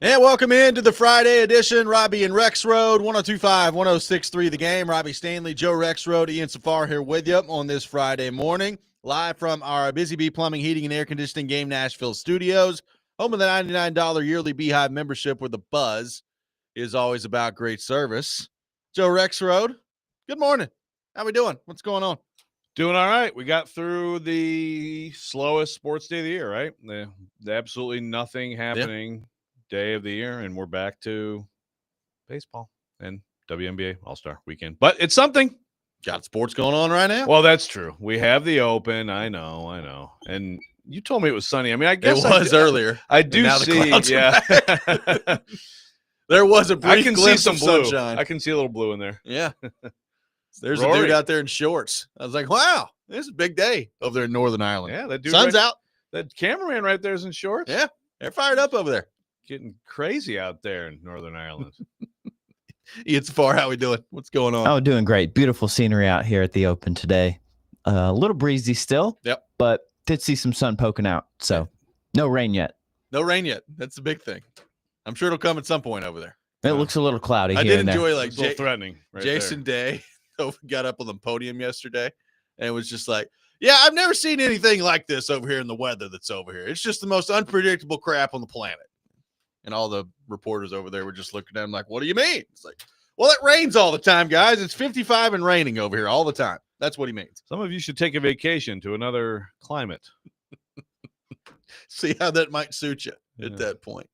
And welcome into the Friday edition. Robby and Rexrode, 102.5, 106.3 The Game. Robbie Stanley, Joe Rexrode, Ian Safar here with you on this Friday morning. Live from our Busy Bee Plumbing, Heating, and Air Conditioning Game Nashville studios. Home of the $99 yearly Beehive membership where the buzz is always about great service. Joe Rexrode, good morning. How we doing? What's going on? Doing all right. We got through the slowest sports day of the year, right? The absolutely nothing happening day of the year, and we're back to baseball and WNBA All-Star weekend. But it's something. Got sports going on right now? Well, that's true. We have the Open. I know. And you told me it was sunny. I mean, I guess it was earlier. I do see. Yeah. There was a brief glimpse some of blue. sunshine. I can see a little blue in there. Yeah. There's Rory. a dude out there in shorts. I was like, wow, this is a big day over there in Northern Ireland. Yeah, that dude sun's out. That cameraman right there is in shorts. Yeah, they're fired up over there. Getting crazy out there in Northern Ireland. Ian Safar, how we doing? What's going on? Oh, doing great. Beautiful scenery out here at the Open today. A little breezy still. Yep. But did see some sun poking out. So no rain yet. No rain yet. That's the big thing. I'm sure it'll come at some point over there. It looks a little cloudy I here did and there. enjoy like It's a little threatening. Right Jason there. Day got up on the podium yesterday and was just like, yeah, I've never seen anything like this over here in the weather that's over here. It's just the most unpredictable crap on the planet. And all the reporters over there were just looking at him like, what do you mean? It's like, well, it rains all the time, guys. It's 55 and raining over here all the time. That's what he means. Some of you should take a vacation to another climate. See how that might suit you at that point.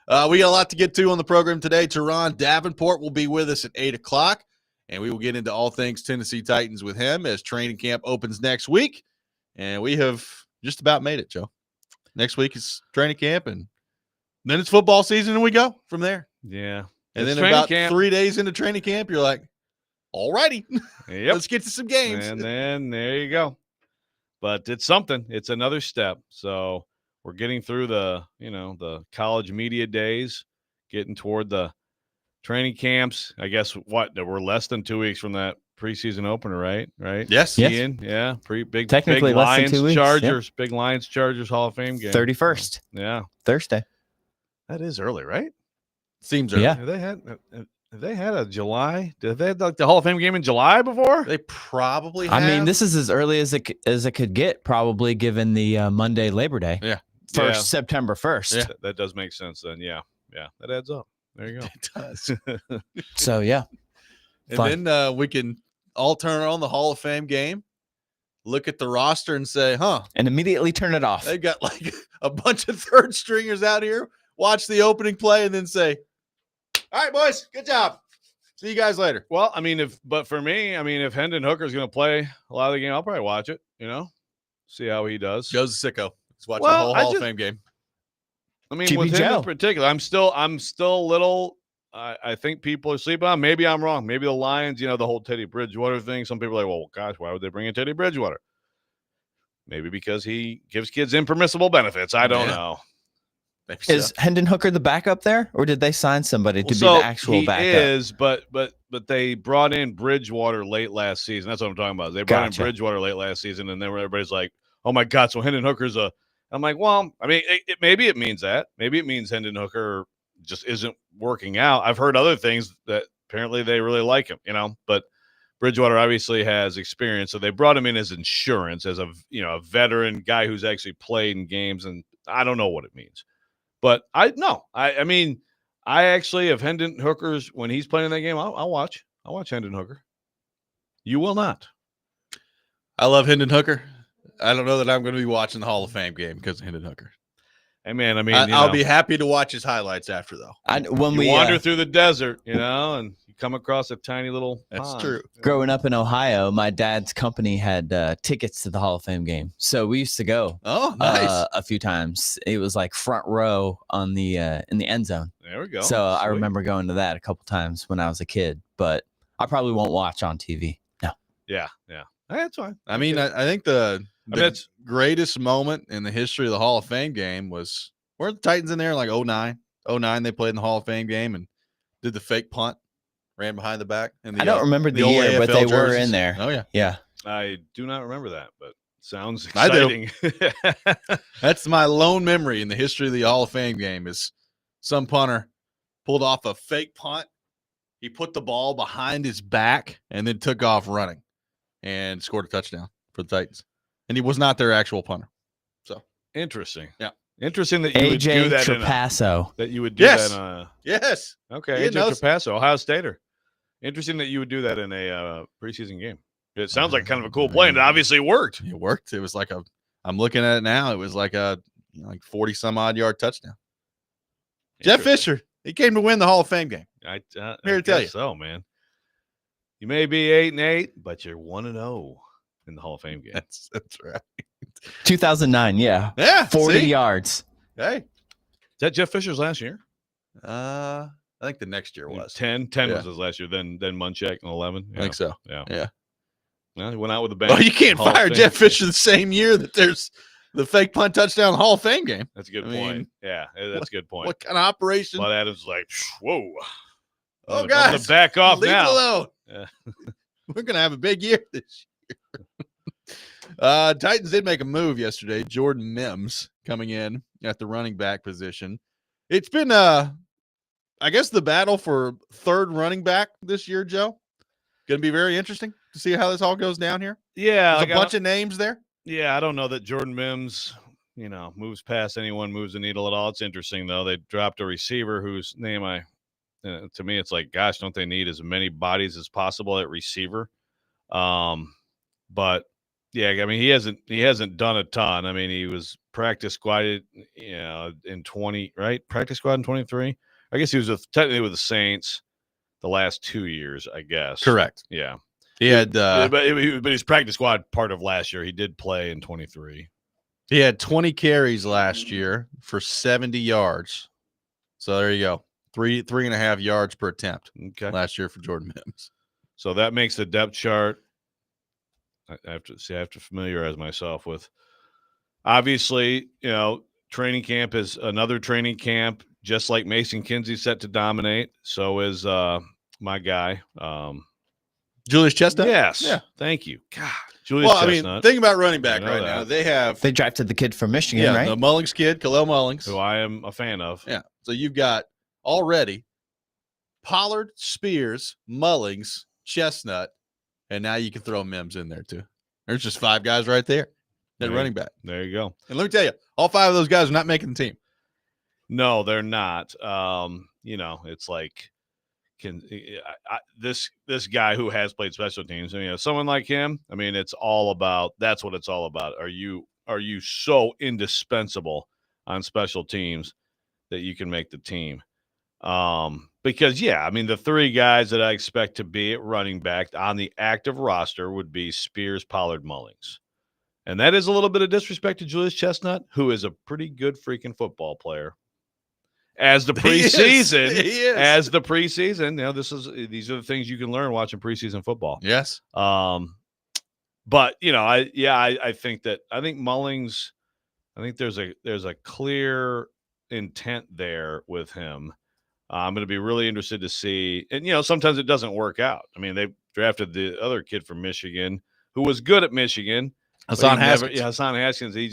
We got a lot to get to on the program today. Teron Davenport will be with us at 8 o'clock, and we will get into all things Tennessee Titans with him as training camp opens next week. And we have just about made it, Joe. Next week is training camp, and then it's football season, and we go from there. Yeah. And It's then about training camp. 3 days into training camp, you're like, all righty, Yep. let's get to some games. And then there you go. But it's something. It's another step. So we're getting through the college media days, getting toward the training camps. I guess we're less than 2 weeks from that preseason opener, right? Right? Yes. Ian? Yeah. Big Technically big less than Lions 2 weeks, Chargers. Big Lions Chargers Hall of Fame game. 31st. Yeah. Thursday. That is early, right? Seems early. Yeah. Have they had a July? Did they have like the Hall of Fame game in July before? They probably have. I mean, this is as early as it could get, probably, given the Monday Labor Day. Yeah. September 1st. Yeah. That does make sense then. Yeah. That adds up. There you go. It does. So, yeah. And then we can all turn on the Hall of Fame game, look at the roster and say, And immediately turn it off. they've got like a bunch of third stringers out here, watch the opening play, and then say, all right, boys, good job. See you guys later. Well, I mean, if Hendon Hooker's going to play a lot of the game, I'll probably watch it, see how he does. Joe's a sicko. He's watching the Well, whole Hall of Fame game. I mean, GB with him Joe. in particular, I'm still a little, I think people are sleeping on. Maybe I'm wrong. Maybe the Lions, the whole Teddy Bridgewater thing. Some people are like, well, gosh, why would they bring in Teddy Bridgewater? Maybe because he gives kids impermissible benefits. I don't know. Maybe so. Is Hendon Hooker the backup there, or did they sign somebody to be So the actual he backup? is, but they brought in Bridgewater late last season. That's what I'm talking about. They brought Gotcha. in Bridgewater late last season, and then everybody's like, "Oh my God!" So Hendon Hooker's a. I'm like, well, I mean, maybe it means that. Maybe it means Hendon Hooker just isn't working out. I've heard other things that apparently they really like him, But Bridgewater obviously has experience, so they brought him in as insurance, as a veteran guy who's actually played in games, and I don't know what it means. But I mean, I actually, if Hendon Hooker's, when he's playing in that game, I'll watch. I'll watch Hendon Hooker. You will not. I love Hendon Hooker. I don't know that I'm going to be watching the Hall of Fame game because of Hendon Hooker. Hey, man, I mean, I'll be happy to watch his highlights after, though. When we wander through the desert, and you come across a tiny little That's pond. true. growing up in Ohio, my dad's company had tickets to the Hall of Fame game. So we used to go Oh, nice. a few times. It was like front row on the in the end zone. There we go. So I Sweet. remember going to that a couple times when I was a kid, but I probably won't watch on TV. No. Yeah. That's fine. I mean, I think the that's- greatest moment in the history of the Hall of Fame game was, were the Titans in there in like 09? 09, they played in the Hall of Fame game and did the fake punt, ran behind the back. And I don't remember the old year, but AFL they were jerseys. in there. Oh, yeah. Yeah. I do not remember that, but sounds I do. exciting. That's my lone memory in the history of the Hall of Fame game is some punter pulled off a fake punt. He put the ball behind his back and then took off running and scored a touchdown for the Titans. And he was not their actual punter. So interesting. Yeah. Interesting that you would do AJ that Trapasso. that you would do Yes. that in a yes. okay, AJ Trapasso, Ohio Stater. Interesting that you would do that in a preseason game. It sounds like kind of a cool play, and it obviously worked. It worked. It was like I'm looking at it now. It was like a 40 some odd yard touchdown. Jeff Fisher, he came to win the Hall of Fame game. I'm here to tell you. So, man, you may be 8-8, but you're 1-0 in the Hall of Fame game. That's right. 2009, yeah. Yeah. 40 see? yards. Hey. Is that Jeff Fisher's last year? I think the next year was 10 was his last year. Then Munchak in 11. I think so. Yeah. Well, he went out with a bang. Well, you can't Hall of fire Fame. Jeff Fisher the same year that there's the fake punt touchdown Hall of Fame game. That's a good I point. mean, Yeah, that's a good point. What kind of operation? Bud Adams like, whoa. Oh, I'm guys, gonna back off leave now. it alone. Yeah. We're gonna have a big year this year. Titans did make a move yesterday. Jordan Mims coming in at the running back position. It's been I guess the battle for third running back this year, Joe. Going to be very interesting to see how this all goes down here. Yeah, There's a bunch of names there. Yeah, I don't know that Jordan Mims, moves past anyone, moves the needle at all. It's interesting though. They dropped a receiver whose name to me, it's like, gosh, don't they need as many bodies as possible at receiver? But yeah, I mean, he hasn't done a ton. I mean, he was practice squatted, in 20, right? Practice squad in 23. I guess he was technically with the Saints the last 2 years, I guess. Correct. Yeah. He had but his practice squad part of last year, he did play in 23. He had 20 carries last year for 70 yards. So there you go. 3.5 yards per attempt. Okay. Last year for Jordan Mims. So that makes the depth chart. I have to familiarize myself with. Obviously, training camp is another training camp, just like Mason Kinsey set to dominate. So is my guy, Julius Chestnut. Yes. Yeah. Thank you. God, Julius Chestnut. Think about running back I know right that. now. They drafted the kid from Michigan, right? The Mullings kid, Khalil Mullings, who I am a fan of. Yeah. So you've got already Pollard, Spears, Mullings, Chestnut, and now you can throw Mims in there too. There's just 5 guys right there at running back. There you go. And let me tell you, all 5 of those guys are not making the team. No, they're not. It's like this guy who has played special teams. Someone like him. I mean, it's all about. That's what it's all about. Are you so indispensable on special teams that you can make the team? Because the 3 guys that I expect to be at running back on the active roster would be Spears, Pollard, Mullings. And that is a little bit of disrespect to Julius Chestnut, who is a pretty good freaking football player. As the preseason, these are the things you can learn watching preseason football. Yes. But I think Mullings, I think there's a clear intent there with him. I'm going to be really interested to see, and sometimes it doesn't work out. I mean, they drafted the other kid from Michigan who was good at Michigan. Hassan Haskins. Hassan Haskins. He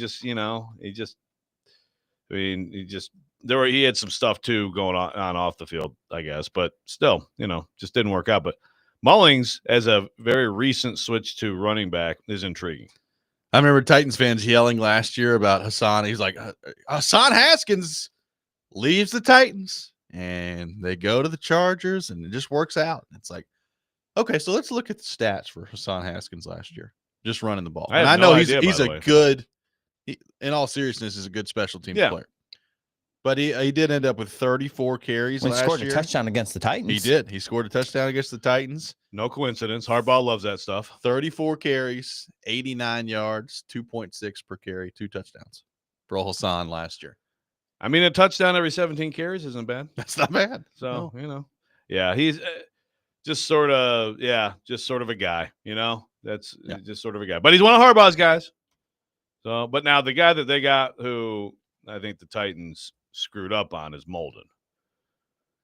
had some stuff too going on off the field, I guess, but still, just didn't work out. But Mullings, as a very recent switch to running back, is intriguing. I remember Titans fans yelling last year about Hassan. He's like, Hassan Haskins leaves the Titans and they go to the Chargers and it just works out. It's like, okay, so let's look at the stats for Hassan Haskins last year, just running the ball. I know he's a good, in all seriousness, is a good special teams player. But he did end up with 34 carries last year. He scored a touchdown against the Titans. He did. He scored a touchdown against the Titans. No coincidence. Harbaugh loves that stuff. 34 carries, 89 yards, 2.6 per carry, 2 touchdowns for Hassan last year. I mean, a touchdown every 17 carries isn't bad. That's not bad. So, he's just sort of a guy, That's just sort of a guy. But he's one of Harbaugh's guys. So, but now the guy that they got who I think the Titans screwed up on is Molden.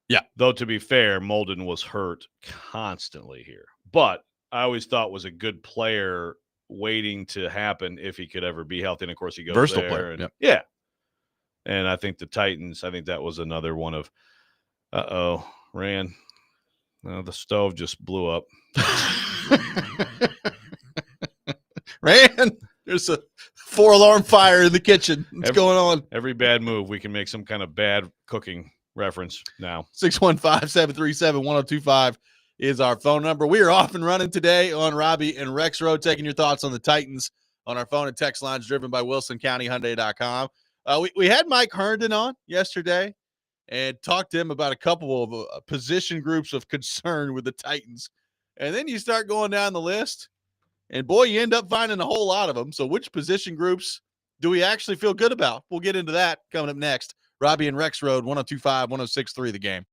Yeah. Though, to be fair, Molden was hurt constantly here. But I always thought was a good player waiting to happen if he could ever be healthy. And, of course, he goes versatile there. player. And, yep. Yeah. And I think the Titans, I think that was another one of, ran. The stove just blew up. Ran. There's a 4-alarm fire in the kitchen. What's going on? Every bad move, we can make some kind of bad cooking reference now. 615-737-1025 is our phone number. We are off and running today on Robby and Rexrode, taking your thoughts on the Titans on our phone and text lines driven by WilsonCountyHyundai.com. We had Mike Herndon on yesterday and talked to him about a couple of position groups of concern with the Titans. And then you start going down the list, and boy, you end up finding a whole lot of them. So which position groups do we actually feel good about? We'll get into that coming up next. Robby and Rexrode, 102.5, 106.3 The Game.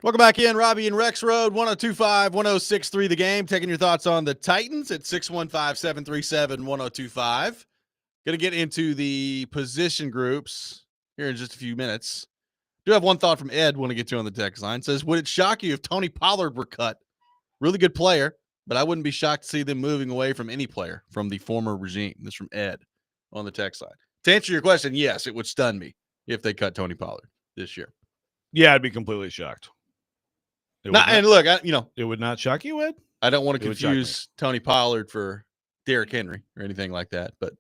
Welcome back in, Robby and Rexrode, 102.5-1063 The Game. Taking your thoughts on the Titans at 615-737-1025. Going to get into the position groups here in just a few minutes. Do have one thought from Ed. Want to get to on the text line. Says, would it shock you if Tony Pollard were cut? Really good player, but I wouldn't be shocked to see them moving away from any player from the former regime. This from Ed on the text line. To answer your question, yes, it would stun me if they cut Tony Pollard this year. Yeah, I'd be completely shocked. And look, it would not shock you, Ed. I don't want to confuse Tony Pollard for Derrick Henry or anything like that, but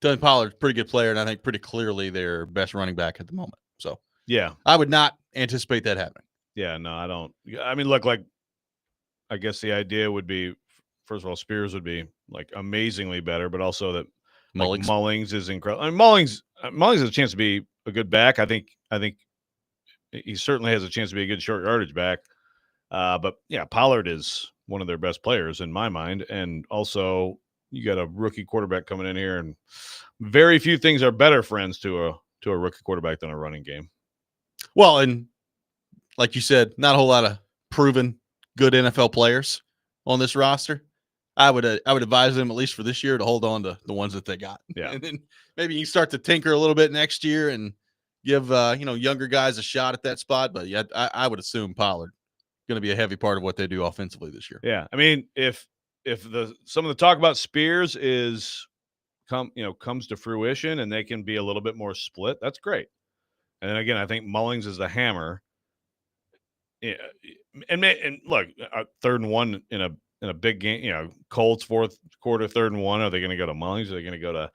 Tony Pollard's a pretty good player, and I think pretty clearly their best running back at the moment. So yeah, I would not anticipate that happening. Yeah, no, I don't. I mean, look, like, I guess the idea would be, first of all, Spears would be like amazingly better, but also that like, Mullings is incredible. I mean, Mullings has a chance to be a good back. I think he certainly has a chance to be a good short yardage back. But yeah, Pollard is one of their best players in my mind. And also you got a rookie quarterback coming in here, and very few things are better friends to a rookie quarterback than a running game. Well, and like you said, not a whole lot of proven good NFL players on this roster. I would advise them, at least for this year, to hold on to the ones that they got. Yeah. And then maybe you can start to tinker a little bit next year and give younger guys a shot at that spot. But yeah, I would assume Pollard going to be a heavy part of what they do offensively this year. Yeah. I mean, if some of the talk about Spears comes to fruition and they can be a little bit more split, that's great. And then again, I think Mullings is the hammer. Yeah. And look, 3rd and 1 in a big game, Colts 4th quarter, 3rd and 1. Are they going to go to Mullings? Or are they going to go to,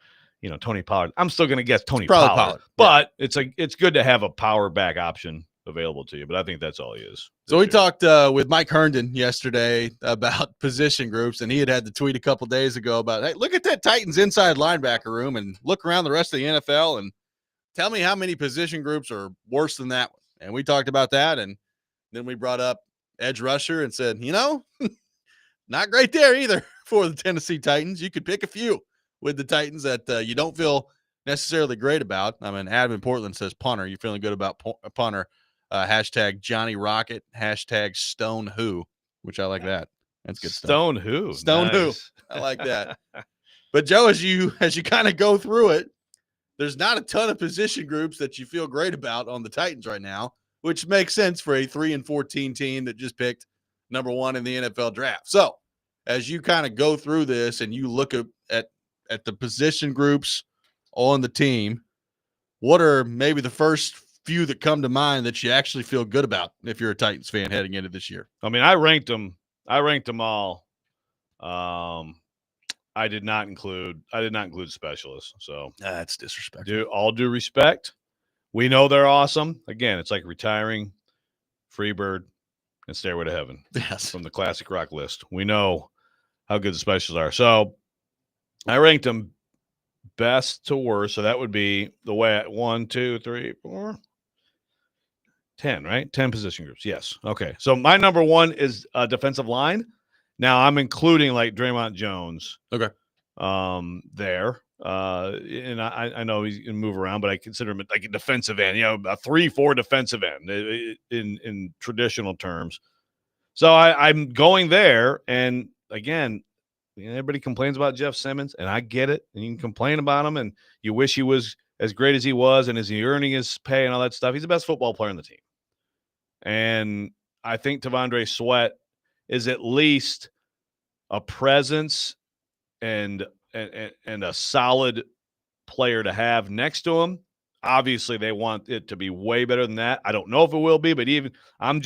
Tony Pollard? I'm still going to guess Tony Pollard. But yeah, it's good to have a power back option available to you, but I think that's all he is. So we talked with Mike Herndon yesterday about position groups, and he had the tweet a couple days ago about, hey, look at that Titans inside linebacker room and look around the rest of the NFL and tell me how many position groups are worse than that one. And we talked about that, and then we brought up edge rusher and said, not great there either for the Tennessee Titans. You could pick a few with the Titans that you don't feel necessarily great about. I mean, Adam in Portland says punter. You're feeling good about punter. Hashtag Johnny Rocket, hashtag Stone Who, which I like that. That's good stuff. Stone Who. I like that. But Joe, as you kind of go through it, there's not a ton of position groups that you feel great about on the Titans right now, which makes sense for a 3-14 team that just picked number 1 in the NFL draft. So as you kind of go through this and you look at the position groups on the team, what are maybe the first few that come to mind that you actually feel good about if you're a Titans fan heading into this year? I mean, I ranked them all. I did not include specialists. So that's disrespectful. All due respect, we know they're awesome. Again, it's like retiring Freebird and Stairway to Heaven. Yes. From the classic rock list. We know how good the specials are. So I ranked them best to worst. So that would be the way at 1, 2, 3, 4, 10, right? 10 position groups. Yes. Okay. So my number 1 is defensive line. Now I'm including like Draymond Jones. Okay. There. And I know he can move around, but I consider him like a defensive end, a 3-4 defensive end in traditional terms. So I'm going there. And again, everybody complains about Jeff Simmons, and I get it. And you can complain about him, and you wish he was as great as he was, and is he earning his pay and all that stuff. He's the best football player on the team. And I think Tavondre Sweat is at least a presence and a solid player to have next to him. Obviously, they want it to be way better than that. I don't know if it will be, but I'm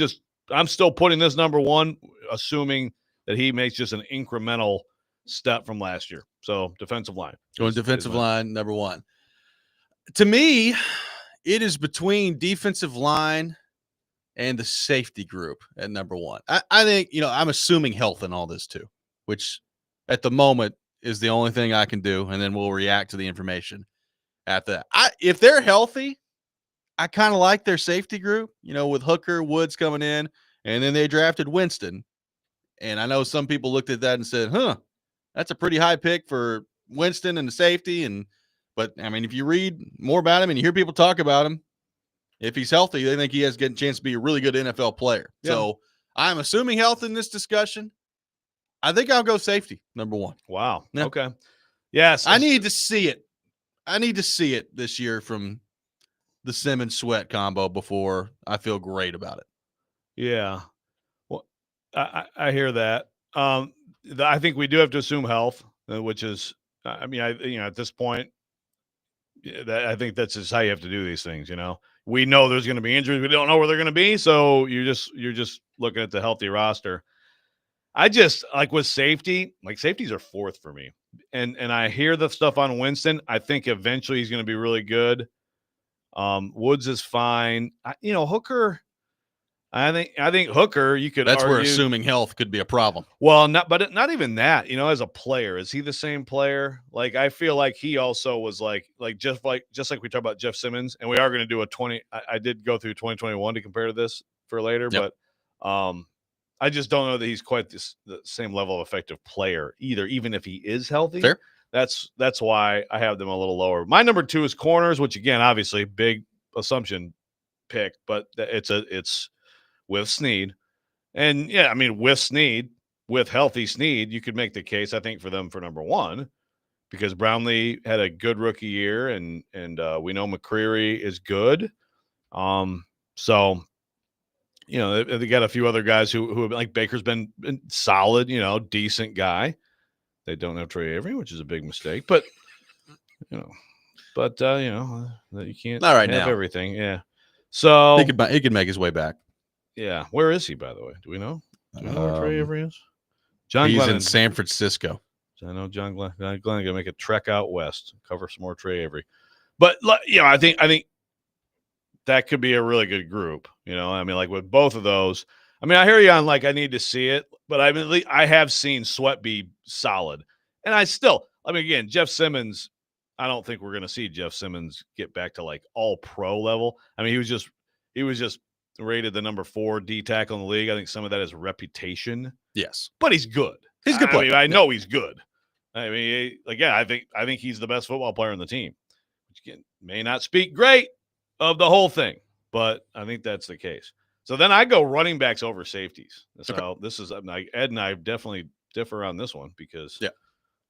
still putting this number 1, assuming that he makes just an incremental step from last year. So defensive line. Going defensive line, number 1. To me, it is between defensive line and the safety group at number 1. I think, I'm assuming health in all this too, which at the moment is the only thing I can do. And then we'll react to the information after that. If they're healthy, I kind of like their safety group, with Hooker, Woods coming in, and then they drafted Winston. And I know some people looked at that and said, that's a pretty high pick for Winston and the safety. But I mean, if you read more about him and you hear people talk about him, If he's healthy, they think he has a chance to be a really good NFL player. Yeah. So I'm assuming health in this discussion. I think I'll go safety, number one. Wow. Yeah. Okay. Yes. I need to see it. I need to see it this year from the Simmons Sweat combo before I feel great about it. Yeah. Well, I hear that. I think we do have to assume health, which is, I mean, at this point, I think that's just how you have to do these things. We know there's going to be injuries. We don't know where they're going to be. So you're just looking at the healthy roster. I just like with safety, like safeties are fourth for me. And I hear the stuff on Winston. I think eventually he's going to be really good. Woods is fine. Hooker. I think Hooker, you could That's argue, where assuming health could be a problem. Well, not even that. As a player, is he the same player? Like I feel like he also was just like we talked about Jeff Simmons, and we are going to do a 20. I did go through 2021 to compare to this for later, Yep. but I just don't know that he's quite the same level of effective player either. Even if he is healthy, Fair. That's why I have them a little lower. My number 2 is corners, which again, obviously, big assumption pick, but it's with Snead. And yeah, I mean, with healthy Snead, you could make the case, I think, for them for number 1, because Brownlee had a good rookie year, and we know McCreary is good. So, they got a few other guys who have, like Baker's been solid, decent guy. They don't have Trey Avery, which is a big mistake, but you can't Not right have now. everything. Yeah. So he could make his way back. Yeah. Where is he, by the way? Do we know? Do we know where Trey Avery is? He's in San Francisco. I know John Glenn going to make a trek out west, cover some more Trey Avery. But, I think that could be a really good group. I mean, like with both of those. I mean, I hear you on I need to see it, but I have seen Sweat be solid. And again, Jeff Simmons, I don't think we're going to see Jeff Simmons get back to all pro level. I mean, he was just rated the number 4 D tackle in the league. I think some of that is reputation. Yes, but he's good. He's a good player. I know he's good. I mean, I think he's the best football player on the team, which may not speak great of the whole thing, but I think that's the case. So then I go running backs over safeties. So okay. This is Ed and I definitely differ on this one because,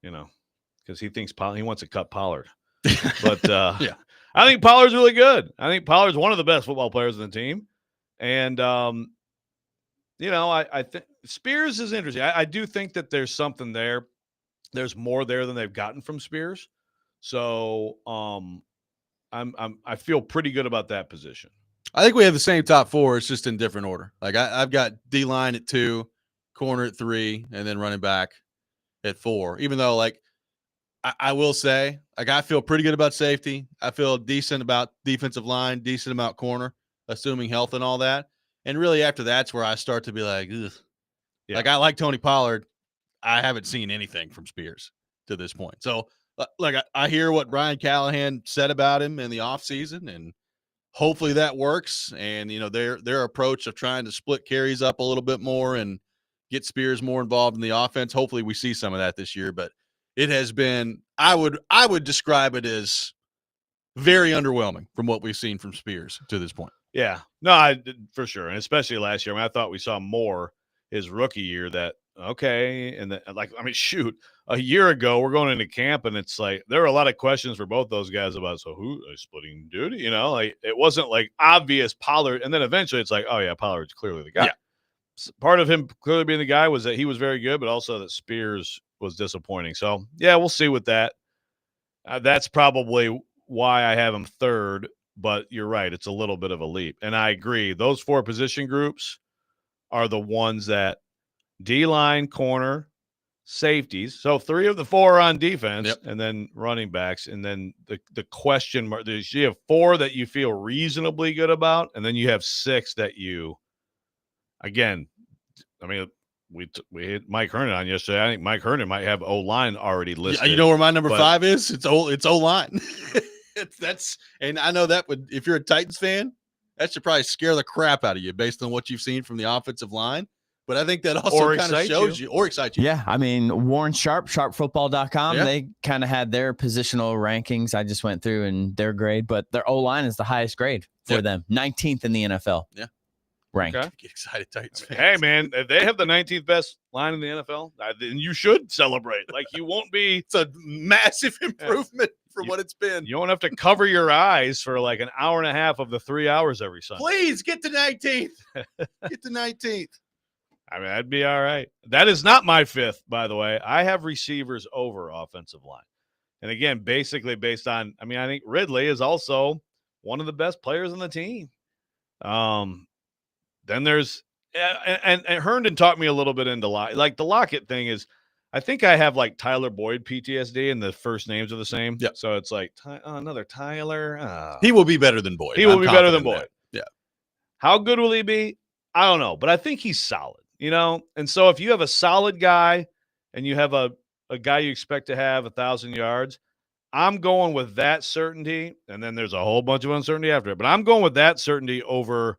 because he thinks he wants to cut Pollard. But yeah, I think Pollard's really good. I think Pollard's one of the best football players on the team. And, I think Spears is interesting. I do think that there's something there. There's more there than they've gotten from Spears. So I feel pretty good about that position. I think we have the same top 4. It's just in different order. I've got D-line at 2, corner at 3, and then running back at 4. Even though, I will say, I feel pretty good about safety. I feel decent about defensive line, decent about corner, assuming health and all that. And really after that's where I start to be like, ugh. Yeah. I like Tony Pollard. I haven't seen anything from Spears to this point. So, I hear what Brian Callahan said about him in the offseason, and hopefully that works. And, their approach of trying to split carries up a little bit more and get Spears more involved in the offense. Hopefully we see some of that this year, but it has been, I would describe it as very underwhelming from what we've seen from Spears to this point. Yeah, no, for sure. And especially last year, I thought we saw more his rookie year that, okay. And shoot, a year ago we're going into camp and it's there were a lot of questions for both those guys about, so who is splitting duty? It wasn't obvious Pollard. And then eventually it's oh yeah, Pollard's clearly the guy. Yeah. Part of him clearly being the guy was that he was very good, but also that Spears was disappointing. So yeah, we'll see with that. That's probably why I have him 3rd, but you're right. It's a little bit of a leap. And I agree. Those 4 position groups are the ones that D-line, corner, safeties. So 3 of the 4 are on defense, yep. And then running backs. And then the question mark, you have 4 that you feel reasonably good about. And then you have 6 that we hit Mike Herndon on yesterday. I think Mike Herndon might have O-line already listed. Yeah, you know where my number 5 is? It's O-line. And I know that if you're a Titans fan, that should probably scare the crap out of you based on what you've seen from the offensive line. But I think that also kind of shows you or excites you. Yeah. I mean, Warren Sharp, sharpfootball.com, they kind of had their positional rankings. I just went through and their grade, but their O-line is the highest grade for them. 19th in the NFL. Yeah. Ranked. Okay. Get excited, Titans fans. Hey, man, if they have the 19th best line in the NFL, then you should celebrate. Like, you won't be. It's a massive improvement from what it's been. You won't have to cover your eyes for like an hour and a half of the 3 hours every Sunday. Please get to 19th. Get to 19th. I mean, that'd be all right. That is not my fifth, by the way. I have receivers over offensive line. And again, basically based on, I mean, I think Ridley is also one of the best players on the team. Then there's, and Herndon taught me a little bit into like the Lockett thing is, I think I have like Tyler Boyd PTSD and the first names are the same. Yep. So it's like another Tyler. He will be better than Boyd. He will be better than Boyd. Yeah. How good will he be? I don't know, but I think he's solid, you know? And so if you have a solid guy and you have a guy you expect to have 1,000 yards, I'm going with that certainty. And then there's a whole bunch of uncertainty after it, but I'm going with that certainty over,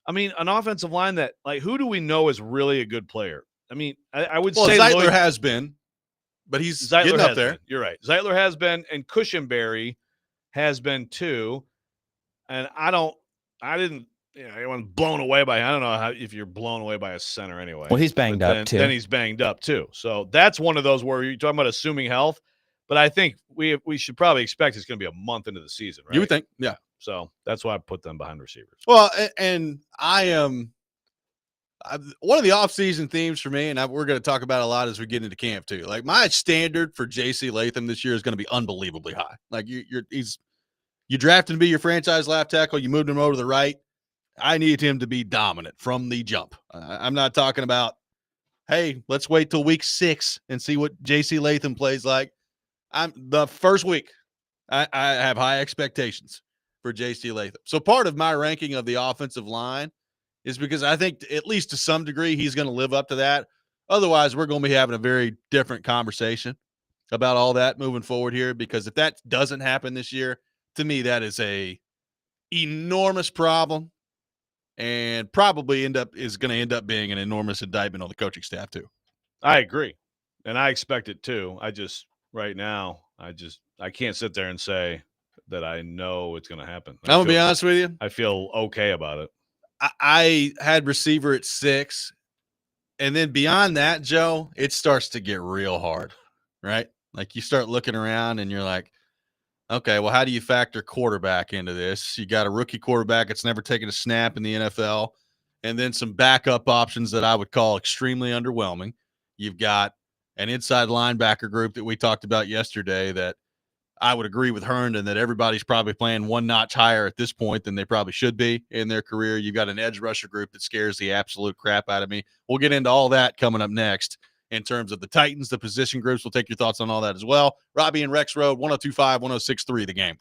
I mean, an offensive line that, like, who do we know is really a good player? I mean, I would say Zeitler has been, but he's getting up there. Been. You're right. Zeitler has been, and Cushenberry has been too. And I wasn't blown away by, I don't know if you're blown away by a center anyway. Well, he's banged up too. Then he's banged up too. So that's one of those where you're talking about assuming health. But I think we should probably expect it's going to be a month into the season, right? You would think, yeah. So that's why I put them behind receivers. Well, and I am one of the off-season themes for me, and we're going to talk about a lot as we get into camp too. Like, my standard for J.C. Latham this year is going to be unbelievably high. Like, you drafted him to be your franchise left tackle. You moved him over to the right. I need him to be dominant from the jump. I'm not talking about, hey, let's wait till week 6 and see what J.C. Latham plays like. The first week, I have high expectations for J.C. Latham. So part of my ranking of the offensive line is because I think, at least to some degree, he's going to live up to that. Otherwise, we're going to be having a very different conversation about all that moving forward here, because if that doesn't happen this year, to me, that is a enormous problem, and probably is going to end up being an enormous indictment on the coaching staff too. I agree, and I expect it too. Right now, I can't sit there and say that I know it's going to happen. I'm going to be honest with you. I feel okay about it. I had receiver at 6, and then beyond that, Joe, it starts to get real hard, right? Like, you start looking around and you're like, okay, well, how do you factor quarterback into this? You got a rookie quarterback that's never taken a snap in the NFL, and then some backup options that I would call extremely underwhelming. You've got an inside linebacker group that we talked about yesterday that I would agree with Herndon that everybody's probably playing one notch higher at this point than they probably should be in their career. You've got an edge rusher group that scares the absolute crap out of me. We'll get into all that coming up next in terms of the Titans, the position groups. We'll take your thoughts on all that as well. Robby and Rexrode, 102.5, 106.3, The Game.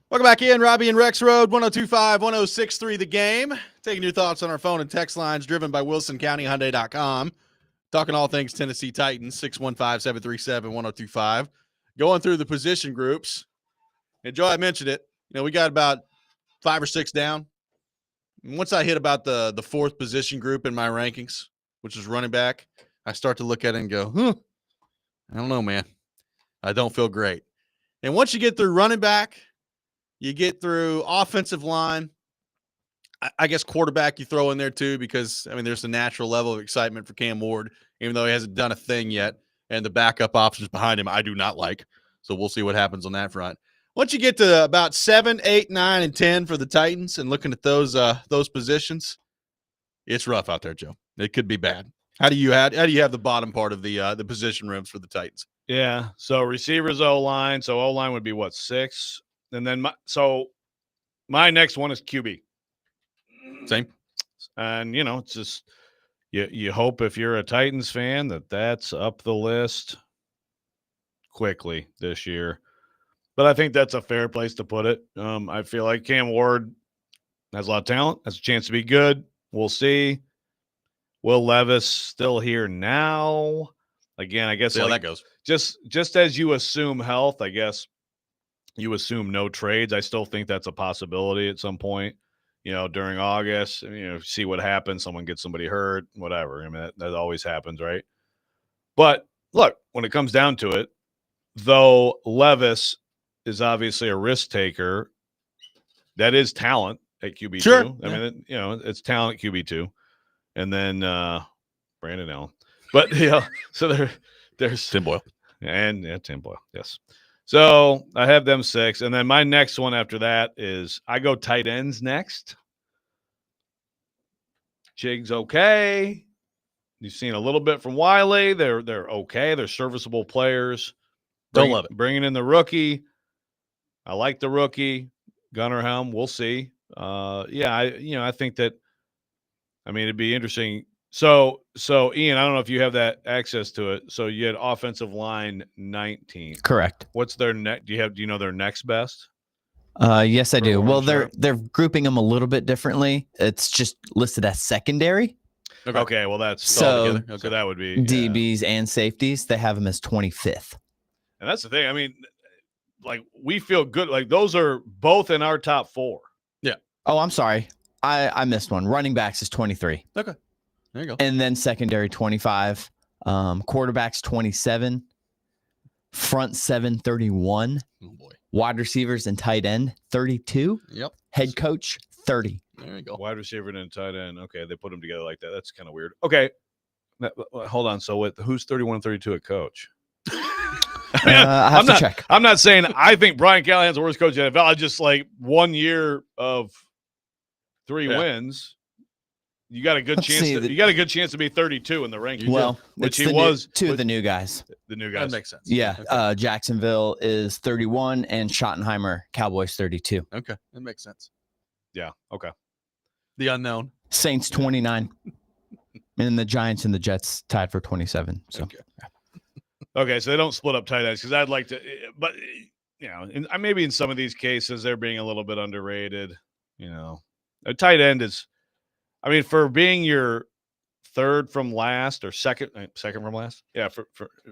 Welcome back in, Robby and Rexrode, 102.5-106.3 The Game. Taking your thoughts on our phone and text lines driven by WilsonCountyHyundai.com. Talking all things Tennessee Titans, 615-737-1025. Going through the position groups. And Joe, I mentioned it. We got about 5 or 6 down. And once I hit about the fourth position group in my rankings, which is running back, I start to look at it and go, I don't know, man. I don't feel great. And once you get through running back, you get through offensive line. I guess quarterback you throw in there too, because, there's a natural level of excitement for Cam Ward, even though he hasn't done a thing yet. And the backup options behind him, I do not like. So we'll see what happens on that front. Once you get to about 7, 8, 9, and 10 for the Titans and looking at those positions, it's rough out there, Joe. It could be bad. How do you have the bottom part of the position rooms for the Titans? Yeah. So receivers, O-line. So O-line would be what, 6? And then my next one is QB. Same. And, it's just you hope if you're a Titans fan that's up the list quickly this year. But I think that's a fair place to put it. I feel like Cam Ward has a lot of talent, has a chance to be good. We'll see. Will Levis still here now? Again, I guess see how that goes. Just as you assume health, I guess you assume no trades. I still think that's a possibility at some point, during August, see what happens. Someone gets somebody hurt, whatever. That always happens, right? But look, when it comes down to it, though Levis is obviously a risk taker, that is talent at QB2. Sure. It's talent QB2. And then Brandon Allen. But, so there's Tim Boyle. And Tim Boyle, yes. So I have them 6. And then my next one after that is I go tight ends next. Chig's okay. You've seen a little bit from Wiley. They're okay. They're serviceable players. Don't love it. Bringing in the rookie. I like the rookie. Gunnar Helm. We'll see. I think that, it'd be interesting. So Ian, I don't know if you have that access to it. So you had offensive line 19. Correct. What's their next? Do you know their next best? Yes, I do. Well, Sure. they're grouping them a little bit differently. It's just listed as secondary. Okay, well that's so. Okay. So that would be DBs and safeties. They have them as 25th. And that's the thing. We feel good. Like those are both in our top 4. Yeah. Oh, I'm sorry. I missed one. Running backs is 23. Okay. There you go. And then secondary 25. Quarterbacks 27. Front 7 31. Oh boy. Wide receivers and tight end 32. Yep. Head coach 30. There you go. Wide receiver and tight end. Okay, they put them together like that. That's kind of weird. Okay. Hold on. So who's 31 and 32 at coach? I have to check. I'm not saying I think Brian Callahan's the worst coach in the NFL. I just 1 year of 3 wins. You got a good chance. You got a good chance to be 32 in the rankings. Well, which he was two of the new guys. The new guys. That makes sense. Yeah. Okay. Jacksonville is 31 and Schottenheimer Cowboys 32. Okay. That makes sense. Yeah. Okay. The unknown. Saints 29. And the Giants and the Jets tied for 27. So. Okay. Okay, so they don't split up tight ends because I'd like to, but maybe in some of these cases they're being a little bit underrated. A tight end is, for being your third from last or second from last, yeah, for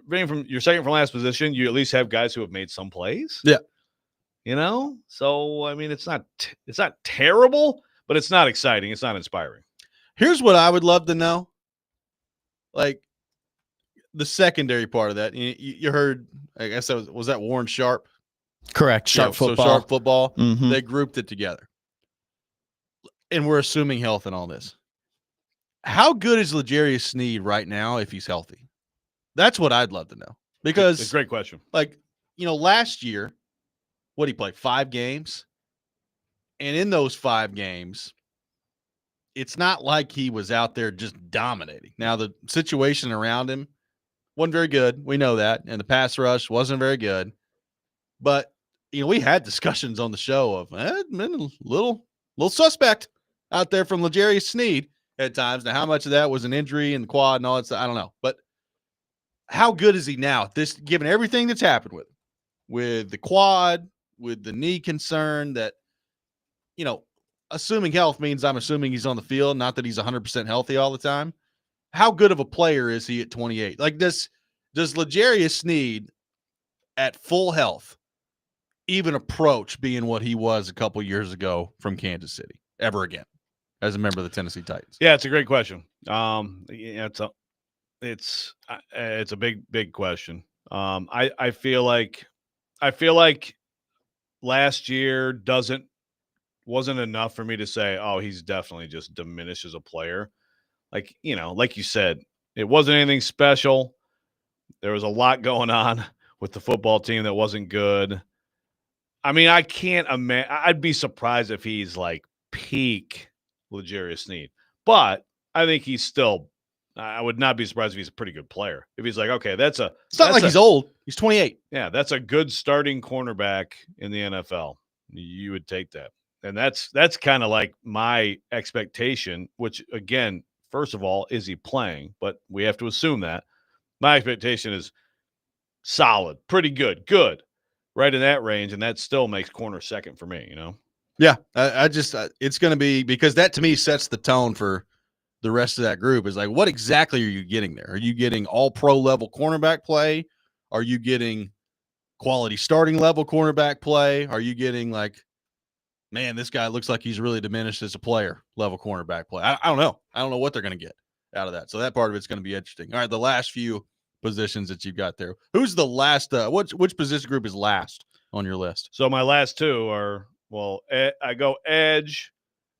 being from your second from last position, you at least have guys who have made some plays. Yeah, so it's not terrible, but it's not exciting. It's not inspiring. Here's what I would love to know, the secondary part of that. You heard, I guess was that Warren Sharp? Correct. Sharp football. So Sharp football. Mm-hmm. They grouped it together. And we're assuming health and all this. How good is L'Jarius Sneed right now if he's healthy? That's what I'd love to know. Because it's a great question. Last year, what he played 5 games. And in those 5 games, it's not like he was out there just dominating. Now, the situation around him wasn't very good. We know that. And the pass rush wasn't very good. But, we had discussions on the show of been a little suspect out there from L'Jarius Sneed at times. Now, how much of that was an injury and the quad and all that stuff, I don't know. But how good is he now? Given everything that's happened with the quad, with the knee concern that, assuming health means I'm assuming he's on the field, not that he's 100% healthy all the time. How good of a player is he at 28? Like, does L'Jarius Sneed at full health even approach being what he was a couple years ago from Kansas City ever again as a member of the Tennessee Titans? Yeah, it's a great question. It's a big question. I feel like last year wasn't enough for me to say, oh, he's definitely just diminished as a player. Like, like you said, it wasn't anything special. There was a lot going on with the football team that wasn't good. I mean, I can't imagine. I'd be surprised if he's like peak L'Jarius Sneed, but I think he's still. I would not be surprised if he's a pretty good player. If he's like, okay, It's not like he's old. He's 28. Yeah, that's a good starting cornerback in the NFL. You would take that. And that's kind of like my expectation, which again, first of all, is he playing? But we have to assume that. My expectation is solid, pretty good, right in that range, and that still makes corner second for me, Yeah, I just it's going to be, because that to me sets the tone for the rest of that group. Is like, what exactly are you getting there? Are you getting all pro level cornerback play? Are you getting quality starting level cornerback play? Are you getting like, man, this guy looks like he's really diminished as a player level cornerback play? I don't know. I don't know what they're going to get out of that. So that part of it's going to be interesting. All right, the last few positions that you've got there. Who's the last? Which position group is last on your list? So my last two are, I go edge,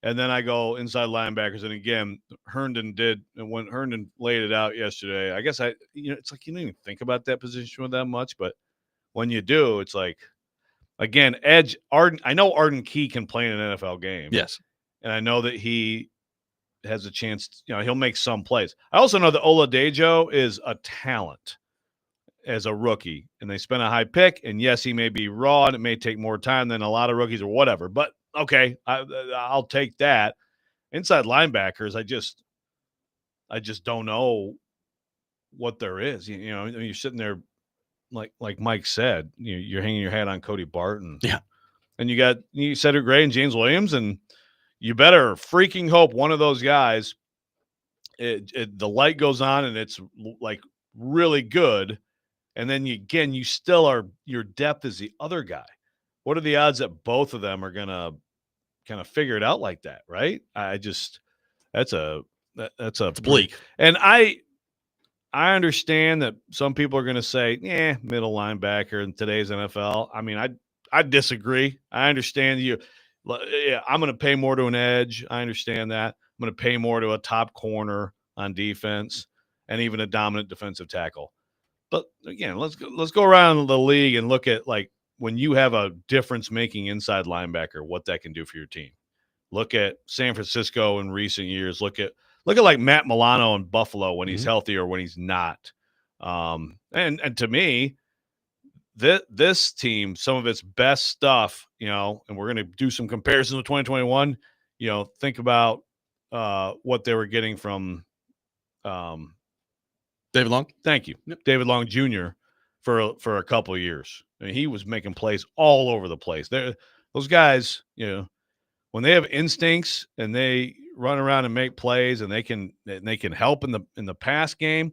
and then I go inside linebackers. And again, Herndon and when Herndon laid it out yesterday, I guess it's like you don't even think about that position with that much, but when you do, it's like, again, edge. I know Arden Key can play in an NFL game. Yes, and I know that he has a chance. He'll make some plays. I also know that Oladejo is a talent as a rookie, and they spent a high pick. And yes, he may be raw, and it may take more time than a lot of rookies or whatever. But okay, I'll take that. Inside linebackers, I just don't know what there is. You're sitting there like Mike said, you're hanging your hat on Cody Barton. Yeah. And you got Cedric Gray and James Williams, and you better freaking hope one of those guys, the light goes on and it's like really good. And then you still are, your depth is the other guy. What are the odds that both of them are going to kind of figure it out like that? Right. That's bleak. And I understand that some people are going to say, middle linebacker in today's NFL. I mean, I disagree. I understand you. Yeah, I'm going to pay more to an edge. I understand that. I'm going to pay more to a top corner on defense and even a dominant defensive tackle. But again, let's go around the league and look at, like, when you have a difference-making inside linebacker, what that can do for your team. Look at San Francisco in recent years. Look at like Matt Milano in Buffalo when he's healthy or when he's not. And to me, this team, some of its best stuff, and we're going to do some comparisons with 2021. Think about what they were getting from David Long. Thank you, Yep. David Long Jr. for a couple of years. I mean, he was making plays all over the place. Those guys, when they have instincts and they run around and make plays and they can help in the pass game,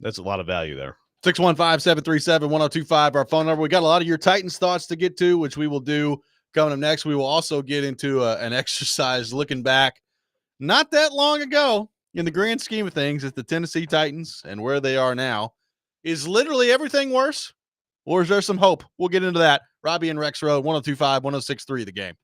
that's a lot of value there. 615-737-1025, our phone number. We got a lot of your Titans thoughts to get to, which we will do coming up next. We will also get into an exercise looking back not that long ago in the grand scheme of things at the Tennessee Titans and where they are now. Is literally everything worse, or is there some hope? We'll get into that. Robby and Rexrode, 102.5, 106.3 The Game.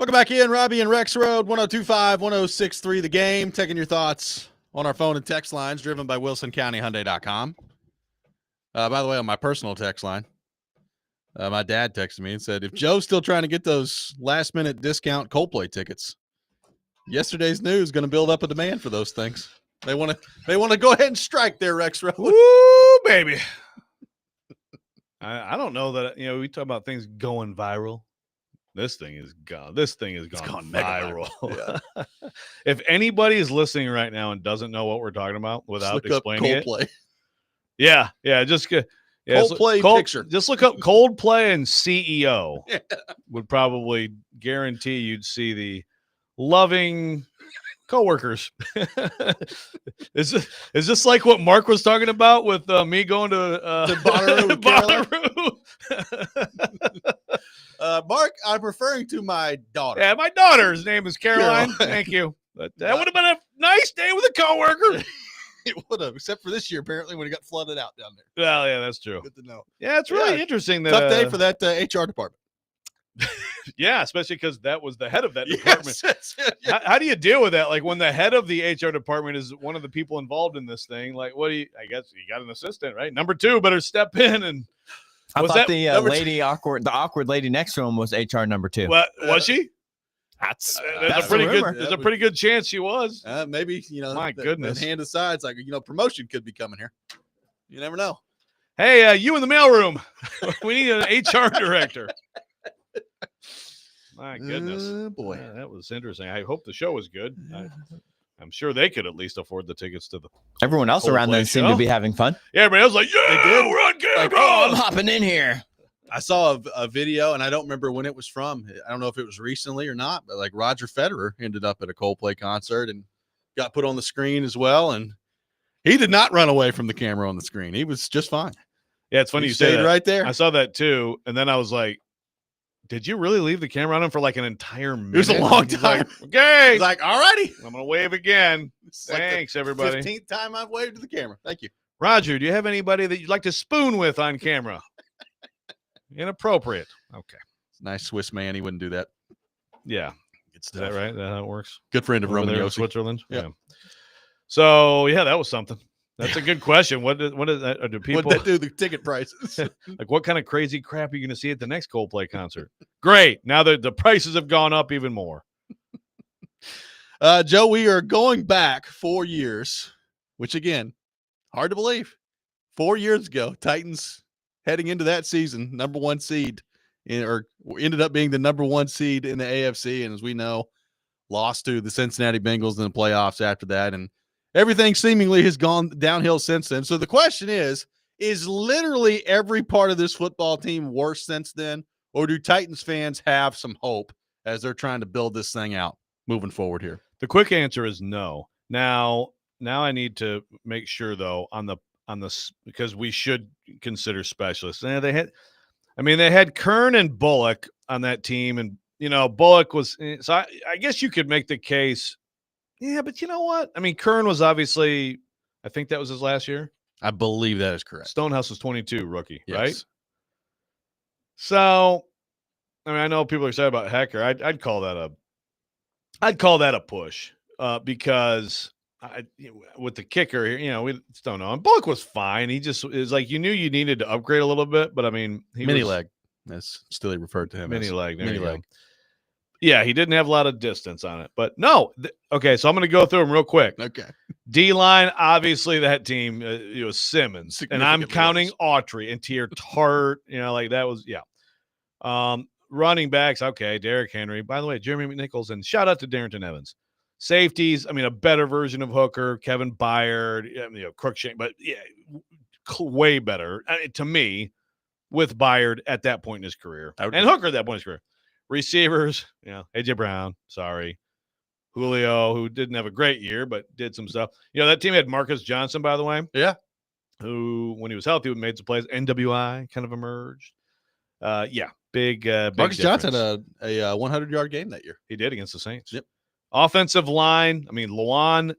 Welcome back in, Robby and Rexrode, 102.5-106.3 The Game. Taking your thoughts on our phone and text lines, driven by WilsonCountyHyundai.com. By the way, on my personal text line, my dad texted me and said, if Joe's still trying to get those last-minute discount Coldplay tickets, yesterday's news is going to build up a demand for those things. They want to go ahead and strike there, Rexrode. Woo, baby. I don't know that, we talk about things going viral. This thing is gone. This thing has gone viral. Yeah. If anybody is listening right now and doesn't know what we're talking about without explaining Coldplay. Yeah, just Coldplay picture. Just look up Coldplay and CEO. Yeah. Would probably guarantee you'd see the loving coworkers. Is this like what Mark was talking about with me going to Bonnaroo? Mark, I'm referring to my daughter. Yeah, my daughter's name is Caroline. Thank you. But that would have been a nice day with a coworker. It would have, except for this year, apparently, when it got flooded out down there. Well, yeah, that's true. Good to know. Yeah, it's really interesting. Tough day for that HR department. Yeah, especially because that was the head of that department. Yes. How do you deal with that? Like when the head of the HR department is one of the people involved in this thing, like I guess you got an assistant, right? Number two better step in. And I thought the awkward lady next to him was HR number 2. What was she? That's a pretty good. There's a pretty good chance she was. Maybe My goodness. That hand aside, it's like promotion could be coming here. You never know. Hey, you in the mailroom? We need an HR director. My goodness, boy, that was interesting. I hope the show was good. I'm sure they could at least afford the tickets to the. Everyone else around them seemed to be having fun. Yeah, everybody else was like, yeah, we're on camera. Like, oh, I'm hopping in here. I saw a video, and I don't remember when it was from. I don't know if it was recently or not, but like Roger Federer ended up at a Coldplay concert and got put on the screen as well, and he did not run away from the camera on the screen. He was just fine. Yeah, it's funny you say that. Right there. I saw that too, and then I was like, did you really leave the camera on him for like an entire minute? It was a long time. Like, okay. He's like, all righty. I'm going to wave again. Thanks, like everybody. 15th time I've waved to the camera. Thank you. Roger, do you have anybody that you'd like to spoon with on camera? Inappropriate. Okay. Nice Swiss man. He wouldn't do that. Yeah. Is that right? Is that how it works? Good friend of Roman Yossi. Switzerland? Yep. Yeah. So, yeah, that was something. That's a good question. What is that? Do people what do the ticket prices? Like what kind of crazy crap are you going to see at the next Coldplay concert? Great. Now that the prices have gone up even more. Joe, we are going back 4 years, which again, hard to believe. 4 years ago, Titans heading into that season, number 1 seed, or ended up being the number 1 seed in the AFC, and as we know, lost to the Cincinnati Bengals in the playoffs after that, and everything seemingly has gone downhill since then. So the question is literally every part of this football team worse since then, or do Titans fans have some hope as they're trying to build this thing out moving forward here? The quick answer is no. Now I need to make sure though on the because we should consider specialists. They had Kern and Bullock on that team, and Bullock was so I guess you could make the case. Yeah, but you know what? I mean, Kern was obviously, I think that was his last year. I believe that is correct. Stonehouse was 22, rookie, yes. Right? So, I mean, I know people are excited about Hecker. I'd call that a push because with the kicker here, we just don't know. And Bullock was fine. He just is like you knew you needed to upgrade a little bit, but I mean, mini leg. That's still referred to him. Mini leg. Mini leg. Yeah, he didn't have a lot of distance on it, but no. Okay, so I'm going to go through them real quick. Okay. D-line, obviously that team, it was Simmons, and I'm counting Autry and Tier Tart, like that was, yeah. Running backs, okay, Derrick Henry. By the way, Jeremy McNichols, and shout out to Darrington Evans. Safeties, I mean, a better version of Hooker, Kevin Byard, Crookshank, but yeah, way better to me with Byard at that point in his career, and Hooker at that point in his career. Receivers, AJ Brown, sorry. Julio, who didn't have a great year, but did some stuff. That team had Marcus Johnson, by the way. Yeah. Who, when he was healthy, made some plays. NWI kind of emerged. Big Marcus Johnson had a 100-yard game that year. He did against the Saints. Yep. Offensive line, Lawan,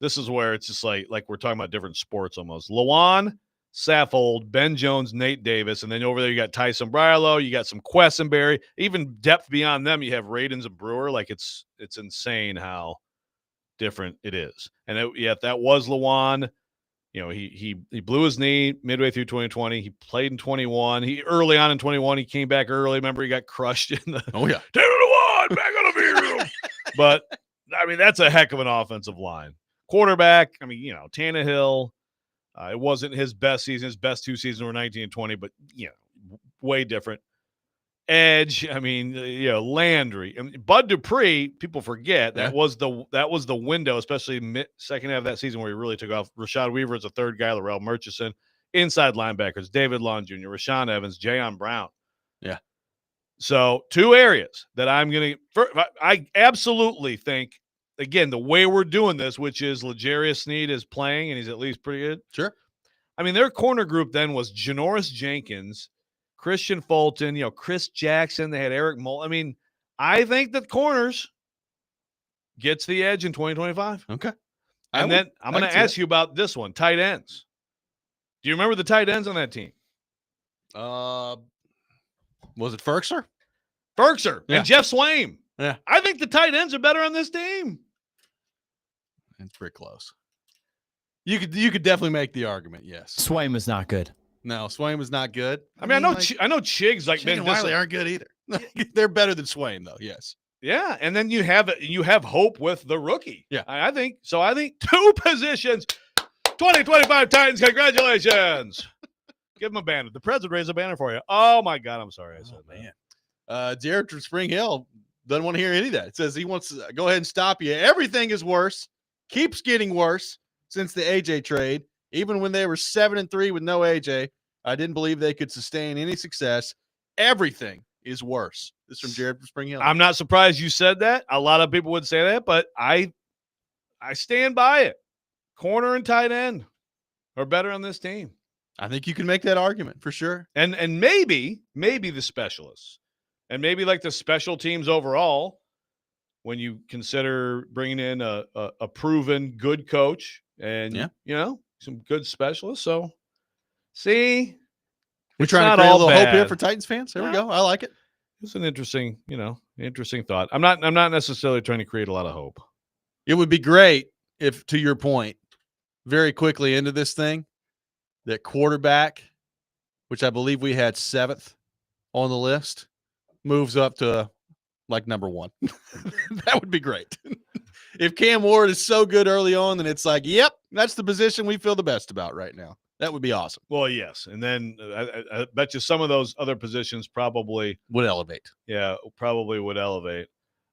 this is where it's just like we're talking about different sports almost. Lawan, Saffold, Ben Jones, Nate Davis, and then over there you got Tyson Briarlow, you got some Quessenberry, even depth beyond them. You have Radens and Brewer. Like it's insane how different it is. And that was Lawan. You know, he blew his knee midway through 2020. He played in 21. He early on in 21, he came back early. Remember, he got crushed in the Taylor Lawan back on the field. But I mean, that's a heck of an offensive line. Quarterback, I mean, you know, Tannehill. It wasn't his best season. His best 2 seasons were 19 and 20, but you know, way different. Edge, I mean, you know, Landry, and Bud Dupree. People forget that was the window, especially second half of that season where he really took off. Rashad Weaver is a third guy. Laurel Murchison, inside linebackers, David Long Jr., Rashawn Evans, Jayon Brown. Yeah. So 2 areas that I absolutely think. Again, the way we're doing this, which is L'Jarius Sneed is playing and he's at least pretty good. Sure. I mean, their corner group then was Janoris Jenkins, Christian Fulton, you know, Chris Jackson. They had Eric Mole. I mean, I think that corners gets the edge in 2025. Okay. And then I'm going to ask you about this one, tight ends. Do you remember the tight ends on that team? Was it Ferkser? Ferkser and Jeff Swaim. Yeah. I think the tight ends are better on this team. It's pretty close. You could definitely make the argument, yes. Swaim was not good. No, Swaim was not good. I mean, I know Chig's like Chig and Wiley aren't good either. They're better than Swaim, though. Yes. Yeah, and then you have hope with the rookie. Yeah, I think so. I think 2 positions. 2025 Titans, congratulations! Give them a banner. The Preds would raise a banner for you. Oh my God, I'm sorry. I said man. Jared from Spring Hill doesn't want to hear any of that. It says he wants to go ahead and stop you. Everything is worse. Keeps getting worse since the AJ trade. Even when they were 7-3 with no AJ, I didn't believe they could sustain any success. Everything is worse. This is from Jared from Spring Hill. I'm not surprised you said that. A lot of people would say that, but I stand by it. Corner and tight end are better on this team. I think you can make that argument for sure. And maybe the specialists, and maybe like the special teams overall, when you consider bringing in a proven good coach and you know, some good specialists. So see, we're trying to create a little hope here for Titans fans. There we go. I like it. It's an interesting thought. I'm not necessarily trying to create a lot of hope. It would be great if, to your point, very quickly into this thing, that quarterback, which I believe we had 7th on the list, moves up to like number 1. That would be great. If Cam Ward is so good early on, then it's like, yep, that's the position we feel the best about right now. That would be awesome. Well, yes. And then I bet you some of those other positions probably would elevate. Yeah, probably would elevate.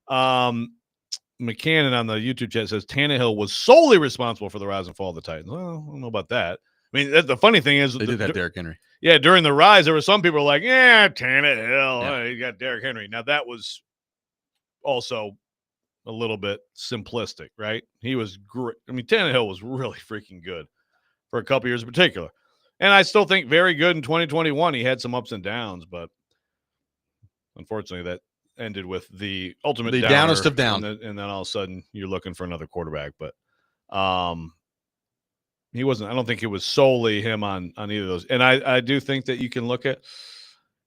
McCannon on the YouTube chat says Tannehill was solely responsible for the rise and fall of the Titans. Well, I don't know about that. I mean, the funny thing is they did have Derrick Henry. Yeah, during the rise, there were some people like, yeah, Tannehill, you got Derrick Henry. Now that was also a little bit simplistic, right? He was great. I mean, Tannehill was really freaking good for a couple years in particular. And I still think very good in 2021. He had some ups and downs, but unfortunately that ended with the ultimate downest of down. And then all of a sudden you're looking for another quarterback. But he wasn't, I don't think it was solely him on either of those. And I do think that you can look at,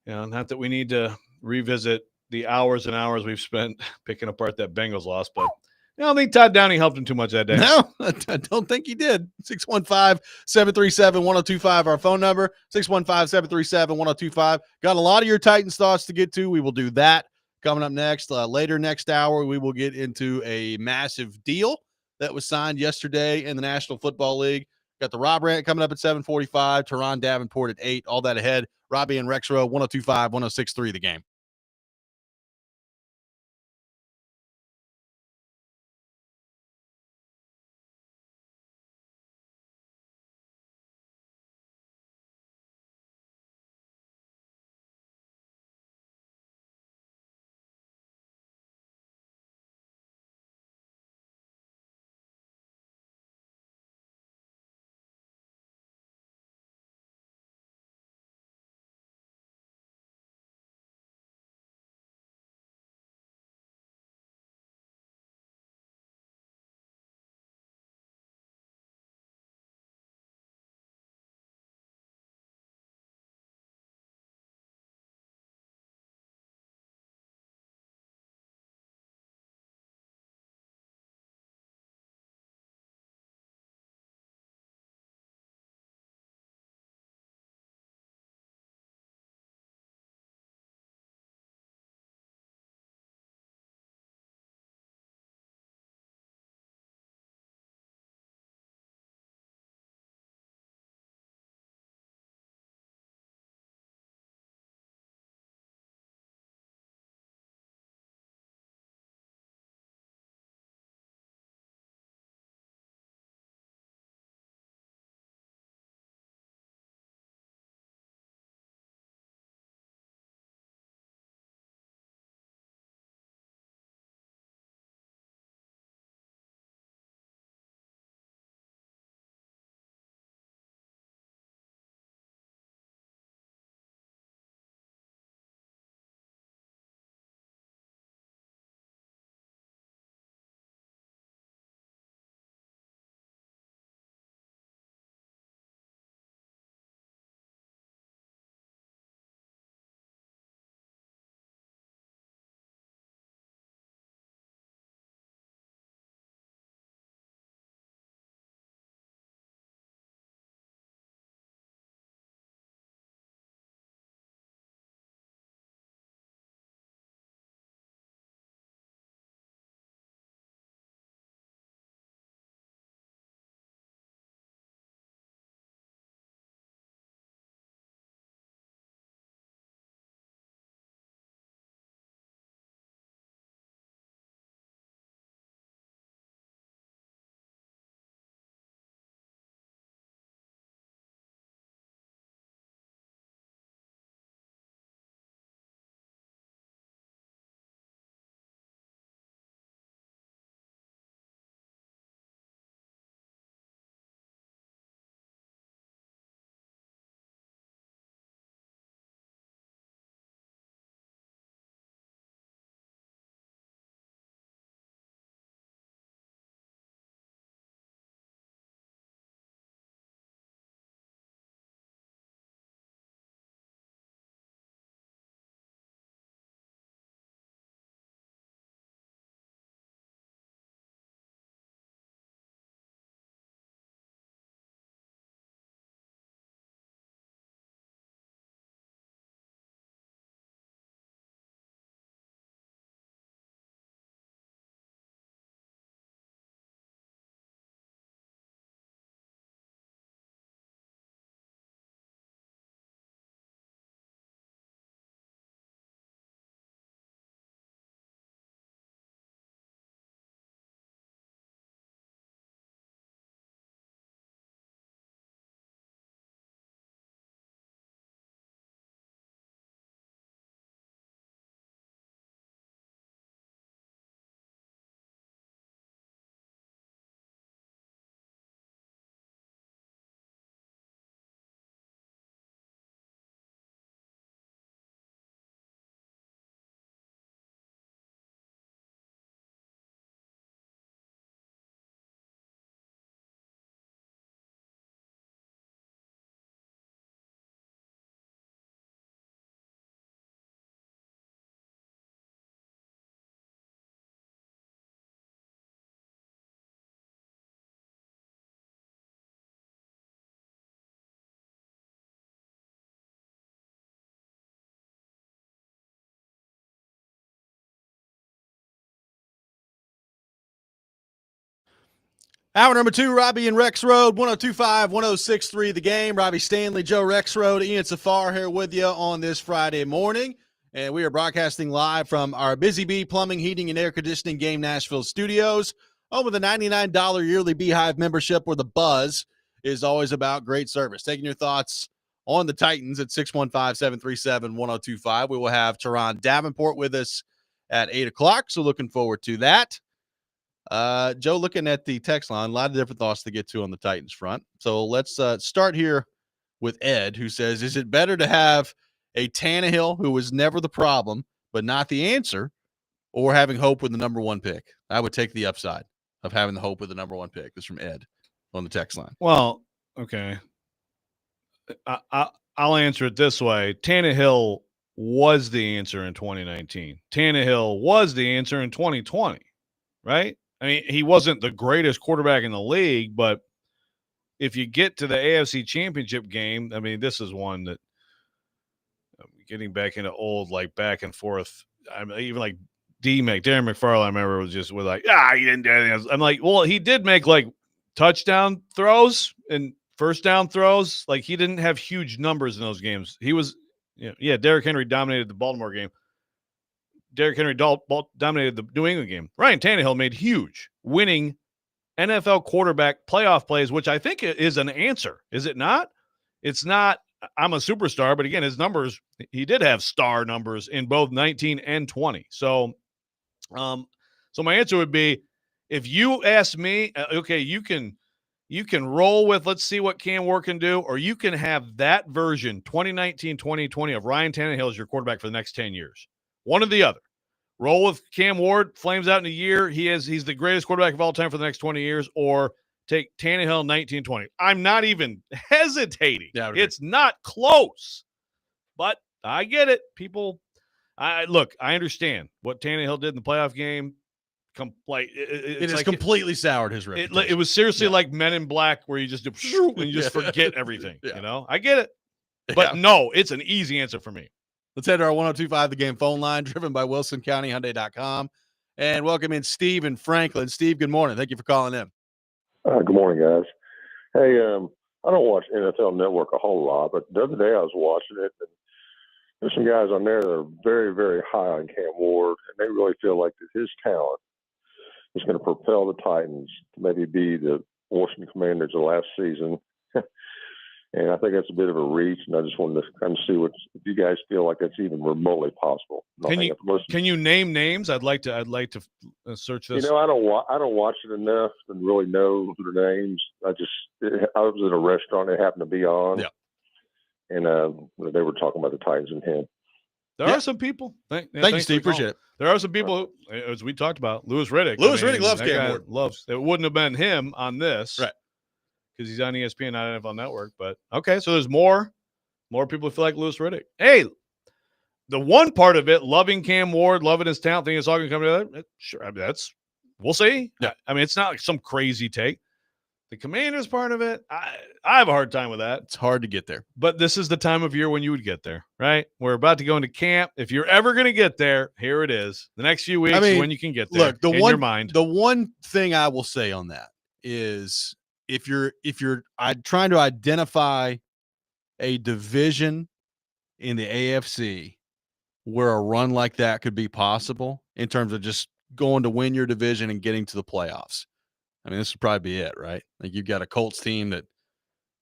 you know, not that we need to revisit the hours and hours we've spent picking apart that Bengals loss, but I don't think Todd Downing helped him too much that day. No, I don't think he did. 615-737-1025, our phone number, 615-737-1025. Got a lot of your Titans thoughts to get to. We will do that coming up next. Later next hour, we will get into a massive deal that was signed yesterday in the National Football League. Got the Rob Rant coming up at 7:45, Teron Davenport at 8, all that ahead. Robby and Rexrode, 102.5, 106.3 The Game. Hour number 2, Robby and Rexrode, 102.5, 106.3 The Game. Robby Stanley, Joe Rexrode, Ian Safar here with you on this Friday morning. And we are broadcasting live from our Busy Bee Plumbing, Heating, and Air Conditioning Game Nashville studios. Home with a $99 yearly Beehive membership where the buzz is always about great service. Taking your thoughts on the Titans at 615-737-1025. We will have Teron Davenport with us at 8 o'clock, so looking forward to that. Joe, looking at the text line, a lot of different thoughts to get to on the Titans front. So let's start here with Ed, who says, is it better to have a Tannehill who was never the problem, but not the answer, or having hope with the number 1 pick? I would take the upside of having the hope with the number 1 pick. This is from Ed on the text line. Well, okay. I'll answer it this way. Tannehill was the answer in 2019. Tannehill was the answer in 2020, right? I mean, he wasn't the greatest quarterback in the league, but if you get to the AFC Championship game, I mean, this is one that getting back into old, like back and forth. I mean, even like Darren McFarland, I remember was like, he didn't do anything. I'm like, well, he did make like touchdown throws and first down throws. Like he didn't have huge numbers in those games. He was, Derrick Henry dominated the Baltimore game. Derrick Henry dominated the New England game. Ryan Tannehill made huge winning NFL quarterback playoff plays, which I think is an answer. Is it not? It's not, I'm a superstar, but again, his numbers, he did have star numbers in both 19 and 20. So my answer would be, if you ask me, okay, you can roll with, let's see what Cam Ward can do, or you can have that version, 2019, 2020 of Ryan Tannehill as your quarterback for the next 10 years. One or the other. Roll with Cam Ward, flames out in a year. He's the greatest quarterback of all time for the next 20 years, or take Tannehill 1920. I'm not even hesitating. Yeah, it's not close. But I get it. People, I understand what Tannehill did in the playoff game. It has completely soured his reputation. It was seriously like Men in Black, where you just do and you just forget everything. Yeah. I get it. But no, it's an easy answer for me. Let's head to our 102.5 The Game phone line, driven by WilsonCountyHyundai.com. And welcome in Steve in Franklin. Steve, good morning. Thank you for calling in. Good morning, guys. Hey, I don't watch NFL Network a whole lot, but the other day I was watching it, and there's some guys on there that are very, very high on Cam Ward, and they really feel like that his talent is going to propel the Titans to maybe be the Washington Commanders of last season. And I think that's a bit of a reach, and I just wanted to kind of see if you guys feel like that's even remotely possible. Can you name names? I'd like to search this. I don't watch it enough and really know their names. I was in a restaurant, it happened to be on, and they were talking about the Titans and him. There are some people. Thank you, Steve. Appreciate it. There are some people, as we talked about, Louis Riddick. Riddick loves Cam Ward. It wouldn't have been him on this, right? Because he's on ESPN, not NFL Network. But okay, so there's more people who feel like Louis Riddick. Hey, the one part of it, loving Cam Ward, loving his talent, thinking it's all going to come together. Sure, I mean, we'll see. Yeah. I mean, it's not like some crazy take. The Commanders part of it, I have a hard time with that. It's hard to get there. But this is the time of year when you would get there, right? We're about to go into camp. If you're ever going to get there, here it is. The next few weeks is when you can get there. Look, your mind. The one thing I will say on that is if you're trying to identify a division in the AFC where a run like that could be possible in terms of just going to win your division and getting to the playoffs, I mean, this would probably be it, right? Like you've got a Colts team that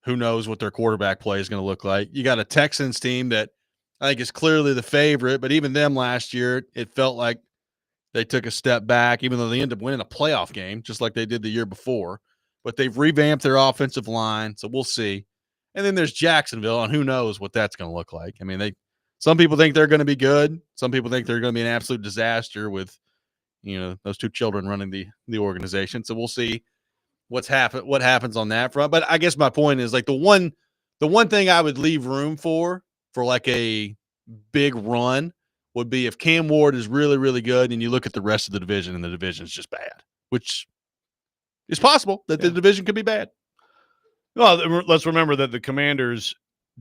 who knows what their quarterback play is going to look like. You got a Texans team that I think is clearly the favorite, but even them last year, it felt like they took a step back, even though they ended up winning a playoff game, just like they did the year before. But they've revamped their offensive line, so we'll see. And then there's Jacksonville, and who knows what that's going to look like. I mean, some people think they're going to be good. Some people think they're going to be an absolute disaster with, those two children running the organization. So we'll see what happens on that front. But I guess my point is like the one thing I would leave room for like a big run would be if Cam Ward is really, really good and you look at the rest of the division and the division is just bad, which is possible that the division could be bad. Well, let's remember that the Commanders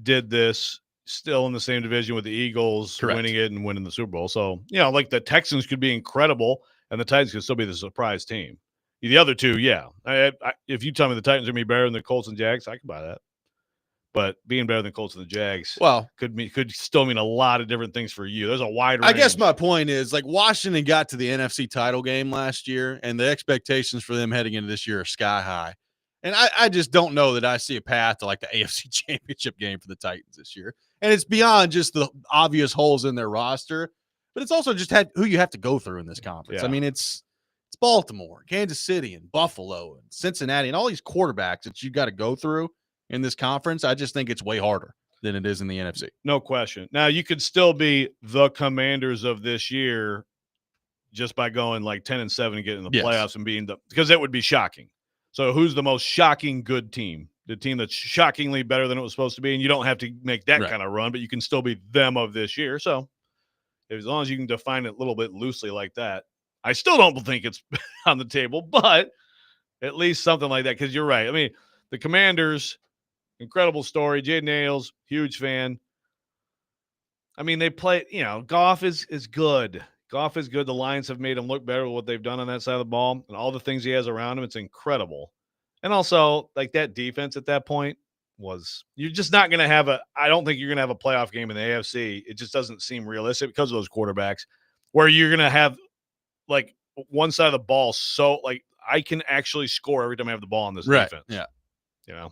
did this still in the same division with the Eagles, correct, winning it and winning the Super Bowl. So, like the Texans could be incredible and the Titans could still be the surprise team. The other two, yeah. If you tell me the Titans are going to be better than the Colts and Jags, I can buy that. But being better than Colts and the Jags Well, could still mean a lot of different things for you. There's a wide range. I guess my point is, like, Washington got to the NFC title game last year, and the expectations for them heading into this year are sky high. And I just don't know that I see a path to like the AFC Championship game for the Titans this year. And it's beyond just the obvious holes in their roster, but it's also just who you have to go through in this conference. Yeah. I mean, it's Baltimore, Kansas City, and Buffalo, and Cincinnati, and all these quarterbacks that you got to go through in this conference. I just think it's way harder than it is in the NFC. No question. Now, you could still be the Commanders of this year just by going like 10-7 and getting in the playoffs and being because that would be shocking. So who's the most shocking good team? The team that's shockingly better than it was supposed to be, and you don't have to make that kind of run, but you can still be them of this year. So as long as you can define it a little bit loosely like that, I still don't think it's on the table, but at least something like that, because you're right. I mean, the Commanders, incredible story. Jay Nails, huge fan. I mean, they play, Goff is good. Goff is good. The Lions have made him look better with what they've done on that side of the ball and all the things he has around him. It's incredible. And also, like, that defense at that point you're just not going to I don't think you're going to have a playoff game in the AFC. It just doesn't seem realistic because of those quarterbacks where you're going to have, like, one side of the ball. So, like, I can actually score every time I have the ball on this defense. Yeah.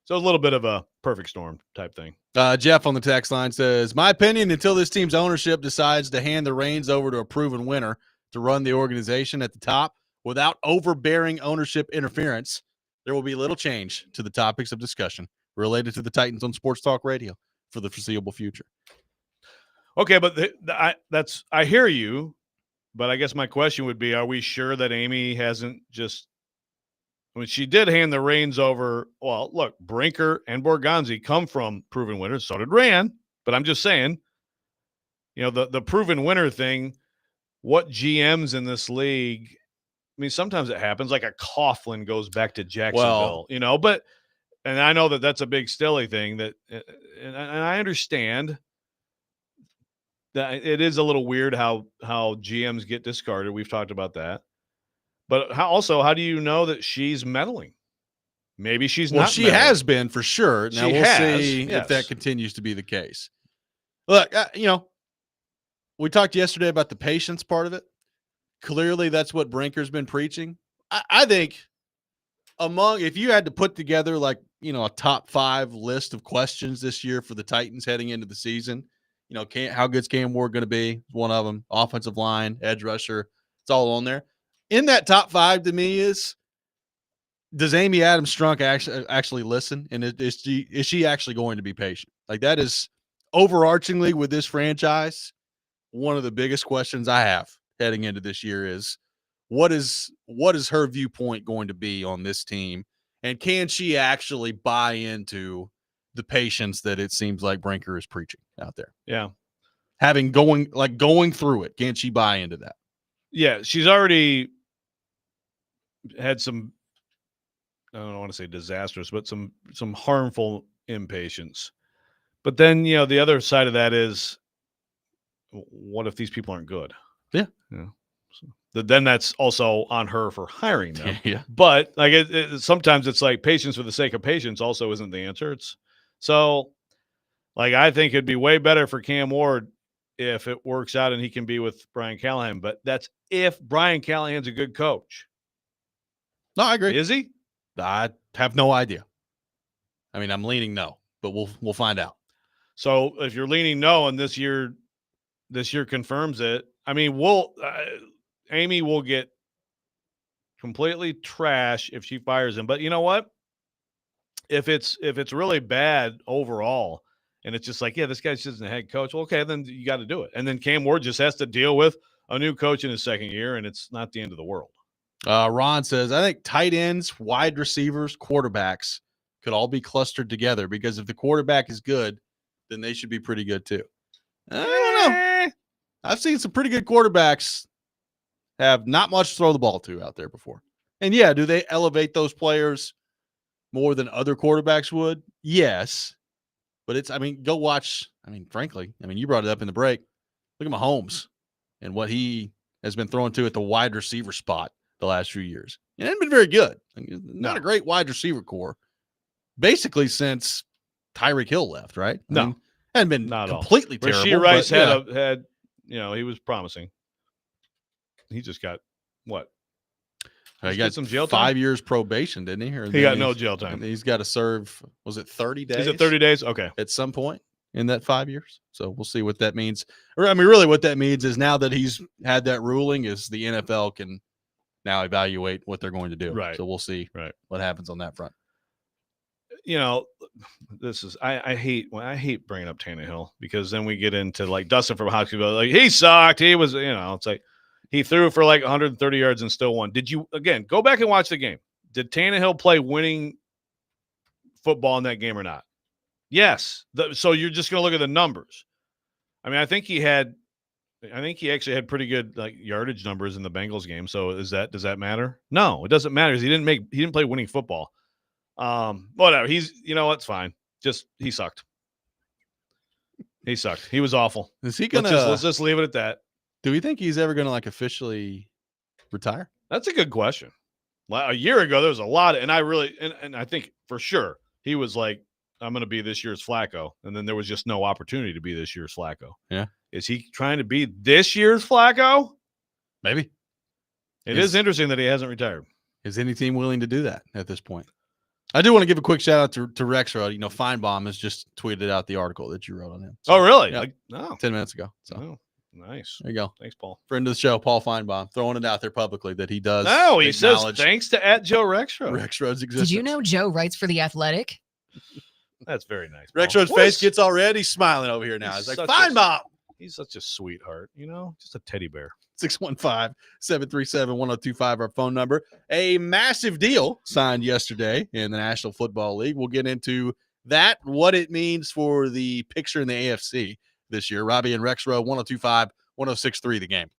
So a little bit of a perfect storm type thing. Jeff on the text line says, my opinion, until this team's ownership decides to hand the reins over to a proven winner to run the organization at the top without overbearing ownership interference, there will be little change to the topics of discussion related to the Titans on Sports Talk Radio for the foreseeable future. Okay, but I hear you, but I guess my question would be, are we sure that Amy hasn't just – she did hand the reins over. Well, look, Brinker and Borgonzi come from proven winners. So did Rand. But I'm just saying, the proven winner thing, what GMs in this league, I mean, sometimes it happens. Like a Coughlin goes back to Jacksonville, but – and I know that that's a big Stilly thing and I understand that it is a little weird how GMs get discarded. We've talked about that. But how do you know that she's meddling? Maybe she's not. Well, she has been for sure. Now we'll see if that continues to be the case. Look, we talked yesterday about the patience part of it. Clearly, that's what Brinker's been preaching. I think if you had to put together a top 5 list of questions this year for the Titans heading into the season, how good's Cam Ward going to be? One of them. Offensive line, edge rusher. It's all on there. In that top 5 to me does Amy Adams Strunk actually listen? And is she actually going to be patient? Like, that is overarchingly with this franchise, one of the biggest questions I have heading into this year is what is her viewpoint going to be on this team? And can she actually buy into the patience that it seems like Brinker is preaching out there? Yeah. Going through it. Can she buy into that? Yeah. She's already had some, I don't want to say disastrous, but some harmful impatience. But then, the other side of that is, what if these people aren't good? Yeah. So then that's also on her for hiring them. Yeah. But sometimes it's like patience for the sake of patience also isn't the answer. I think it'd be way better for Cam Ward if it works out and he can be with Brian Callahan. But that's if Brian Callahan's a good coach. No, I agree. Is he? I have no idea. I mean, I'm leaning no, but we'll find out. So if you're leaning no and this year confirms it, I mean, Amy will get completely trash if she fires him. But you know what? If it's really bad overall and it's just like, yeah, this guy's just a head coach, well, okay, then you got to do it. And then Cam Ward just has to deal with a new coach in his second year, and it's not the end of the world. Ron says, I think tight ends, wide receivers, quarterbacks could all be clustered together because if the quarterback is good, then they should be pretty good too. I don't know. I've seen some pretty good quarterbacks have not much to throw the ball to out there before. And yeah, do they elevate those players more than other quarterbacks would? Yes. But go watch. Frankly, you brought it up in the break. Look at Mahomes and what he has been thrown to at the wide receiver spot the last few years. It hasn't been very good. Not a great wide receiver core, basically since Tyreek Hill left, right? I mean, hadn't been not completely all. terrible. Rasheed Rice but, had he was promising. He just got what? He got some jail time? 5 years probation, didn't he? Or He got no jail time. And he's got to serve, was it 30 days? Is it 30 days? Okay. At some point in that 5 years. So we'll see what that means. Or, I mean, really what that means is now that he's had that ruling is the NFL can now evaluate what they're going to do. Right. So we'll see what happens on that front. This is I hate bringing up Tannehill because then we get into like Dustin from Hockeyville, like he sucked. He was, it's like he threw for like 130 yards and still won. Did you again go back and watch the game? Did Tannehill play winning football in that game or not? Yes. So you're just going to look at the numbers. I mean, I think he actually had pretty good like yardage numbers in the Bengals game. So does that matter? No, it doesn't matter because he didn't play winning football. Whatever. It's fine. Just he sucked. He sucked. He was awful. Is he gonna? Let's just leave it at that. Do we think he's ever gonna like officially retire? That's a good question. A year ago, there was a lot, and I think for sure he was like, "I'm going to be this year's Flacco," and then there was just no opportunity to be this year's Flacco. Yeah. Is he trying to be this year's Flacco? Maybe. It is interesting that he hasn't retired. Is any team willing to do that at this point? I do want to give a quick shout out to Rexrode. Feinbaum has just tweeted out the article that you wrote on him. So, oh, really? Yeah, 10 minutes ago. So nice. There you go. Thanks, Paul. Friend of the show, Paul Feinbaum, throwing it out there publicly that he does. No, he says thanks to @Joe Rexrode. Rexrode's existence. Did you know Joe writes for The Athletic? That's very nice. Rexrode's face gets all red. He's smiling over here now. He's like, Feinbaum. He's such a sweetheart, just a teddy bear. 615-737-1025, our phone number. A massive deal signed yesterday in the National Football League. We'll get into that, what it means for the picture in the AFC this year. Robby and Rexrode, 1025-1063, the game.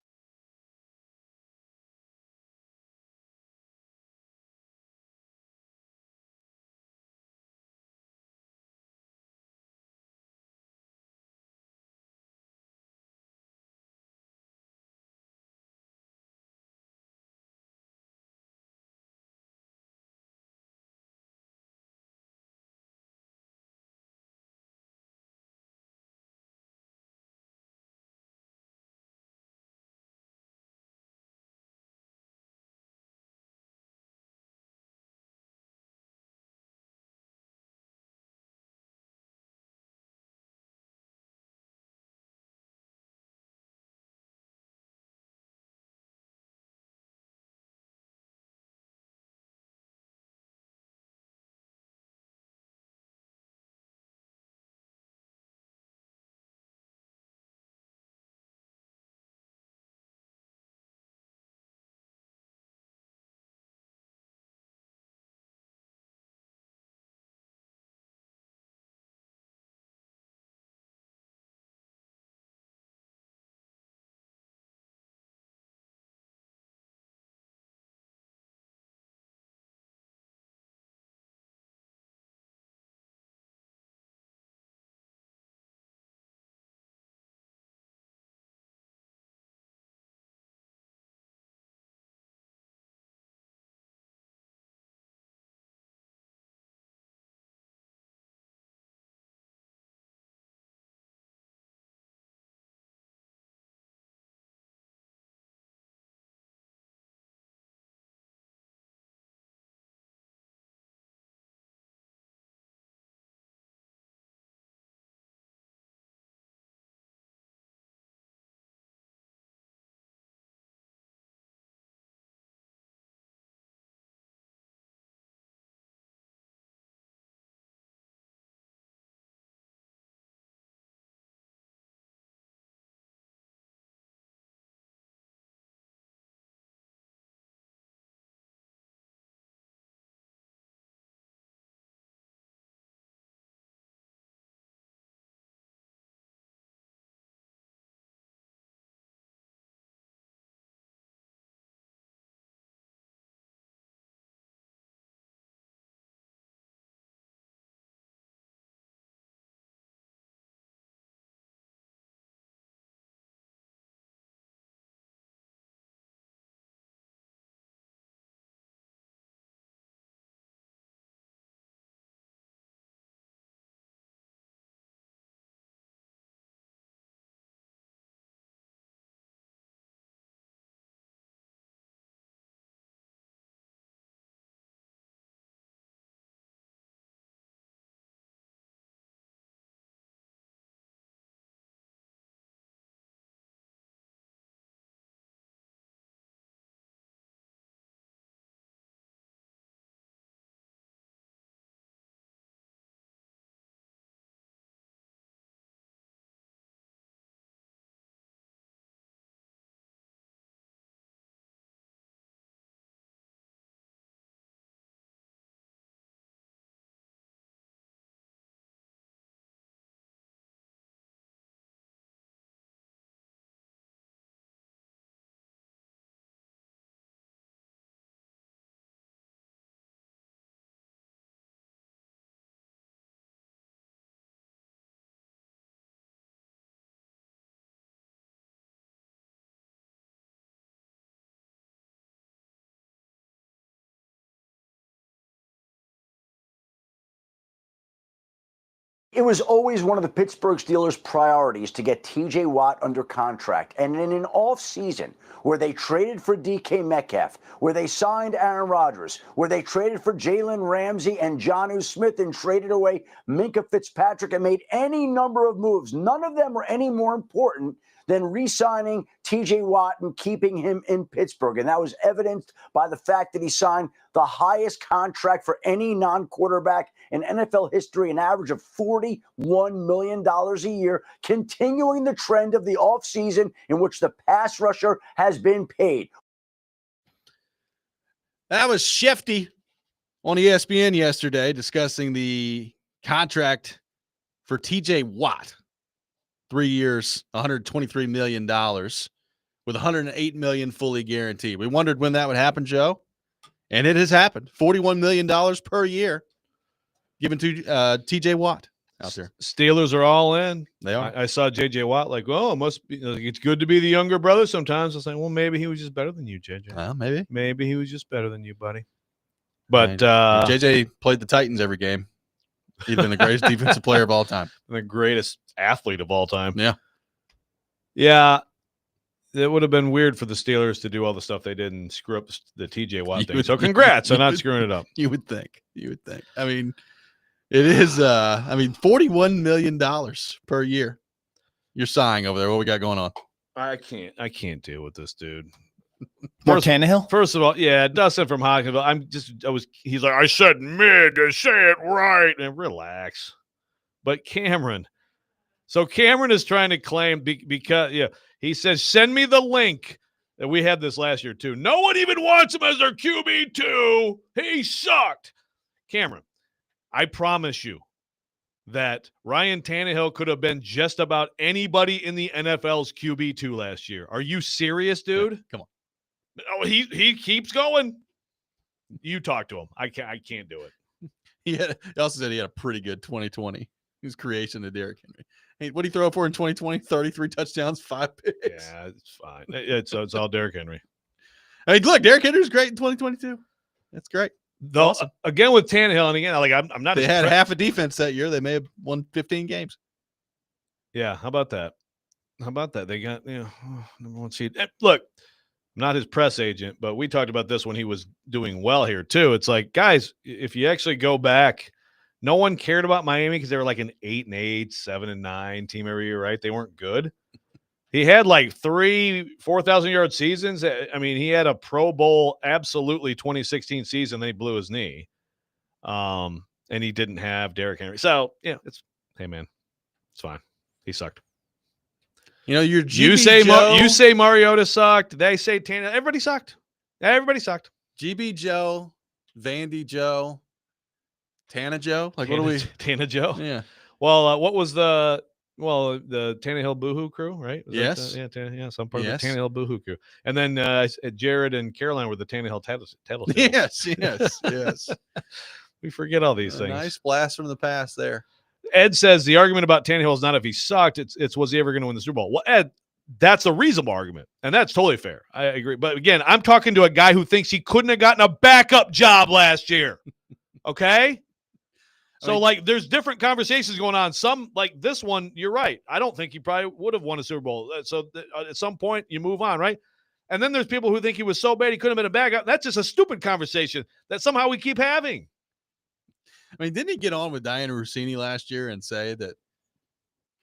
It was always one of the Pittsburgh Steelers' priorities to get TJ Watt under contract. And in an offseason where they traded for DK Metcalf, where they signed Aaron Rodgers, where they traded for Jalen Ramsey and Jonnu Smith and traded away Minka Fitzpatrick and made any number of moves, none of them were any more important than re-signing TJ Watt and keeping him in Pittsburgh. And that was evidenced by the fact that he signed the highest contract for any non-quarterback in NFL history, an average of $41 million a year, continuing the trend of the offseason in which the pass rusher has been paid. That was Shefty on ESPN yesterday discussing the contract for TJ Watt. 3 years, $123 million with $108 million fully guaranteed. We wondered when that would happen, Joe, and it has happened. $41 million per year given to TJ Watt out there. Steelers are all in. They are. I saw JJ Watt like, oh, it must be. It's good to be the younger brother sometimes. I was like, well, maybe he was just better than you, JJ. Well, maybe. Maybe he was just better than you, buddy. But JJ played the Titans every game. He'd been the greatest defensive player of all time. The greatest athlete of all time. Yeah. Yeah. It would have been weird for the Steelers to do all the stuff they did and screw up the TJ Watt thing. So congrats on not screwing it up. You would think. I mean, it is $41 million per year you're signing over there. What we got going on? I can't deal with this dude. Tannehill? First of all, yeah, Dustin from Hockenville. He's like, I said mid to say it right. And relax. But Cameron is trying to claim because he says, send me the link. And we had this last year too. No one even wants him as their QB2. He sucked. Cameron, I promise you that Ryan Tannehill could have been just about anybody in the NFL's QB2 last year. Are you serious, dude? Yeah, come on. Oh, he keeps going. You talk to him. I can't do it. He also said he had a pretty good 2020. His creation of Derrick Henry. Hey, what did he throw for in 2020? 33 touchdowns, 5 picks. Yeah, it's fine. It's all Derrick Henry. I mean, look, Derrick Henry's great in 2022. That's great. Though awesome. Again with Tannehill, and again, like I'm not. They had half a defense that year. They may have won 15 games. Yeah, how about that? They got number one seed. Look, I'm not his press agent, but we talked about this when he was doing well here too. It's like, guys, if you actually go back, no one cared about Miami because they were like an 8-8, 7-9 team every year, right? They weren't good. He had like 3 4,000-yard seasons. I mean, he had a Pro Bowl absolutely 2016 season. Then he blew his knee, and he didn't have Derrick Henry. So yeah, hey man, it's fine. He sucked. You say Mariota sucked. They say Tannehill. Everybody sucked. GB Joe, Vandy Joe, Tana Joe. Like, what are we? Tana Joe. Yeah. Well, what was the Tannehill Boohoo crew, right? Yes. Some part of the Tannehill Boohoo crew. And then Jared and Caroline were the Tannehill Tattle. Yes. We forget all these things. Nice blast from the past there. Ed says the argument about Tannehill is not if he sucked, it's was he ever going to win the Super Bowl? Well, Ed, that's a reasonable argument, and that's totally fair. I agree. But again, I'm talking to a guy who thinks he couldn't have gotten a backup job last year. Okay? So, there's different conversations going on. Some, like this one, you're right. I don't think he probably would have won a Super Bowl. So, at some point, you move on, right? And then there's people who think he was so bad he couldn't have been a backup. That's just a stupid conversation that somehow we keep having. I mean, didn't he get on with Diana Rossini last year and say that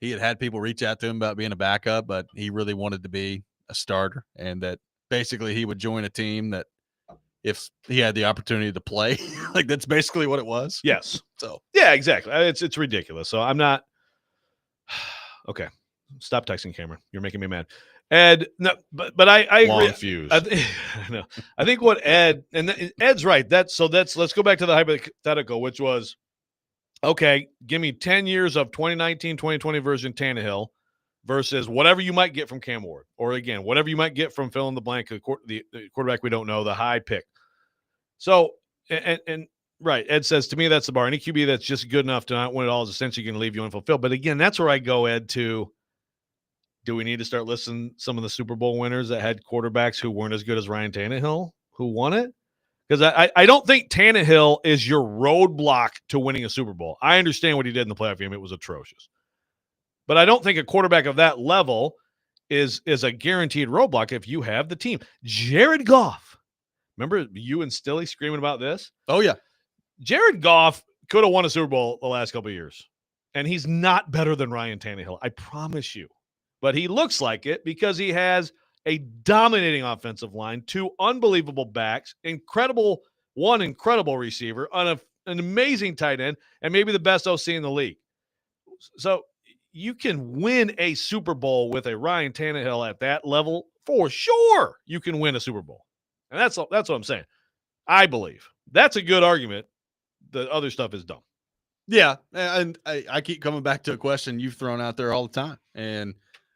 he had people reach out to him about being a backup, but he really wanted to be a starter, and that basically he would join a team that if he had the opportunity to play, like that's basically what it was. Yes. So yeah, exactly. It's ridiculous. So I'm not okay. Stop texting Cameron. You're making me mad. Ed, no, but I agree. Long fuse. I think what Ed's right. Let's go back to the hypothetical, which was, okay, give me 10 years of 2019, 2020 version Tannehill versus whatever you might get from Cam Ward, or again, whatever you might get from fill in the blank, the quarterback we don't know, the high pick. So, and right, Ed says, to me, that's the bar. Any QB that's just good enough to not win it all is essentially going to leave you unfulfilled. But again, that's where I go, Ed, to do we need to start listing some of the Super Bowl winners that had quarterbacks who weren't as good as Ryan Tannehill who won it? Because I don't think Tannehill is your roadblock to winning a Super Bowl. I understand what he did in the playoff game. It was atrocious. But I don't think a quarterback of that level is a guaranteed roadblock if you have the team. Jared Goff. Remember you and Stilly screaming about this? Oh, yeah. Jared Goff could have won a Super Bowl the last couple of years. And he's not better than Ryan Tannehill. I promise you. But he looks like it because he has a dominating offensive line, 2 unbelievable backs, one incredible receiver, an amazing tight end, and maybe the best OC in the league. So you can win a Super Bowl with a Ryan Tannehill at that level for sure. You can win a Super Bowl, and that's what I'm saying. I believe that's a good argument. The other stuff is dumb. Yeah, and I keep coming back to a question you've thrown out there all the time, and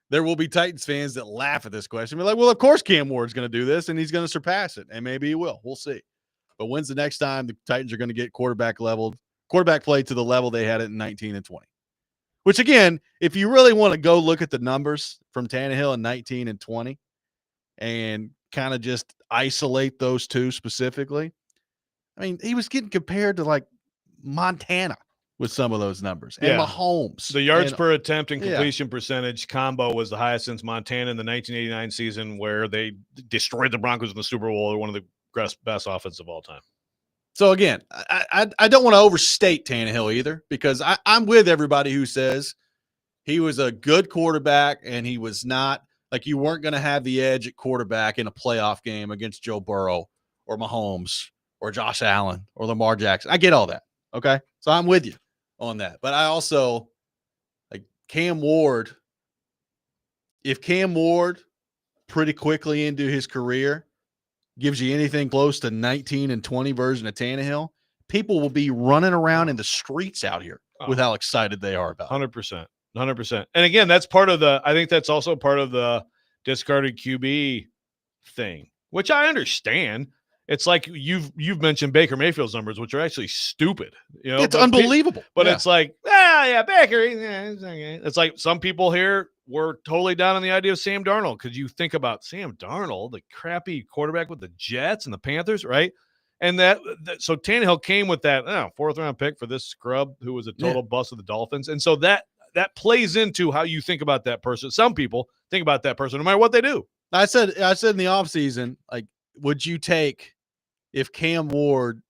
there will be Titans fans that laugh at this question. Be like, well, of course Cam Ward's going to do this, and he's going to surpass it, and maybe he will. We'll see. But when's the next time the Titans are going to get quarterback play to the level they had it in 19 and 20? Which, again, if you really want to go look at the numbers from Tannehill in 19 and 20 and kind of just isolate those two specifically, I mean, he was getting compared to, like, Montana with some of those numbers. And Mahomes. The yards per attempt and completion percentage combo was the highest since Montana in the 1989 season, where they destroyed the Broncos in the Super Bowl. They're one of the best offenses of all time. So, again, I don't want to overstate Tannehill either, because I'm with everybody who says he was a good quarterback and he was not – like, you weren't going to have the edge at quarterback in a playoff game against Joe Burrow or Mahomes or Josh Allen or Lamar Jackson. I get all that, okay? So I'm with you on that. But I also – like, Cam Ward – if Cam Ward pretty quickly into his career – gives you anything close to 19 and 20 version of Tannehill, people will be running around in the streets out here with how excited they are about it. 100%. And again, that's part of I think that's also part of the discarded QB thing, which I understand. It's like you've mentioned Baker Mayfield's numbers, which are actually stupid. It's unbelievable. But it's like, Baker. It's like some people here were totally down on the idea of Sam Darnold, because you think about Sam Darnold, the crappy quarterback with the Jets and the Panthers, right? And so Tannehill came with that 4th round pick for this scrub who was a total bust of the Dolphins. And so that plays into how you think about that person. Some people think about that person no matter what they do. I said in the offseason, like, would you take if Cam Ward,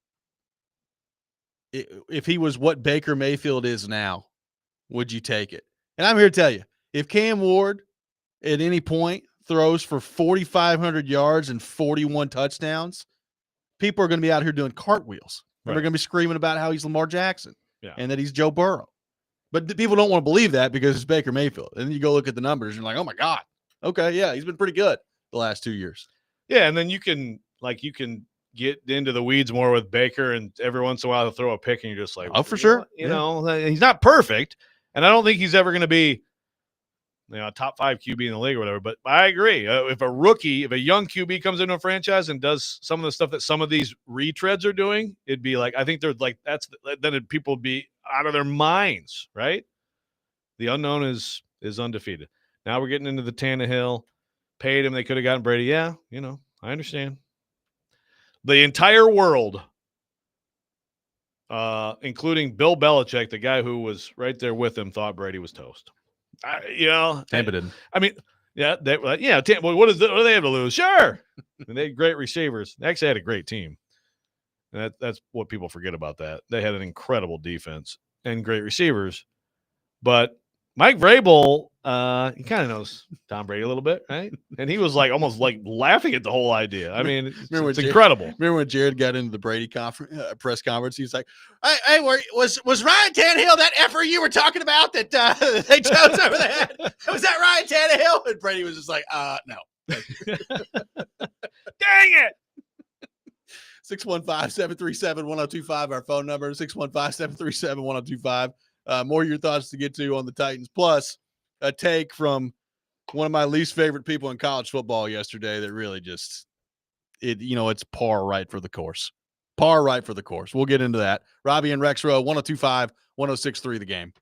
if he was what Baker Mayfield is now, would you take it? And I'm here to tell you, if Cam Ward at any point throws for 4,500 yards and 41 touchdowns, people are going to be out here doing cartwheels. Right. They're going to be screaming about how he's Lamar Jackson and that he's Joe Burrow. But people don't want to believe that because it's Baker Mayfield. And then you go look at the numbers and you're like, oh, my God. Okay, yeah, he's been pretty good the last 2 years. Yeah, and then you can get into the weeds more with Baker, and every once in a while he'll throw a pick, and you're just like, oh, for sure. You know, he's not perfect, and I don't think he's ever going to be, a top 5 QB in the league or whatever. But I agree. If a young QB comes into a franchise and does some of the stuff that some of these retreads are doing, it'd be like, I think they're like, people would be out of their minds, right? The unknown is undefeated. Now we're getting into the Tannehill. Paid him. They could have gotten Brady. Yeah, I understand. The entire world, including Bill Belichick, the guy who was right there with him, thought Brady was toast. Tampa didn't. I mean, what do they have to lose? Sure. And they had great receivers. They actually had a great team. And that's what people forget about that. They had an incredible defense and great receivers. But Mike Vrabel, he kind of knows Tom Brady a little bit, right? And he was almost laughing at the whole idea. I mean, it's incredible. Remember when Jared got into the Brady press conference? He was like, "Hey, was Ryan Tannehill that effer you were talking about that they chose over there? Was that Ryan Tannehill?" And Brady was just like, "No." Dang it! 615-737-1025, our phone number, 615-737-1025. More of your thoughts to get to on the Titans, plus a take from one of my least favorite people in college football yesterday that really just, it's par right for the course. Par right for the course. We'll get into that. Robby and Rexrode, 102.5, 106.3 The Game.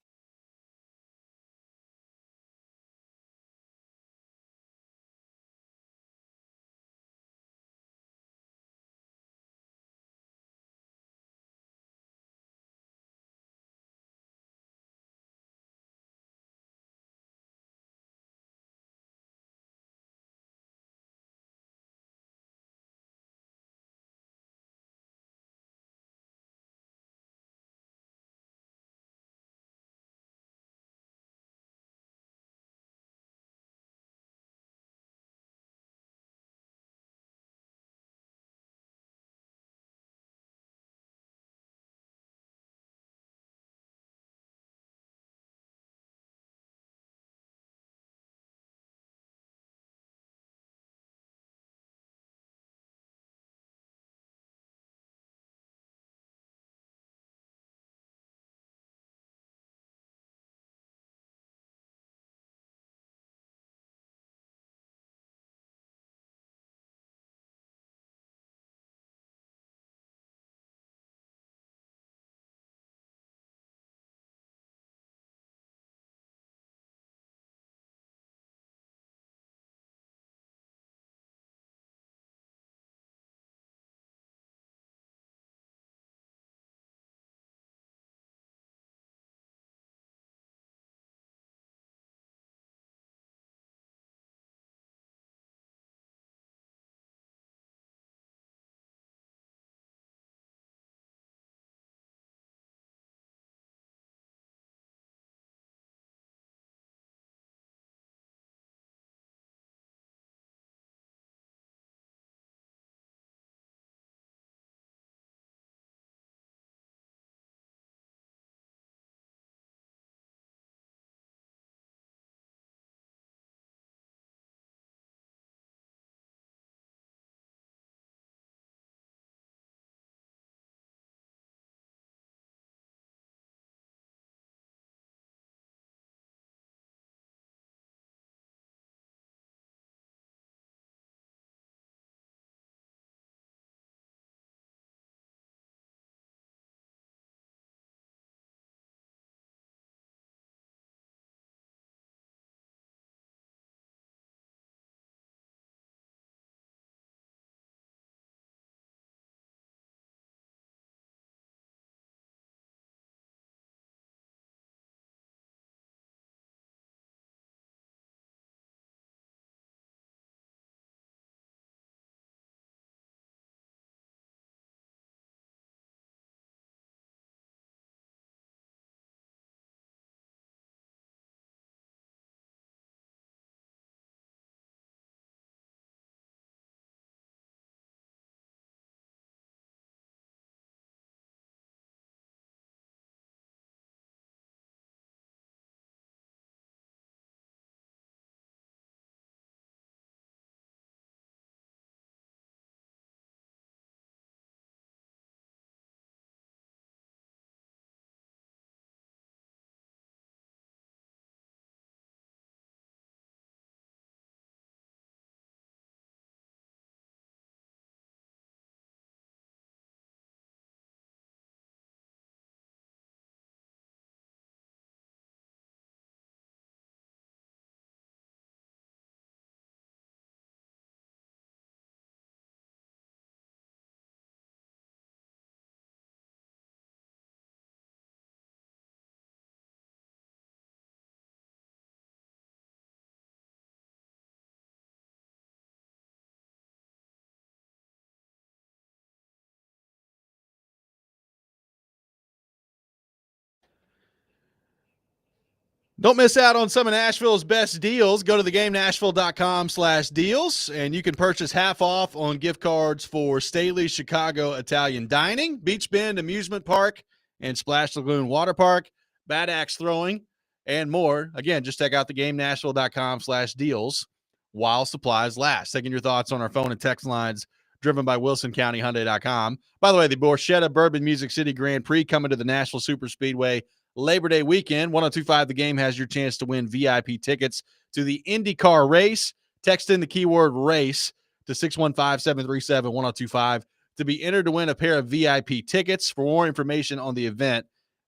Don't miss out on some of Nashville's best deals. Go to theGameNashville.com/deals, and you can purchase half off on gift cards for Staley's Chicago Italian Dining, Beach Bend Amusement Park, and Splash Lagoon Water Park, Bad Axe Throwing, and more. Again, just check out theGameNashville.com/deals while supplies last. Taking your thoughts on our phone and text lines driven by WilsonCountyHyundai.com. By the way, the Borchetta Bourbon Music City Grand Prix coming to the Nashville Superspeedway Labor Day weekend. 102.5 The Game has your chance to win VIP tickets to the IndyCar race. Text in the keyword race to 615-737-1025 to be entered to win a pair of VIP tickets. For more information on the event,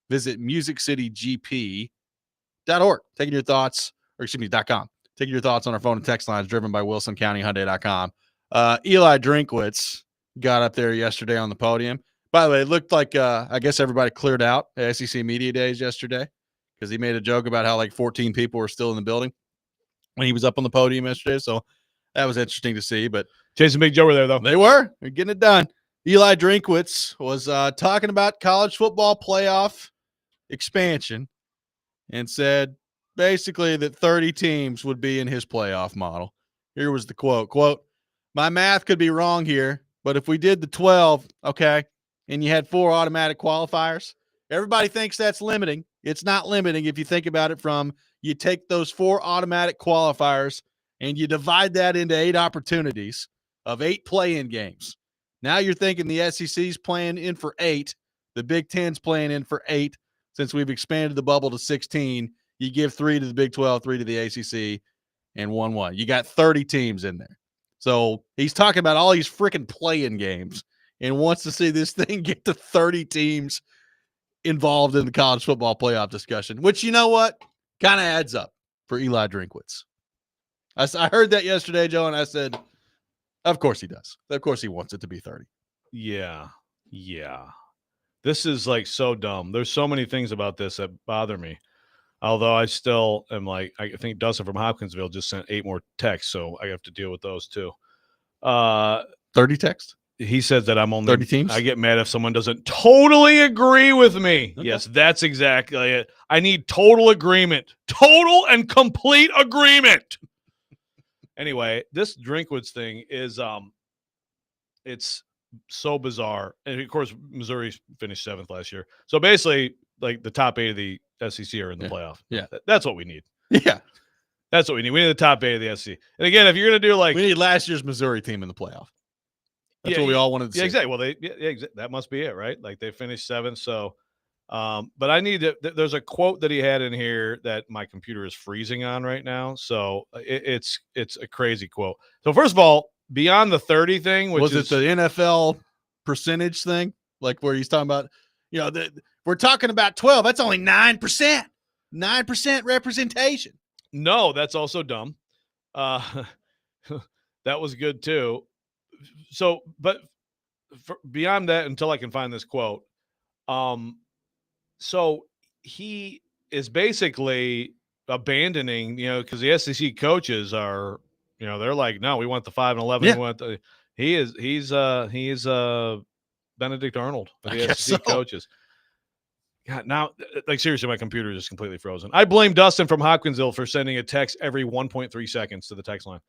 visit musiccitygp.org. Taking your thoughts, .com. Taking your thoughts on our phone and text lines driven by WilsonCountyHyundai.com. Eli Drinkwitz got up there yesterday on the podium. By the way, it looked like I guess everybody cleared out at SEC Media Days yesterday because he made a joke about how like 14 people were still in the building when he was up on the podium yesterday. So that was interesting to see. But Chase and Big Joe were there, though. They were. They're getting it done. Eli Drinkwitz was talking about college football playoff expansion and said basically that 30 teams would be in his playoff model. Here was the quote, "My math could be wrong here, but if we did the 12, okay, and you had 4 automatic qualifiers, everybody thinks that's limiting. It's not limiting if you think about it from you take those 4 automatic qualifiers and you divide that into 8 opportunities of 8 play-in games. Now you're thinking the SEC's playing in for 8, the Big Ten's playing in for 8. Since we've expanded the bubble to 16, you give 3 to the Big 12, 3 to the ACC, and 1. You got 30 teams in there. So he's talking about all these freaking play-in games and wants to see this thing get to 30 teams involved in the college football playoff discussion, which, you know what, kind of adds up for Eli Drinkwitz. I heard that yesterday, Joe, and I said, of course he does. Of course he wants it to be 30. Yeah. This is like so dumb. There's so many things about this that bother me. Although I still am like, I think Dustin from Hopkinsville just sent 8 more texts, so I have to deal with those too. 30 texts? He says that I'm only 30 teams. I get mad if someone doesn't totally agree with me. Okay. Yes, that's exactly it. I need total agreement. Total and complete agreement. Anyway, this Drinkwitz thing is it's so bizarre. And of course, Missouri finished 7th last year. So basically, like the top 8 of the SEC are in the playoff. Yeah. That's what we need. Yeah. That's what we need. We need the top 8 of the SEC. And again, if you're going to do like we need last year's Missouri team in the playoff. That's what we all wanted to see. Yeah, exactly. Well, that must be it, right? Like they finished 7th. So, but I need to. There's a quote that he had in here that my computer is freezing on right now. So it's a crazy quote. So first of all, beyond the 30 thing, which was it the NFL percentage thing, like where he's talking about, we're talking about 12. That's only 9%. 9% representation. No, that's also dumb. That was good too. So, but beyond that, until I can find this quote, so he is basically abandoning, because the SEC coaches are, they're like, no, we want the 5 and 11. Yeah. We want he's Benedict Arnold for the SEC coaches. God, now, like seriously, my computer is just completely frozen. I blame Dustin from Hopkinsville for sending a text every 1.3 seconds to the text line.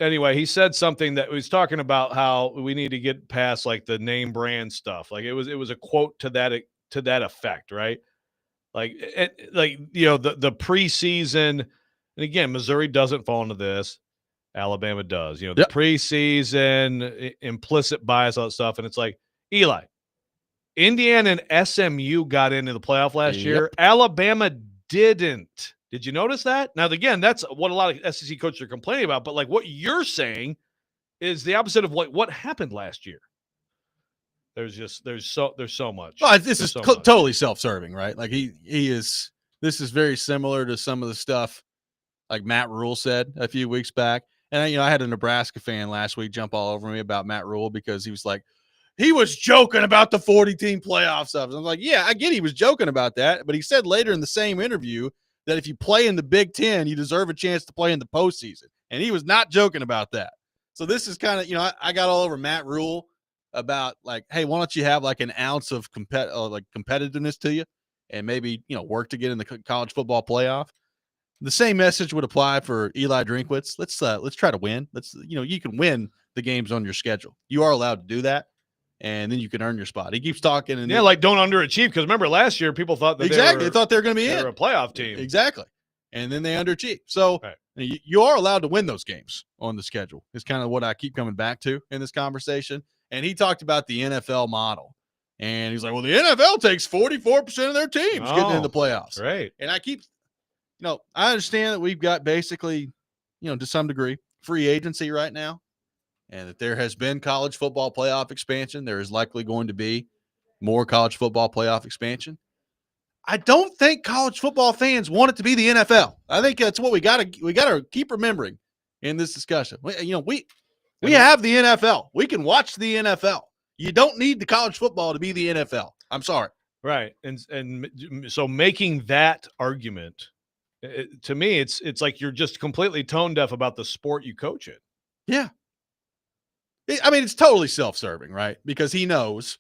Anyway, he said something that was talking about how we need to get past like the name brand stuff. Like it was a quote to that effect, right? Like the preseason, and again, Missouri doesn't fall into this. Alabama does. The preseason, implicit bias, all that stuff, and it's like, Eli, Indiana and SMU got into the playoff last year. Alabama didn't. Did you notice that? Now, again, that's what a lot of SEC coaches are complaining about. But like what you're saying is the opposite of what happened last year. There's so much. Well, this is totally self-serving, right? Like this is very similar to some of the stuff like Matt Rule said a few weeks back. And I had a Nebraska fan last week jump all over me about Matt Rule because he was like, he was joking about the 40-team playoff stuff. I was like, yeah, I get he was joking about that. But he said later in the same interview that if you play in the Big Ten, you deserve a chance to play in the postseason. And he was not joking about that. So this is kind of, I got all over Matt Rule about like, hey, why don't you have like an ounce of competitiveness to you? and maybe, work to get in the college football playoff. The same message would apply for Eli Drinkwitz. Let's try to win. You can win the games on your schedule. You are allowed to do that, and then you can earn your spot. He keeps talking, and like don't underachieve, because remember last year people thought that they thought they were going to be a playoff team. Exactly, and then they underachieve. So right. you are allowed to win those games on the schedule. Is kind of what I keep coming back to in this conversation. And he talked about the NFL model, and he's like, "Well, the NFL takes 44% of their teams getting in the playoffs." Right, and I keep. I understand that we've got basically, to some degree, free agency right now, and that there has been college football playoff expansion. There is likely going to be more college football playoff expansion. I don't think college football fans want it to be the NFL. I think that's what we got to keep remembering in this discussion. We have the NFL. We can watch the NFL. You don't need the college football to be the NFL. I'm sorry. Right, and so making that argument. To me, it's like you're just completely tone deaf about the sport you coach in. Yeah. It's totally self-serving, right? Because he knows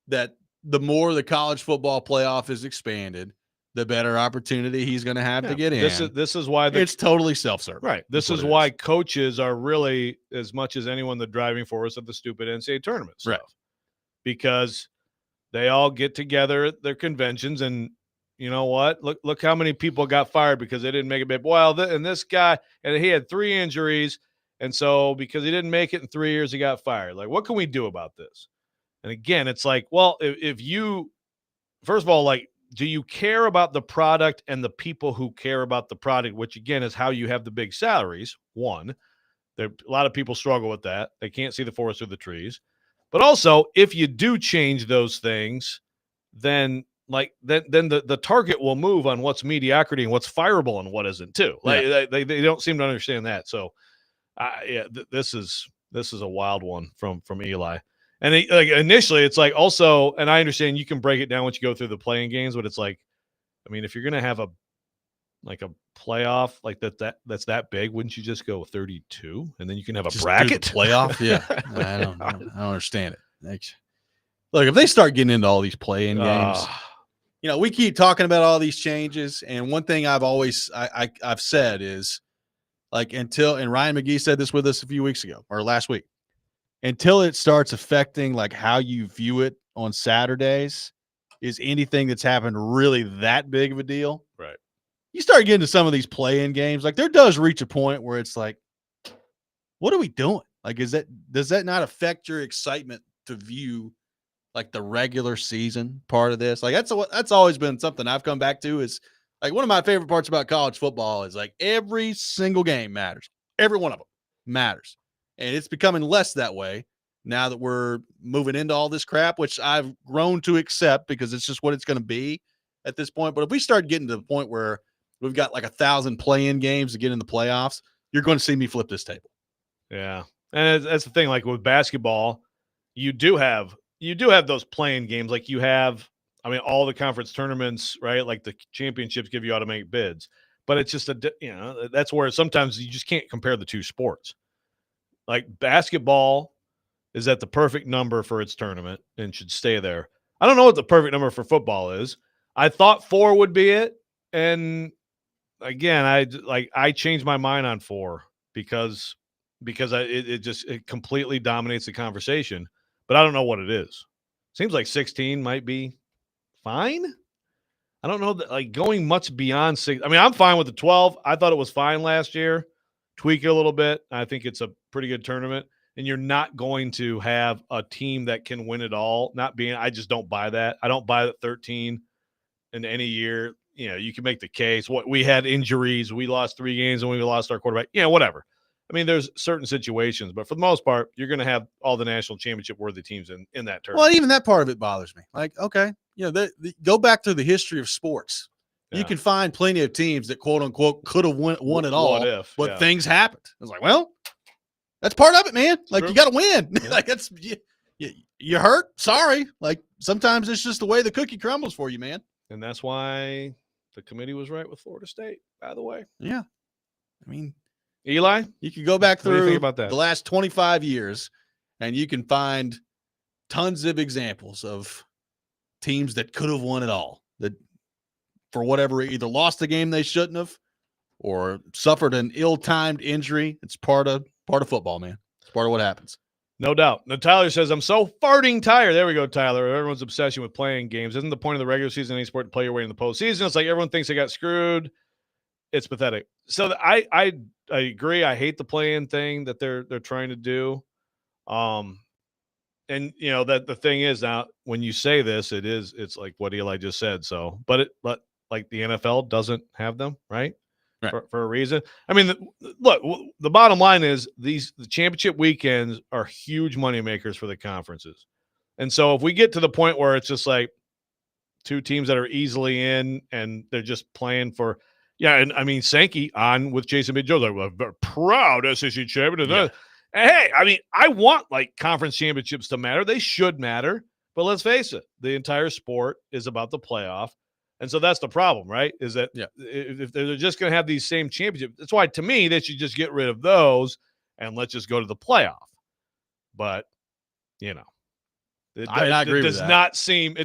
that the more the college football playoff is expanded, the better opportunity he's going to have to get in. This is why it's totally self-serving. Right. This is why coaches are really, as much as anyone, the driving force of the stupid NCAA tournament stuff. Right. Because they all get together at their conventions and, you know what? Look how many people got fired because they didn't make it big. Well, and this guy, and he had 3 injuries, and so because he didn't make it in 3 years, he got fired. Like, what can we do about this? And again, it's like, well, if you, first of all, like, do you care about the product and the people who care about the product, which again is how you have the big salaries? One, a lot of people struggle with that. They can't see the forest through the trees. But also, if you do change those things, then the target will move on what's mediocrity and what's fireable and what isn't too. Like they don't seem to understand that. So, this is a wild one from Eli. And initially, it's like also, and I understand you can break it down once you go through the playing games, but it's like, if you're gonna have a playoff like that's that big, wouldn't you just go 32 and then you can have a bracket playoff? Yeah, I don't understand it. Look, if they start getting into all these play-in games. We keep talking about all these changes, and one thing I've always I've said is, and Ryan McGee said this with us a few weeks ago or last week, until it starts affecting how you view it on Saturdays, is anything that's happened really that big of a deal? Right. You start getting to some of these play-in games, there does reach a point where it's like, what are we doing? Does that not affect your excitement to view the regular season part of this? That's always been something I've come back to is one of my favorite parts about college football is every single game matters. Every one of them matters. And it's becoming less that way now that we're moving into all this crap, which I've grown to accept because it's just what it's going to be at this point. But if we start getting to the point where we've got 1,000 play-in games to get in the playoffs, you're going to see me flip this table. Yeah. And that's the thing, with basketball, you do have those play-in games. You have, all the conference tournaments, right? The championships give you automatic bids, but it's just that's where sometimes you just can't compare the two sports. Basketball is at the perfect number for its tournament and should stay there. I don't know what the perfect number for football is. I thought 4 would be it. And again, I changed my mind on 4 because it completely dominates the conversation, but I don't know what it is. Seems like 16 might be fine. I don't know that going much beyond 6. I'm fine with the 12. I thought it was fine last year. Tweak it a little bit. I think it's a pretty good tournament, and you're not going to have a team that can win it all. I just don't buy that. I don't buy that 13 in any year. You can make the case. We had injuries. We lost 3 games and we lost our quarterback. Whatever. There's certain situations, but for the most part, you're going to have all the national championship worthy teams in that tournament. Well, even that part of it bothers me. Okay, go back to the history of sports. Yeah. You can find plenty of teams that quote unquote could have won it all, but things happened. It's that's part of it, man. You got to win. Yeah. That's you hurt. Sorry. Sometimes it's just the way the cookie crumbles for you, man. And that's why the committee was right with Florida State, by the way. Yeah. Eli, you could go back through about that? The last 25 years, and you can find tons of examples of teams that could have won it all that for whatever, either lost the game they shouldn't have or suffered an ill-timed injury. It's part of football, man. It's part of what happens. No doubt. Now, Tyler says, I'm so farting tired. There we go, Tyler. Everyone's obsession with playing games. Isn't the point of the regular season any sport to play your way in the postseason? It's like everyone thinks they got screwed. It's pathetic. So I agree. I hate the play-in thing that they're trying to do. And you know that the thing is now when you say this, it's like what Eli just said. So, but like the NFL doesn't have them, right? For a reason. I mean, look, the bottom line is the championship weekends are huge moneymakers for the conferences. And so if we get to the point where it's just like two teams that are easily in and they're just playing for, and I mean, Sankey on with Jason Bid-Jones, like, we're proud SEC champion. Yeah. And hey, I mean, I want like conference championships to matter. They should matter. But let's face it, the entire sport is about the playoff. And so that's the problem, right? Is that if they're just going to have these same championships, that's why to me they should just get rid of those and let's just go to the playoff. But I agree. It does not seem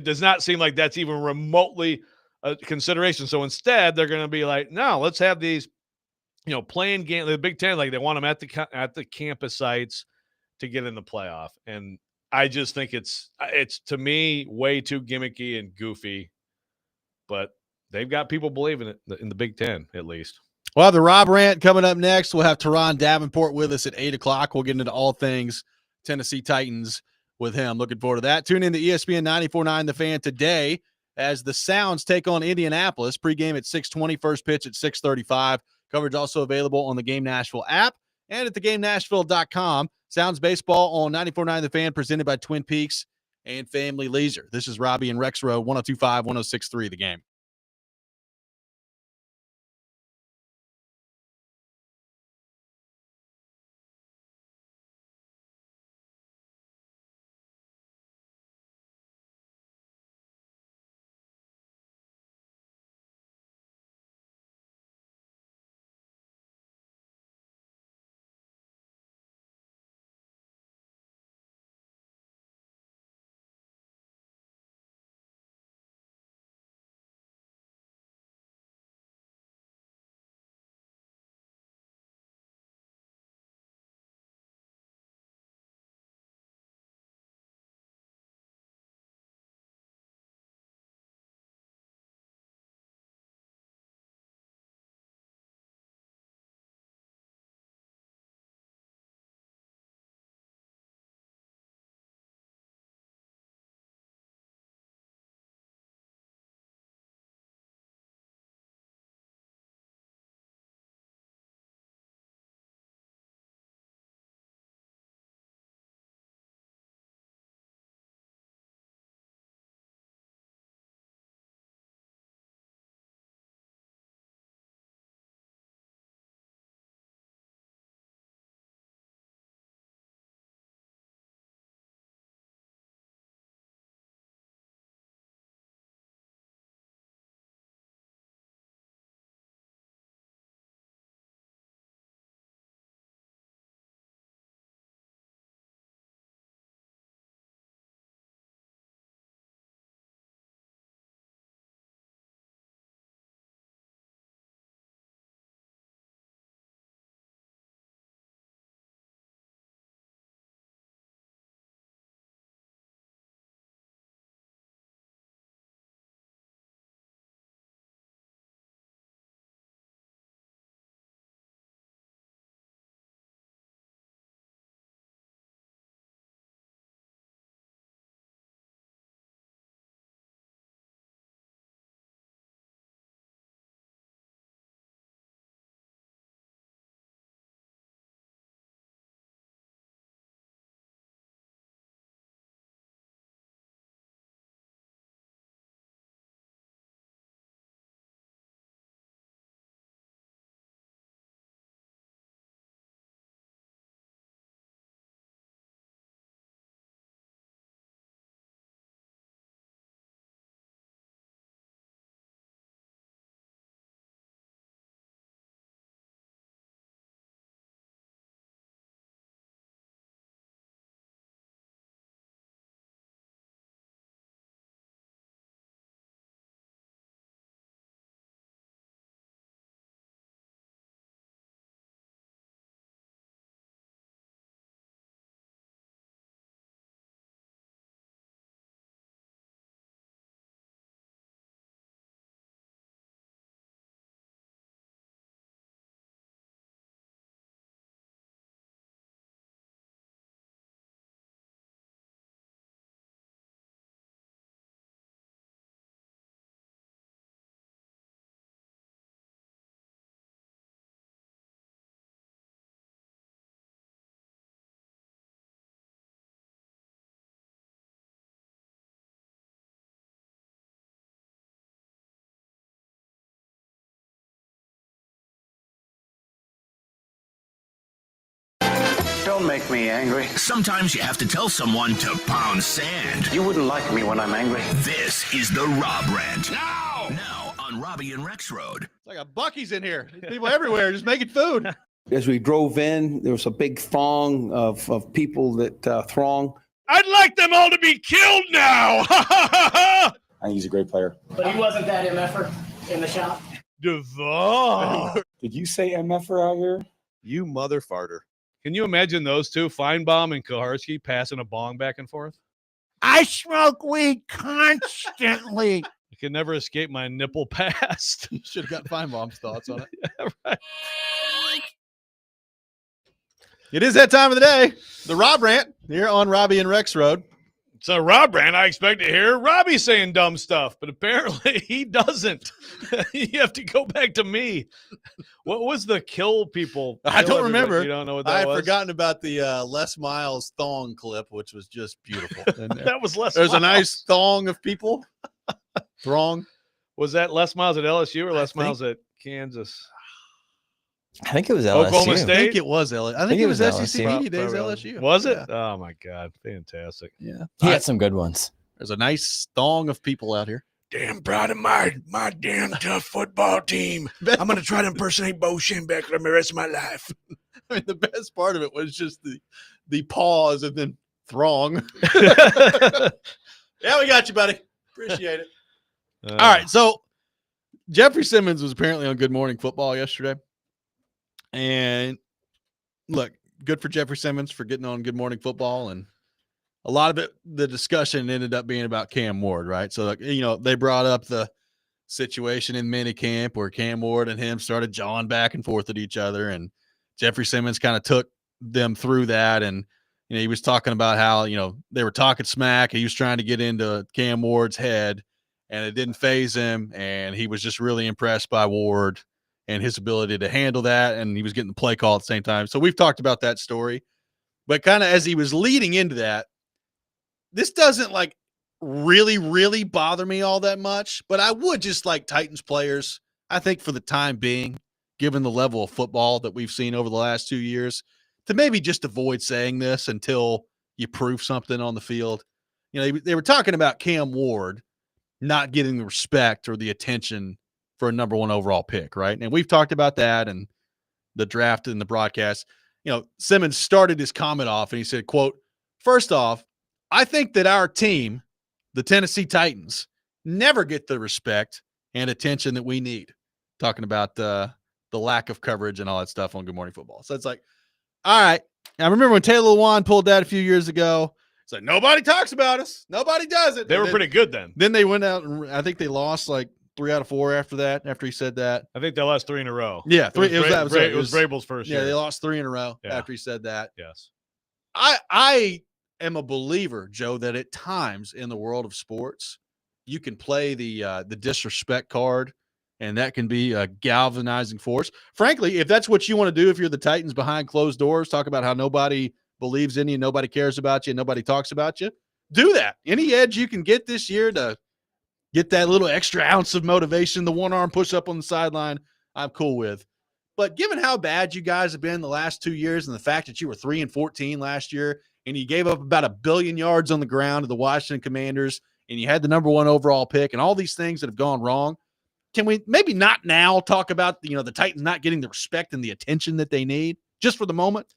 like that's even remotely a consideration. So instead, they're going to be like, no, let's have these, playing game. The Big Ten, like they want them at the campus sites to get in the playoff, and I just think it's to me way too gimmicky and goofy. But they've got people believing it in the Big Ten, at least. We'll have the Rob Rant coming up next. We'll have Teron Davenport with us at 8 o'clock. We'll get into all things Tennessee Titans with him. Looking forward to that. Tune in to ESPN 94.9 The Fan today as the Sounds take on Indianapolis. Pregame at 6:20, first pitch at 6:35. Coverage also available on the Game Nashville app and at theGameNashville.com. Sounds baseball on 94.9 The Fan, presented by Twin Peaks and Family Leisure. This is Robby and Rexrode, 102.5, 106.3 The Game. Don't make me angry. Sometimes you have to tell someone to pound sand. You wouldn't like me when I'm angry. This is the Rob Rant. Now on Robby and Rexrode. It's like a Buc-ee's in here. There's people everywhere just making food. As we drove in, there was a big throng of people that throng. I'd like them all to be killed now. I think he's a great player. But he wasn't that MFer in the shop. Duvall. Did you say MFer out here? You mother farter. Can you imagine those two, Feinbaum and Koharski, passing a bong back and forth? I smoke weed constantly. I can never escape my nipple past. You should have got Feinbaum's thoughts on it. Yeah, right. It is that time of the day. The Rob Rant here on Robby and Rexrode. So Rob Rant, I expect to hear Robbie saying dumb stuff, but apparently he doesn't. You have to go back to me. What was the kill people? I don't remember. You don't know what I that had was? forgotten about the Les Miles thong clip, which was just beautiful. That was Les There's a Miles. nice thong of people. Throng. Was that Les Miles at LSU or Les think- Miles at Kansas? I think it was Oklahoma LSU. State? I think it was LSU. I think it was SEC LSU. Media Days Probably. LSU. Was it? Yeah. Oh my God. Fantastic. Yeah. He had some good ones. There's a nice thong of people out here. Damn proud of my damn tough football team. I'm going to try to impersonate Bo Schembechler for the rest of my life. I mean, the best part of it was just the pause and then throng. Yeah, we got you, buddy. Appreciate it. All right. So Jeffrey Simmons was apparently on Good Morning Football yesterday. And look, good for Jeffrey Simmons for getting on Good Morning Football. And a lot of it, the discussion ended up being about Cam Ward, right? So, they brought up the situation in minicamp where Cam Ward and him started jawing back and forth at each other. And Jeffrey Simmons kind of took them through that. And, he was talking about how, they were talking smack. He was trying to get into Cam Ward's head and it didn't faze him. And he was just really impressed by Ward and his ability to handle that. And he was getting the play call at the same time. So we've talked about that story. But kind of as he was leading into that, this doesn't really, really bother me all that much. But I would just like Titans players, I think for the time being, given the level of football that we've seen over the last 2 years, to maybe just avoid saying this until you prove something on the field. They were talking about Cam Ward not getting the respect or the attention for a number 1 overall pick, right? And we've talked about that and the draft and the broadcast. Simmons started his comment off and he said, quote, "First off, I think that our team, the Tennessee Titans, never get the respect and attention that we need." Talking about the lack of coverage and all that stuff on Good Morning Football. So it's like, all right. I remember when Taylor Lewan pulled that a few years ago. It's like, nobody talks about us. Nobody does it. They were pretty good then. Then they went out and I think they lost 3 out of 4 after that, after he said that. I think they lost 3 in a row. Yeah, 3. It was Vrabel's first year. Yeah, they lost 3 in a row Yeah. after he said that. Yes. I am a believer, Joe, that at times in the world of sports, you can play the disrespect card, and that can be a galvanizing force. Frankly, if that's what you want to do, if you're the Titans behind closed doors, talk about how nobody believes in you, nobody cares about you, nobody talks about you, do that. Any edge you can get this year to get that little extra ounce of motivation, the one-arm push-up on the sideline, I'm cool with. But given how bad you guys have been the last 2 years and the fact that you were 3-14 last year and you gave up about 1 billion yards on the ground to the Washington Commanders and you had the number 1 overall pick and all these things that have gone wrong, can we maybe not now talk about, the Titans not getting the respect and the attention that they need just for the moment?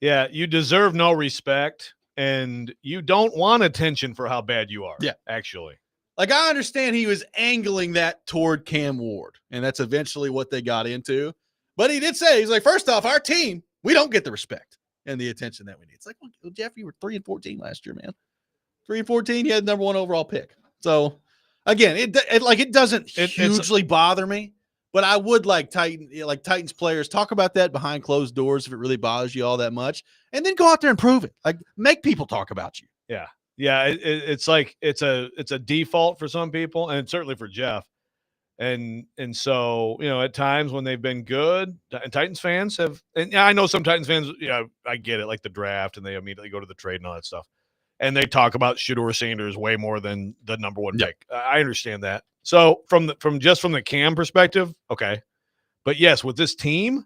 Yeah, you deserve no respect, and you don't want attention for how bad you are. Yeah. Actually. I understand he was angling that toward Cam Ward, and that's eventually what they got into. But he did say, he's like, first off, our team, we don't get the respect and the attention that we need. It's like, well, Jeff, you were 3-14 last year, man. 3-14, you had the number 1 overall pick. So, again, it doesn't hugely bother me, but I would like Titans players talk about that behind closed doors if it really bothers you all that much, and then go out there and prove it. Make people talk about you. Yeah. Yeah, it's like it's a default for some people, and certainly for Jeff. And so, at times when they've been good, and Titans fans have, and I know some Titans fans, I get it, like the draft, and they immediately go to the trade and all that stuff. And they talk about Shedeur Sanders way more than the number 1 pick. I understand that. So from the Cam perspective, okay. But yes, with this team,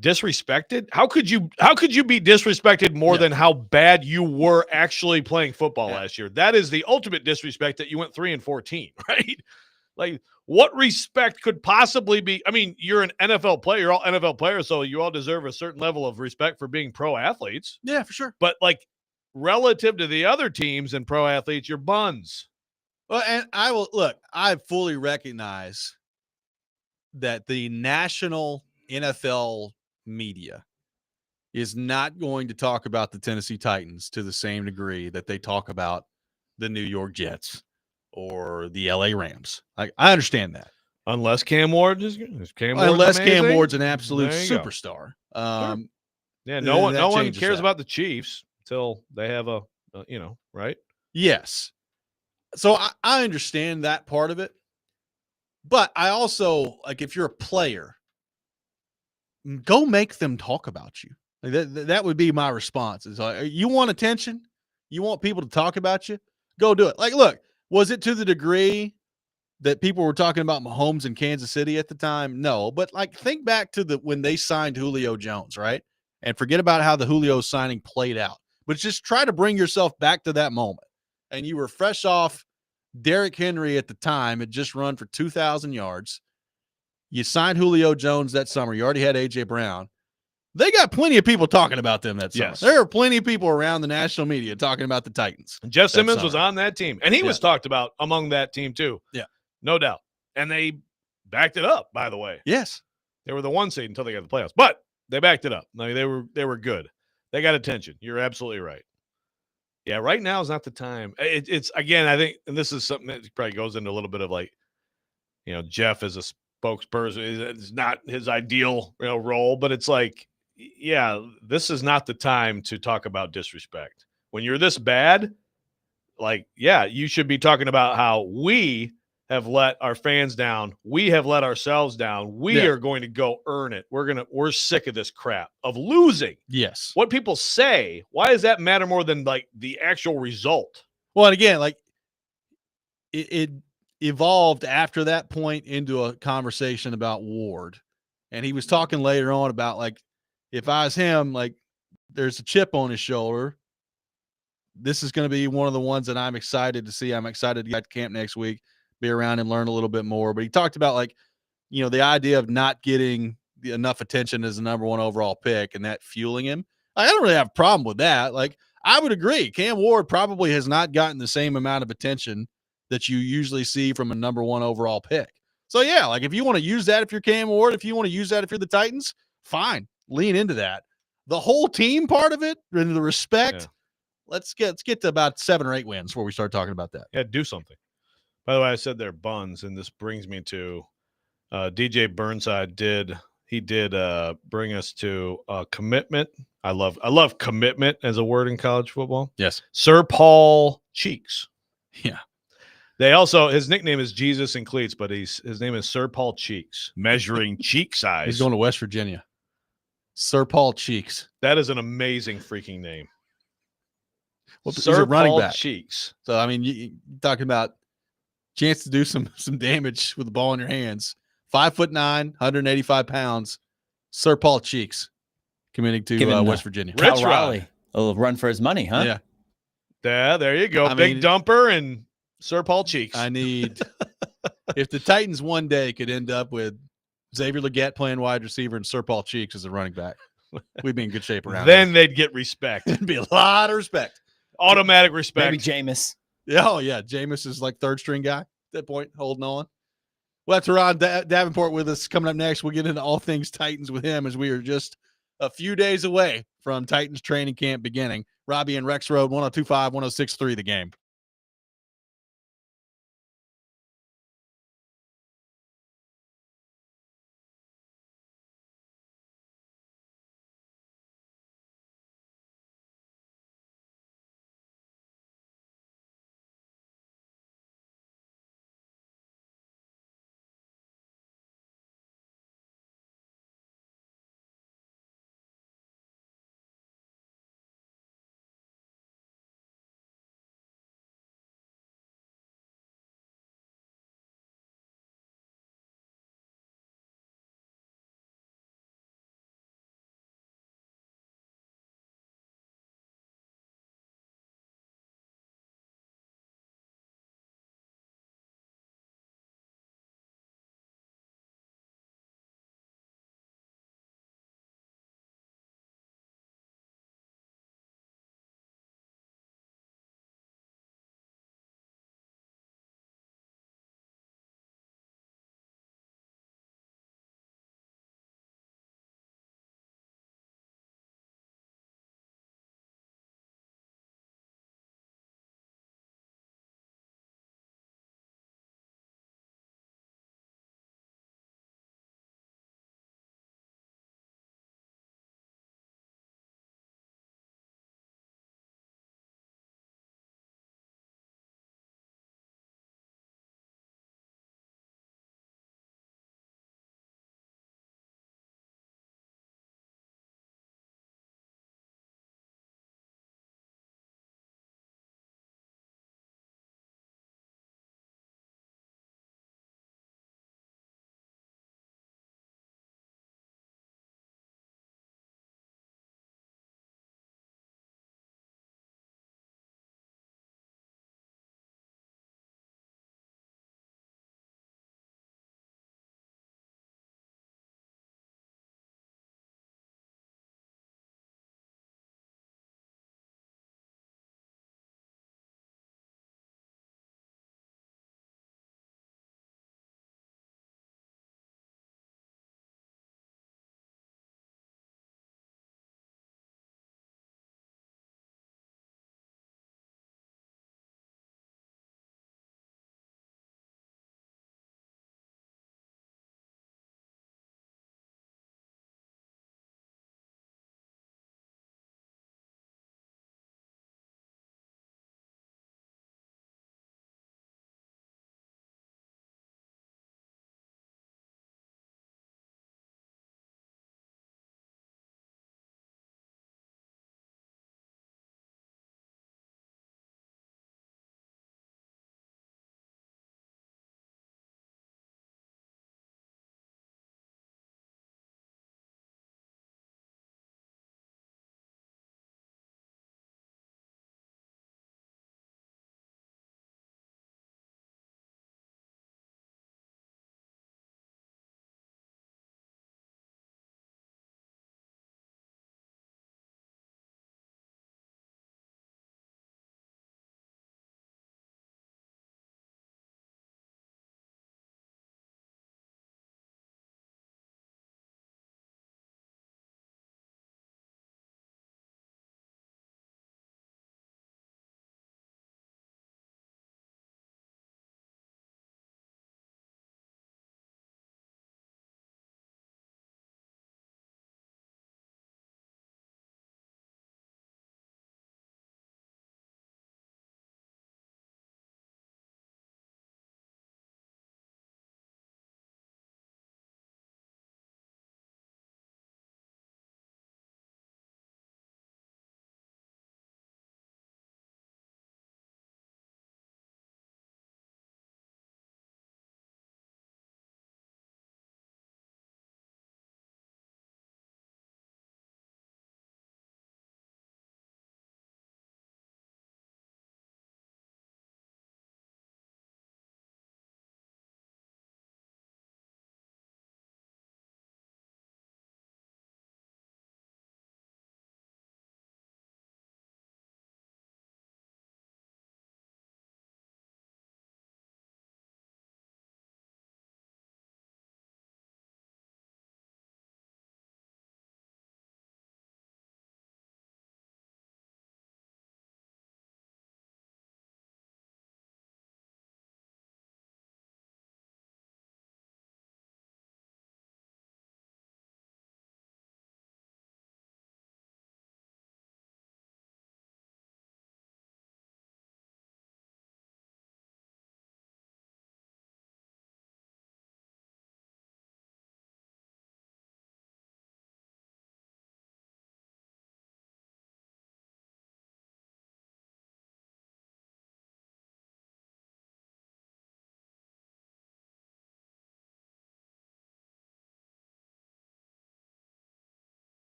disrespected? How could you be disrespected more than how bad you were actually playing football last year? That is the ultimate disrespect, that you went 3-14, right? Like, what respect could possibly be? I mean, you're an NFL player, you're all NFL players, so you all deserve a certain level of respect for being pro athletes. Yeah, for sure. But like, relative to the other teams and pro athletes, you're buns. Well, and I fully recognize that the national NFL media is not going to talk about the Tennessee Titans to the same degree that they talk about the New York Jets or the LA Rams. Like, I understand that. Unless Cam Ward is Cam Ward's an absolute There you superstar. Sure. Yeah, no one cares that. about the Chiefs until they have a right? Yes. So I understand that part of it. But I also, like, if you're a player, go make them talk about you. Like, that would be my response. Is like, you want attention? You want people to talk about you? Go do it. Like, look, was it to the degree that people were talking about Mahomes in Kansas City at the time? No, but like, think back to when they signed Julio Jones, right? And forget about how the Julio signing played out. But just try to bring yourself back to that moment. And you were fresh off Derrick Henry at the time, had just run for 2,000 yards. You signed Julio Jones that summer. You already had A.J. Brown. They got plenty of people talking about them that summer. Yes. There are plenty of people around the national media talking about the Titans. Jeff Simmons was on that team, and he was talked about among that team too. Yeah. No doubt. And they backed it up, by the way. Yes. They were the 1 seed until they got the playoffs, but they backed it up. I mean, they were good. They got attention. You're absolutely right. Yeah, right now is not the time. It's again, I think, and this is something that probably goes into a little bit of like, Jeff as a spokesperson. It's not his ideal role, but it's like, yeah, this is not the time to talk about disrespect. When you're this bad, like, yeah, you should be talking about how we have let our fans down. We have let ourselves down. We are going to go earn it. We're sick of this crap of losing. Yes. What people say, why does that matter more than like the actual result? Well, and again, like, it evolved after that point into a conversation about Ward. And he was talking later on about, like, if I was him, like, there's a chip on his shoulder. This is going to be one of the ones that I'm excited to see. I'm excited to get to camp next week, be around him, learn a little bit more. But he talked about, like, the idea of not getting enough attention as the number 1 overall pick and that fueling him. I don't really have a problem with that. Like, I would agree. Cam Ward probably has not gotten the same amount of attention that you usually see from a number 1 overall pick. So, yeah, like, if you want to use that, if you're Cam Ward, if you want to use that, if you're the Titans, fine, lean into that. The whole team part of it and the respect, let's get to about 7 or 8 wins before we start talking about that. Yeah, do something. By the way, I said they're buns, and this brings me to DJ Burnside did bring us to commitment. I love commitment as a word in college football. Yes. Sir Paul Cheeks. Yeah. They also, his nickname is Jesus in Cleats, but his name is Sir Paul Cheeks, measuring cheek size. He's going to West Virginia. Sir Paul Cheeks. That is an amazing freaking name. Well, Sir he's a running Paul back. Cheeks. So, I mean, you're talking about chance to do some damage with the ball in your hands. 5'9", 185 pounds. Sir Paul Cheeks committing to West Virginia. Cal Raleigh. A little run for his money, huh? Yeah. Yeah, there you go. Big dumper and Sir Paul Cheeks. I need if the Titans one day could end up with Xavier Legette playing wide receiver and Sir Paul Cheeks as a running back, we'd be in good shape around then they'd get respect. It'd be a lot of respect. Automatic respect. Maybe Jameis. Yeah, oh, yeah. Jameis is like third string guy at that point, holding on. We'll have Teron Davenport with us coming up next. We'll get into all things Titans with him as we are just a few days away from Titans training camp beginning. Robby and Rexrode, 102.5, 106.3 The Game.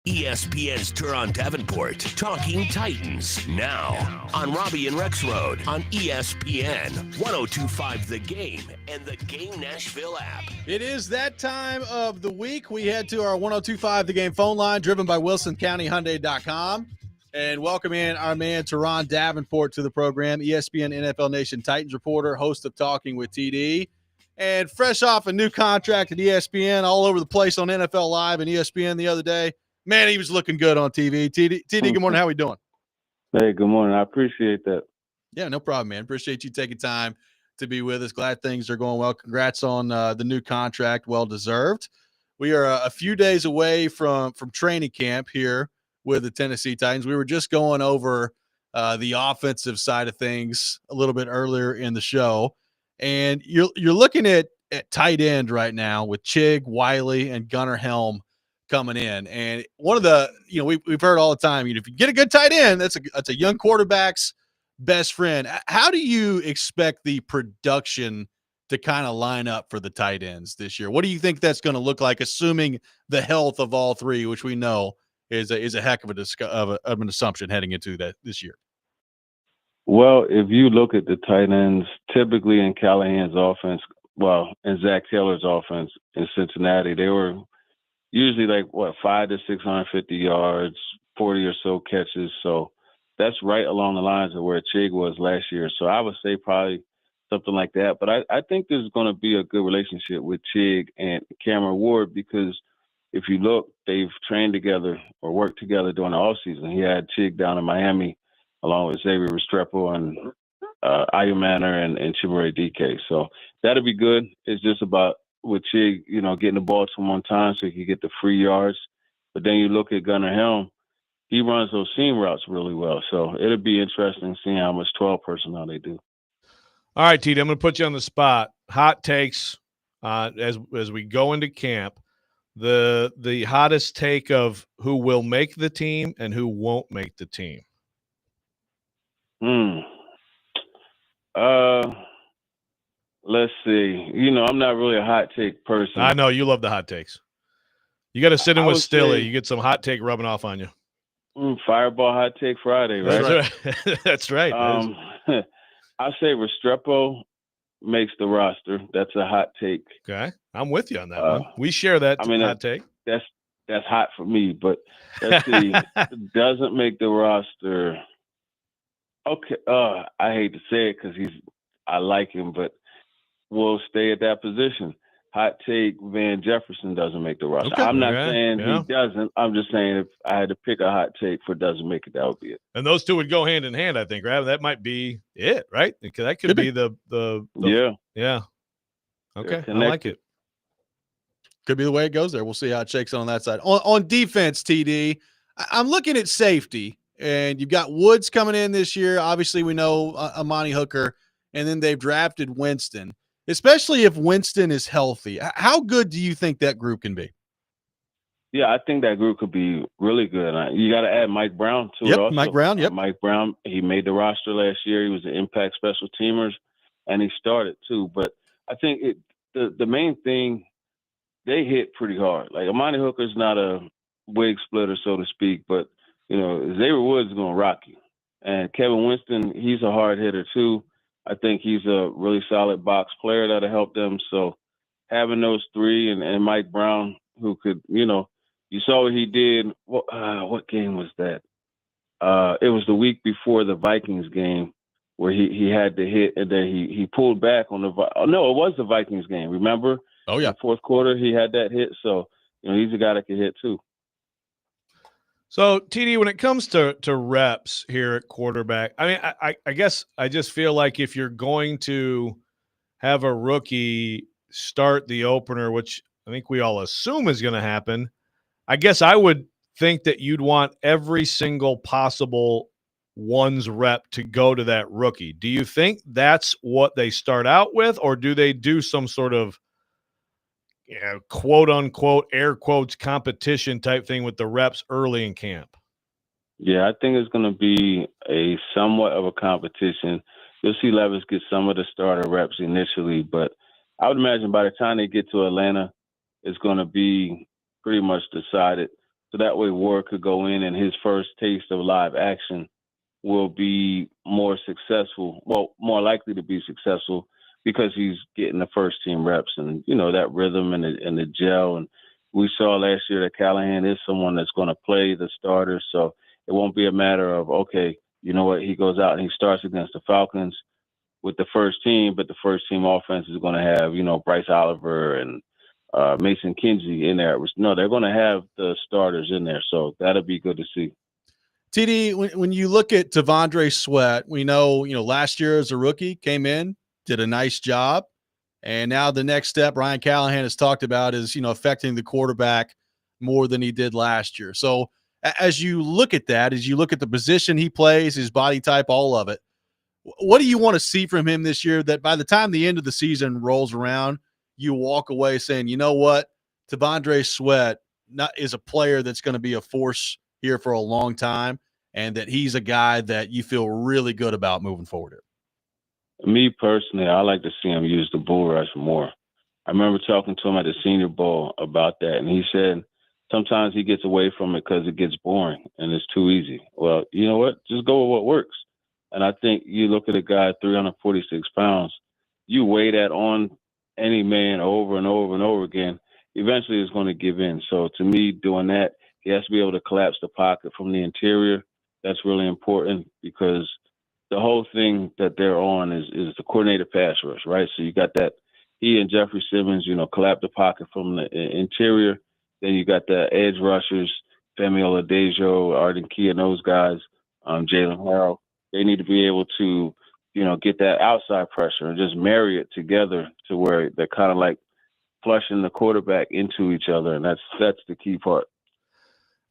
ESPN's Turon Davenport, Talking Titans, now on Robby and Rexrode on ESPN 102.5 The Game and the Game Nashville app. It is that time of the week. We head to our 102.5 The Game phone line, driven by WilsonCountyHyundai.com, and welcome in our man Turon Davenport to the program, ESPN NFL Nation Titans reporter, host of Talking with TD, and fresh off a new contract at ESPN, all over the place on NFL Live and ESPN the other day. Man, he was looking good on TV. TD, good morning. How we doing? Hey, good morning. I appreciate that. Yeah, no problem, man. Appreciate you taking time to be with us. Glad things are going well. Congrats on the new contract. Well deserved. We are a few days away from training camp here with the Tennessee Titans. We were just going over the offensive side of things a little bit earlier in the show, and you're looking at tight end right now with Chig, Wiley, and Gunnar Helm coming in. And one of the, we've heard all the time, if you get a good tight end, that's a young quarterback's best friend. How do you expect the production to kind of line up for the tight ends this year? What do you think that's going to look like, assuming the health of all three, which we know is a heck of an assumption heading into that this year? Well, if you look at the tight ends, typically in Callahan's offense, in Zach Taylor's offense in Cincinnati, they were usually 500 to 650 yards, 40 or so catches. So that's right along the lines of where Chig was last year. So I would say probably something like that. But I think there's going to be a good relationship with Chig and Cameron Ward, because if you look, they've trained together or worked together during the offseason. He had Chig down in Miami along with Xavier Restrepo and Ayu Manor and Chimere DK. So that'll be good. It's just about with Chig, getting the ball to him on time so he can get the free yards. But then you look at Gunnar Helm, he runs those seam routes really well. So it'll be interesting seeing how much 12 personnel they do. All right, TD, I'm going to put you on the spot. Hot takes as we go into camp. The hottest take of who will make the team and who won't make the team. Let's see. I'm not really a hot take person. I know you love the hot takes. You got to sit in with Stilly. You get some hot take rubbing off on you. Fireball Hot Take Friday, right? That's right. That's right. I say Restrepo makes the roster. That's a hot take. Okay, I'm with you on that one. We share that hot take. That's hot for me. But let's see. Doesn't make the roster. Okay. I hate to say it because I like him, but we'll stay at that position. Hot take, Van Jefferson doesn't make the roster. Okay. I'm not saying he doesn't. I'm just saying if I had to pick a hot take for doesn't make it, that would be it. And those two would go hand in hand, I think, right? That might be it, right? Because that could be the yeah. Okay, I like it. Could be the way it goes there. We'll see how it shakes on that side. On defense, TD, I'm looking at safety, and you've got Woods coming in this year. Obviously, we know Amani Hooker, and then they've drafted Winston. Especially if Winston is healthy. How good do you think that group can be? Yeah, I think that group could be really good. You got to add Mike Brown to it also. Mike Brown, Mike Brown, he made the roster last year. He was an impact special teamer, and he started too. But I think the main thing, they hit pretty hard. Like Amani Hooker's not a wig splitter, so to speak, but, Xavier Woods is going to rock you. And Kevin Winston, he's a hard hitter too. I think he's a really solid box player that'll help them. So having those three and Mike Brown, who could, you saw what he did. What game was that? It was the week before the Vikings game where he had the hit and then he pulled back on it was the Vikings game. Remember? Oh, yeah. In the fourth quarter, he had that hit. So, he's a guy that can hit too. So, TD, when it comes to reps here at quarterback, I mean, I guess I just feel like if you're going to have a rookie start the opener, which I think we all assume is going to happen, I guess I would think that you'd want every single possible one's rep to go to that rookie. Do you think that's what they start out with, or do they do some sort of quote unquote, air quotes, competition type thing with the reps early in camp? Yeah, I think it's going to be a somewhat of a competition. You'll see Levis get some of the starter reps initially, but I would imagine by the time they get to Atlanta, it's going to be pretty much decided So that way Ward could go in and his first taste of live action will be more successful, well, more likely to be successful because he's getting the first team reps and, that rhythm and the gel. And we saw last year that Callahan is someone that's going to play the starters. So it won't be a matter of, okay, you know what, he goes out and he starts against the Falcons with the first team, but the first team offense is going to have, Bryce Oliver and Mason Kinsey in there. No, they're going to have the starters in there. So that'll be good to see. TD, when you look at T'Vondre Sweat, we know, last year as a rookie came in, did a nice job. And now the next step Ryan Callahan has talked about is, affecting the quarterback more than he did last year. So as you look at that, as you look at the position he plays, his body type, all of it, what do you want to see from him this year that by the time the end of the season rolls around, you walk away saying, you know what, T'Vondre Sweat is a player that's going to be a force here for a long time, and that he's a guy that you feel really good about moving forward here? Me personally, I like to see him use the bull rush more. I remember talking to him at the Senior Bowl about that, and he said sometimes he gets away from it because it gets boring and it's too easy. Well, you know what? Just go with what works. And I think you look at a guy 346 pounds, you weigh that on any man over and over and over again, eventually it's going to give in. So to me, doing that, he has to be able to collapse the pocket from the interior. That's really important because the whole thing that they're on is the coordinated pass rush, right? So you got that, he and Jeffrey Simmons, collapse the pocket from the interior. Then you got the edge rushers, Femi Oladejo, Arden Key, and those guys, Jalen Harrell. They need to be able to, get that outside pressure and just marry it together to where they're kind of like flushing the quarterback into each other, and that's the key part.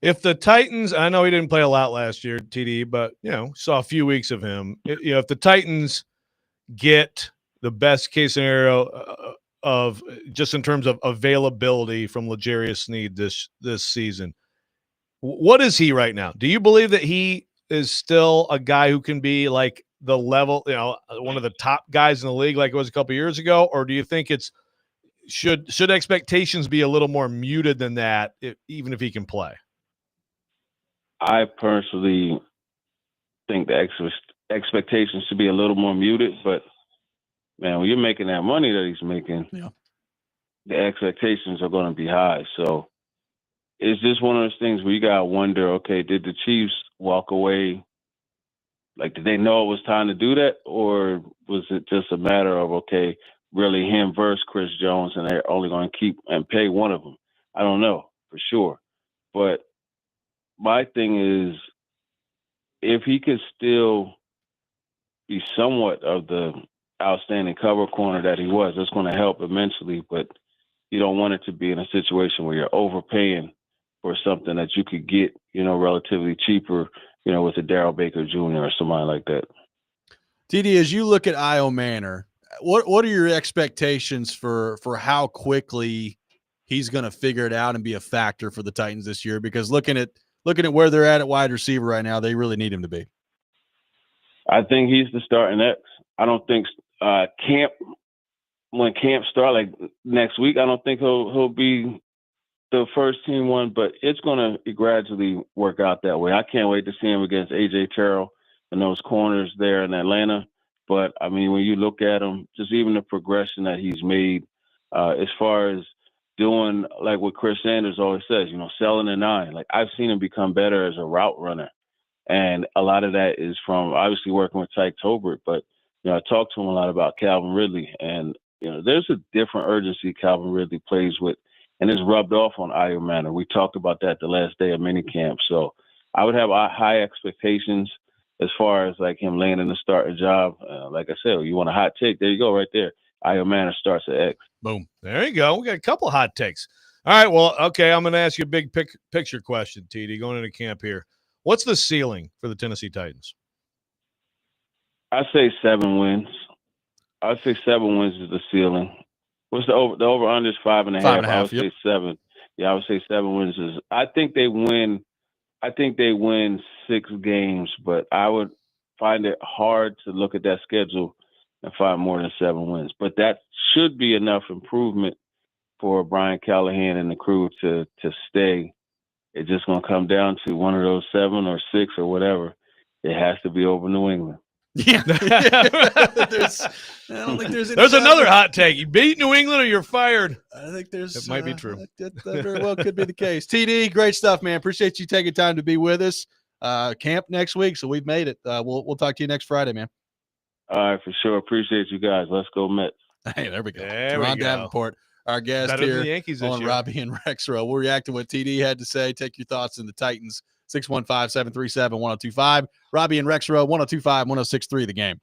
If the Titans, I know he didn't play a lot last year, TD, but, saw a few weeks of him. If the Titans get the best case scenario of just in terms of availability from L'Jarius Sneed this season, what is he right now? Do you believe that he is still a guy who can be like the level, one of the top guys in the league like it was a couple years ago? Or do you think should expectations be a little more muted than that, even if he can play? I personally think the expectations should be a little more muted, but man, when you're making that money that he's making, the expectations are going to be high. So it's just one of those things where you got to wonder, okay, did the Chiefs walk away? Like, did they know it was time to do that? Or was it just a matter of, okay, really him versus Chris Jones, and they're only going to keep and pay one of them? I don't know for sure. But my thing is, if he could still be somewhat of the outstanding cover corner that he was, that's going to help immensely. But you don't want it to be in a situation where you're overpaying for something that you could get, relatively cheaper, with a Darrell Baker Jr. or somebody like that. TD, as you look at Io Manor, what are your expectations for how quickly he's going to figure it out and be a factor for the Titans this year? Because looking at where they're at wide receiver right now, they really need him to be. I think he's the starting X. I don't think when camp start like next week, I don't think he'll be the first team one, but it's going to gradually work out that way. I can't wait to see him against A.J. Terrell and those corners there in Atlanta. But, I mean, when you look at him, just even the progression that he's made as far as doing like what Chris Sanders always says, selling a nine. Like, I've seen him become better as a route runner. And a lot of that is from obviously working with Tyke Tolbert. But, I talked to him a lot about Calvin Ridley. And, there's a different urgency Calvin Ridley plays with. And it's rubbed off on Io Manor. We talked about that the last day of minicamp. So I would have high expectations as far as like him landing the starting job. Like I said, you want a hot take? There you go, right there. Io Manor starts at X. Boom. There you go. We got a couple hot takes. All right. Well, okay. I'm going to ask you a big picture question, TD, going into camp here. What's the ceiling for the Tennessee Titans? I say 7 wins. I'd say 7 wins is the ceiling. What's the over? The over under is 5.5. 5.5. I would say 7. Yeah, I would say 7 wins is. I think they win 6 games, but I would find it hard to look at that schedule and find more than 7 wins. But that should be enough improvement for Brian Callahan and the crew to stay it's just going to come down to one of those 7 or 6 or whatever. It has to be over New England. Yeah. I don't think there's any There's another doubt. hot take. You beat New England or you're fired. I think there's It might be true. That very well could be the case. TD, great stuff, man. Appreciate you taking time to be with us. Camp next week, so we've made it. We'll talk to you next Friday, man. All right, for sure. Appreciate you guys. Let's go Mets. Hey, there we go. There we Ron go. Davenport, our guest Better than here the Yankees this on year. Robby and Rexrode. We'll react to what TD had to say. Take your thoughts in the Titans. 615-737-1025. Robby and Rexrode, 1025-1063 The Game.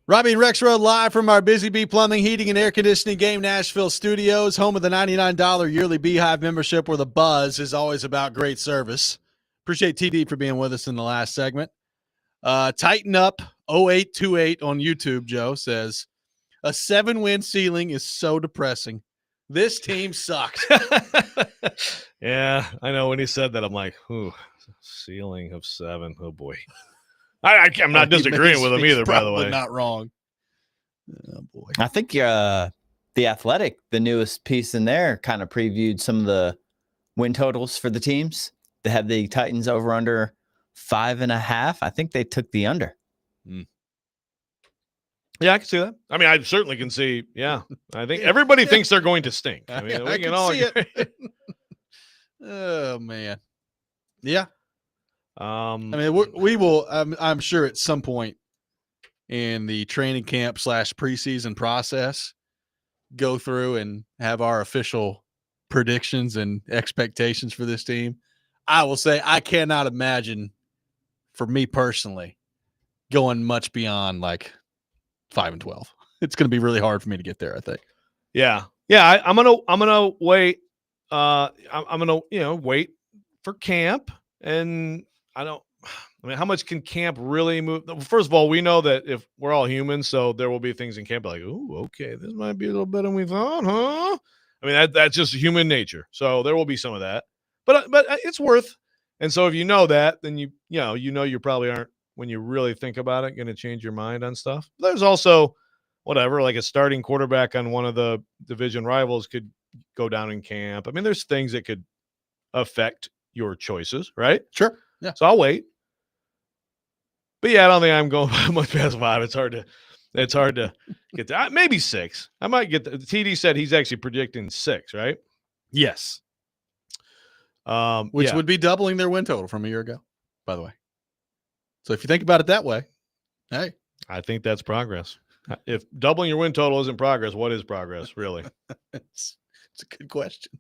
Robby and Rexrode live from our Busy Bee Plumbing, Heating, and Air Conditioning Game Nashville studios, home of the $99 yearly Beehive membership where the buzz is always about great service. Appreciate TD for being with us in the last segment. Tighten Up 0828 on YouTube, Joe, says, a 7-win ceiling is so depressing. This team sucks. Yeah, I know. When he said that, I'm like, ooh, ceiling of 7. Oh, boy. I'm not disagreeing with him either, by the way. Not wrong. Oh boy. I think the Athletic, the newest piece in there, kind of previewed some of the win totals for the teams. They had the Titans over under 5.5. I think they took the under. Yeah, I can see that. I mean, I certainly can see. Yeah, I think everybody thinks they're going to stink. I mean, I can see it. Oh man. Yeah. I mean, we will. I'm sure at some point in the training camp / preseason process, go through and have our official predictions and expectations for this team. I will say I cannot imagine, for me personally, going much beyond like 5-12. It's going to be really hard for me to get there, I think. Yeah. I'm gonna wait. I'm gonna wait for camp, and I mean, how much can camp really move? First of all, we know that if we're all humans, so there will be things in camp like, oh, okay, this might be a little better than we thought, huh? I mean, that's just human nature. So there will be some of that, but it's worth. And so if you know that, then you probably aren't, when you really think about it, going to change your mind on stuff. There's also whatever, like a starting quarterback on one of the division rivals could go down in camp. I mean, there's things that could affect your choices, right? Sure. Yeah. So I'll wait. But yeah, I don't think I'm going much past 5. It's hard to get to. Maybe 6. I might get the TD said he's actually predicting 6, right? Yes. Which yeah. would be doubling their win total from a year ago, by the way. So if you think about it that way, hey. I think that's progress. If doubling your win total isn't progress, what is progress, really? It's a good question.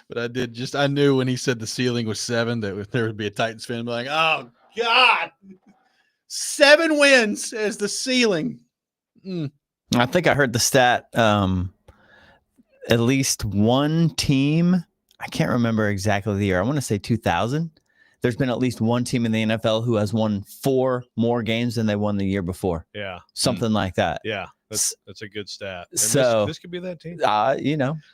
But I knew when he said the ceiling was 7 that there would be a Titans fan like, oh, God. 7 wins as the ceiling. I think I heard the stat. At least one team, I can't remember exactly the year. I want to say 2000. There's been at least one team in the NFL who has won 4 more games than they won the year before. Yeah. Something like that. Yeah. That's a good stat. And so this could be that team.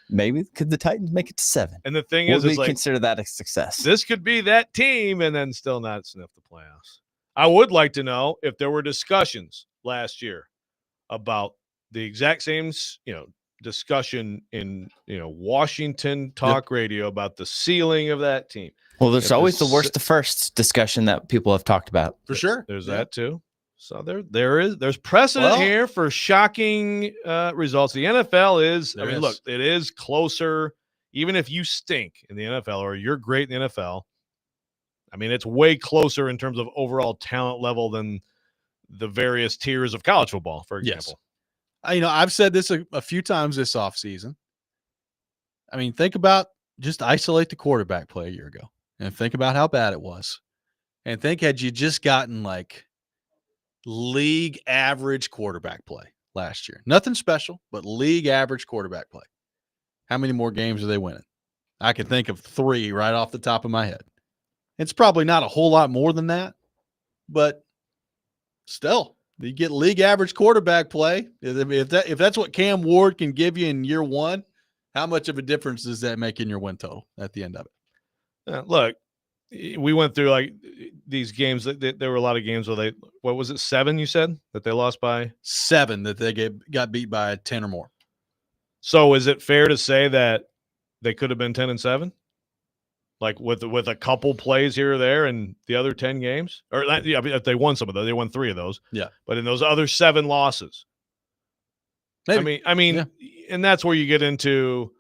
Maybe could the Titans make it to 7? And the thing is, we consider that a success. This could be that team and then still not sniff the playoffs. I would like to know if there were discussions last year about the exact same, discussion in, Washington talk radio about the ceiling of that team. Well, there's always the worst to first discussion that people have talked about. For sure. There's that too. So there's precedent here for shocking results. The NFL is, look, it is closer. Even if you stink in the NFL or you're great in the NFL, I mean, it's way closer in terms of overall talent level than the various tiers of college football, for example. Yes. I've said this a few times this offseason. I mean, think about, just isolate the quarterback play a year ago and think about how bad it was. And think, had you just gotten like league average quarterback play last year, nothing special, but league average quarterback play, how many more games are they winning? I can think of 3 right off the top of my head. It's probably not a whole lot more than that, but still, you get league average quarterback play. If that's what Cam Ward can give you in year 1, how much of a difference does that make in your win total at the end of it? Look, we went through like these games. There were a lot of games where what was it, 7 you said that they lost by? 7 that they got beat by 10 or more. So is it fair to say that they could have been 10-7? Like with a couple plays here or there in the other 10 games? Or if they won some of those, they won 3 of those. Yeah. But in those other 7 losses. Maybe. I mean, and that's where you get into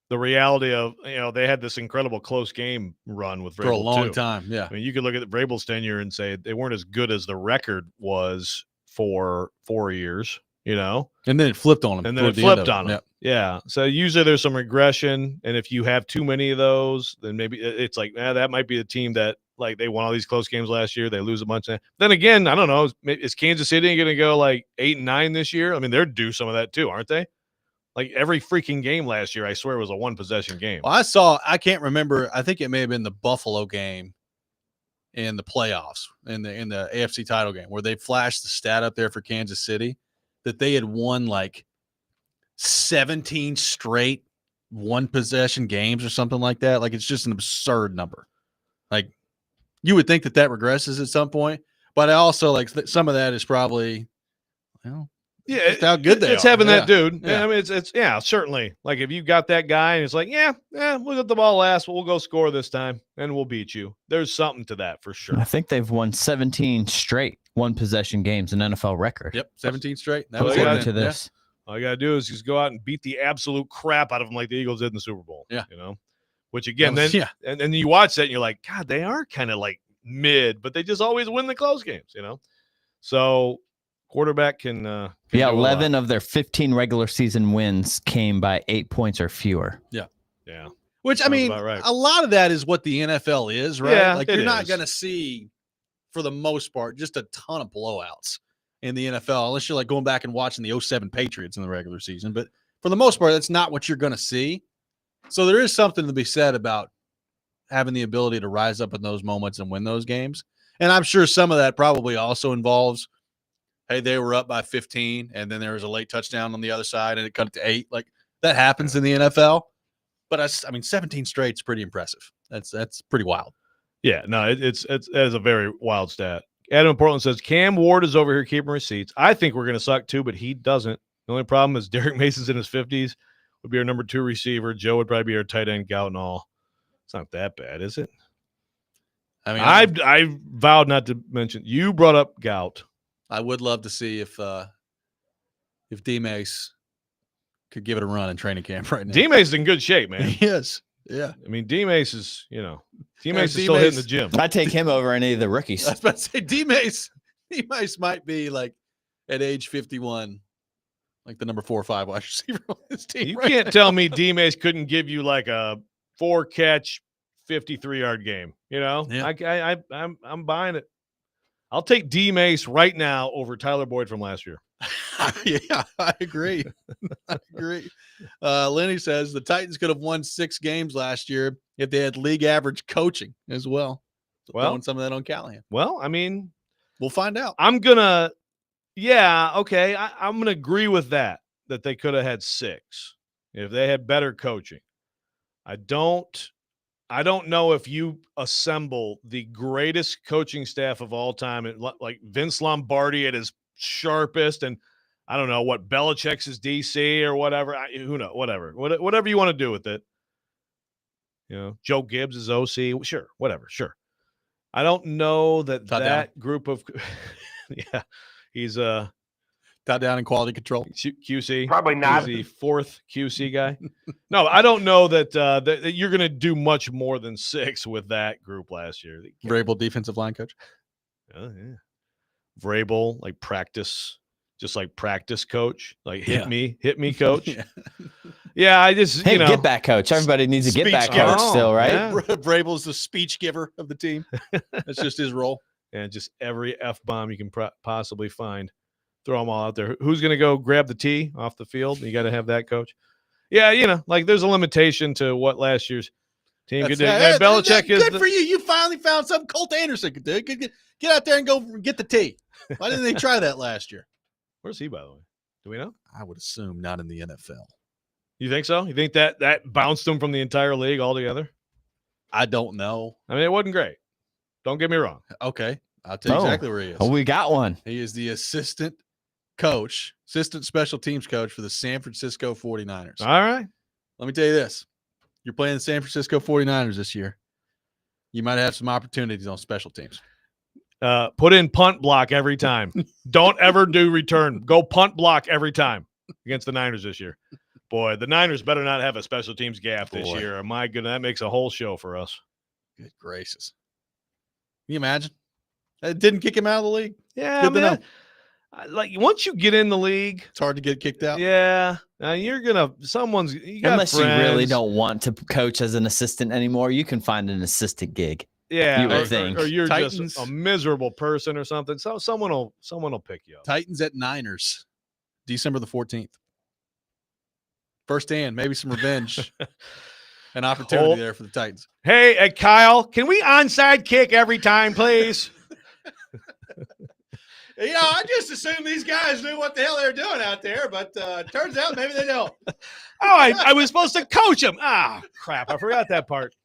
the reality of, they had this incredible close game run with Vrabel for a long time. Yeah. I mean, you could look at Vrabel's tenure and say they weren't as good as the record was for 4 years, And then it flipped on him. And then it flipped on him. Yep. Yeah. So usually there's some regression. And if you have too many of those, then maybe it's like, that might be the team that, like, they won all these close games last year. They lose a bunch. Then again, I don't know. Is Kansas City going to go like 8-9 this year? I mean, they're due some of that too, aren't they? Like every freaking game last year, I swear, was a 1-possession game. Well, I can't remember. I think it may have been the Buffalo game in the playoffs in the AFC title game where they flashed the stat up there for Kansas City that they had won like 17 straight 1-possession games or something like that. Like, it's just an absurd number. Like, you would think that regresses at some point, but I also like some of that is probably, Yeah, just how good they it's are. having that dude. Yeah. I mean, it's certainly. Like if you got that guy and it's like, we'll get the ball last, but we'll go score this time and we'll beat you. There's something to that for sure. I think they've won 17 straight one-possession games, an NFL record. Yep, 17 straight. That Well, was According it. to this. All you got to do is just go out and beat the absolute crap out of them like the Eagles did in the Super Bowl. Yeah. Which again, That was- and then you watch that and you're like, God, they are kind of like mid, but they just always win the close games, So quarterback can do a lot. 11 of their 15 regular season wins came by 8 points or fewer. Yeah. Which, I Sounds mean, about right. a lot of that is what the NFL is, right? Yeah, like it you're not is. going to see, for the most part, just a ton of blowouts in the NFL, unless you're like going back and watching the 07 Patriots in the regular season. But for the most part, that's not what you're going to see. So there is something to be said about having the ability to rise up in those moments and win those games. And I'm sure some of that probably also involves, hey, they were up by 15 and then there was a late touchdown on the other side and it cut it to 8. Like that happens in the NFL. But I mean, 17 straight is pretty impressive. That's pretty wild. Yeah, no, it is a very wild stat. Adam in Portland says Cam Ward is over here keeping receipts. I think we're going to suck too, but he doesn't. The only problem is Derek Mason's in his 50s, would be our number 2 receiver. Joe would probably be our tight end, Gout and all. It's not that bad, is it? I mean, I vowed not to mention. You brought up Gout. I would love to see if D-Mace could give it a run in training camp right now. D-Mace is in good shape, man. He is. Yeah. I mean, D-Mace is, D-Mace is still D-Mace- hitting the gym. I'd take him over any of the rookies. I was about to say D-Mace might be like at age 51, like the number 4 or 5 wide receiver on this team. You right can't now. tell me D-Mace couldn't give you like a 4-catch, 53-yard game. Yeah. I'm buying it. I'll take D-Mace right now over Tyler Boyd from last year. Yeah, I agree. I agree. Lenny says the Titans could have won 6 games last year if they had league average coaching as well. So Well- throwing some of that on Callahan. Well, I mean, We'll find out. I'm going to – yeah, okay. I'm going to agree with that they could have had 6 if they had better coaching. I don't know if you assemble the greatest coaching staff of all time, and like Vince Lombardi at his sharpest, and I don't know what Belichick's his DC or whatever. Who knows? Whatever you want to do with it. Joe Gibbs is OC. Sure, whatever. Sure. I don't know that group of yeah, he's Top down in quality control. QC. Probably not. He's the 4th QC guy. No, I don't know that you're going to do much more than 6 with that group last year. Vrabel defensive line coach. Oh, yeah. Vrabel, like practice coach, like hit me coach. Yeah, I just, Hey, get back coach. Everybody needs a get back Speech giver. coach still, right? Yeah. Vrabel's the speech giver of the team. That's just his role. And just every F-bomb you can possibly find. Throw them all out there. Who's going to go grab the tee off the field? You got to have that coach. Yeah, like there's a limitation to what last year's team could do. Hey, Belichick is good for you. You finally found something Colt Anderson could do. Get out there and go get the tee. Why didn't they try that last year? Where's he, by the way? Do we know? I would assume not in the NFL. You think so? You think that bounced him from the entire league altogether? I don't know. I mean, it wasn't great. Don't get me wrong. Okay. I'll tell you exactly where he is. Oh, we got one. He is the assistant special teams coach for the San Francisco 49ers. All right. Let me tell you this. You're playing the San Francisco 49ers this year. You might have some opportunities on special teams. Put in punt block every time. Don't ever do return. Go punt block every time against the Niners this year. Boy, the Niners better not have a special teams gap this year. My goodness, that makes a whole show for us. Good gracious. Can you imagine? It didn't kick him out of the league. Yeah, Good to know. Like once you get in the league, it's hard to get kicked out. Yeah, you're gonna you got unless friends. you really don't want to coach as an assistant anymore, you can find an assistant gig. Yeah, you would think. Or you're Titans, just a miserable person or something. So someone will pick you up. Titans at Niners, December the 14th. First hand, maybe some revenge. An opportunity there for the Titans. Hey, Kyle, can we onside kick every time, please? I just assumed these guys knew what the hell they were doing out there, but turns out maybe they don't. I was supposed to coach them. Ah, crap. I forgot that part.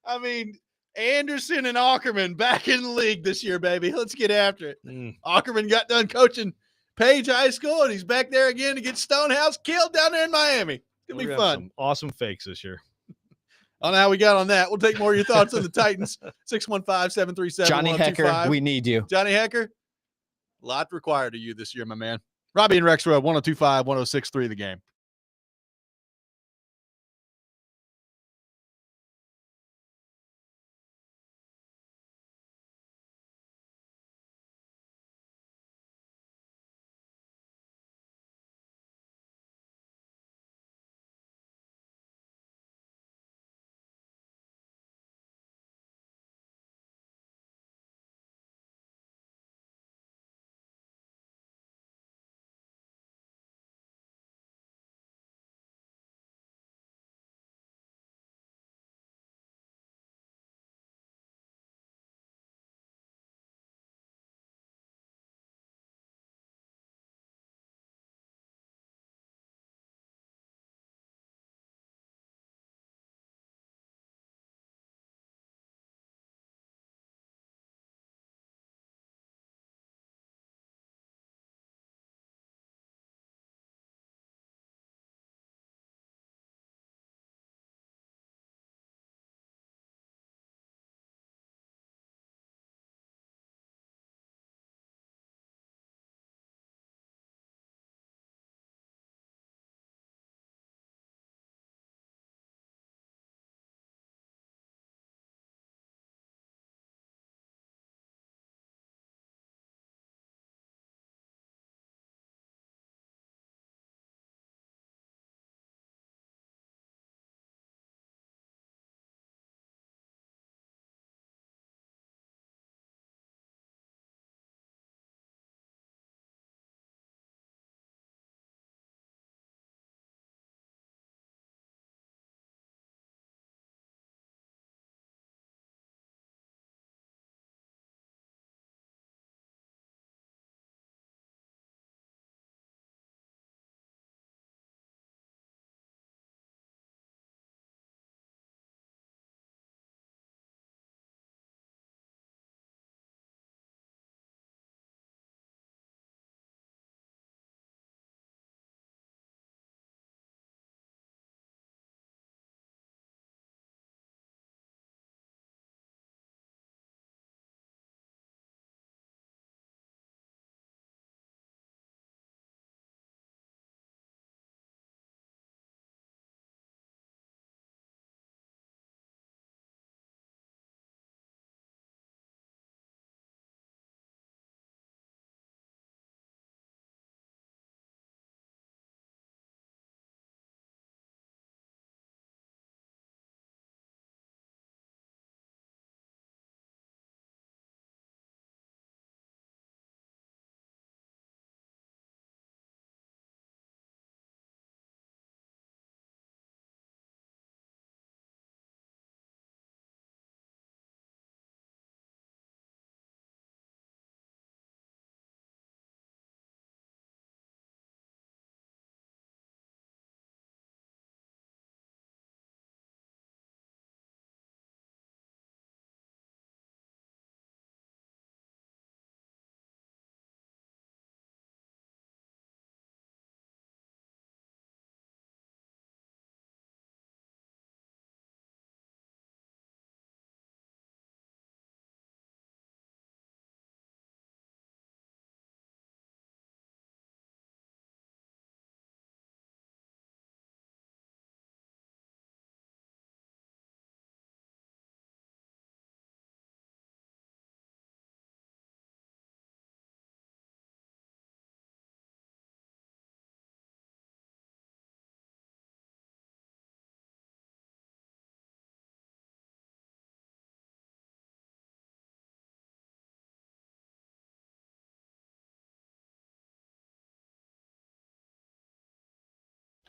I mean, Anderson and Ackerman back in the league this year, baby. Let's get after it. Ackerman got done coaching Page High School, and he's back there again to get Stonehouse killed down there in Miami. It's going to be fun. Some awesome fakes this year. I don't know how we got on that. We'll take more of your thoughts on the Titans. 615-737-1025. Johnny Hecker, we need you. Johnny Hecker, a lot required of you this year, my man. Robby and Rexrode, 102.5, 106.3 The Game.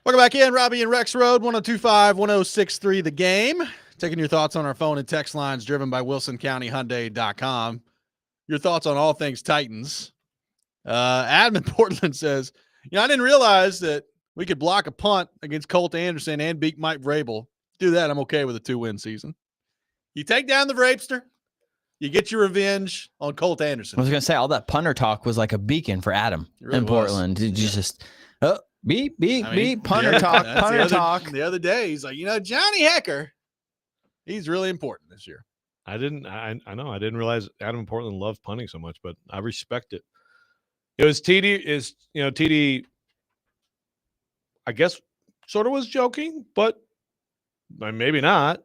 Welcome back in. Robby and Rexrode, 102.5, 106.3 The Game. Taking your thoughts on our phone and text lines driven by WilsonCountyHyundai.com. Your thoughts on all things Titans. Adam in Portland says, I didn't realize that we could block a punt against Colt Anderson and beat Mike Vrabel. Do that, I'm okay with a 2-win season. You take down the Vrapester, You get your revenge on Colt Anderson. I was going to say, all that punter talk was like a beacon for Adam really in was. Portland. Did you just, beep, punter talk, punter talk. The other day, he's like, Johnny Hecker, he's really important this year. I know. I didn't realize Adam in Portland loved punting so much, but I respect it. It was TD, I guess, sort of was joking, but maybe not.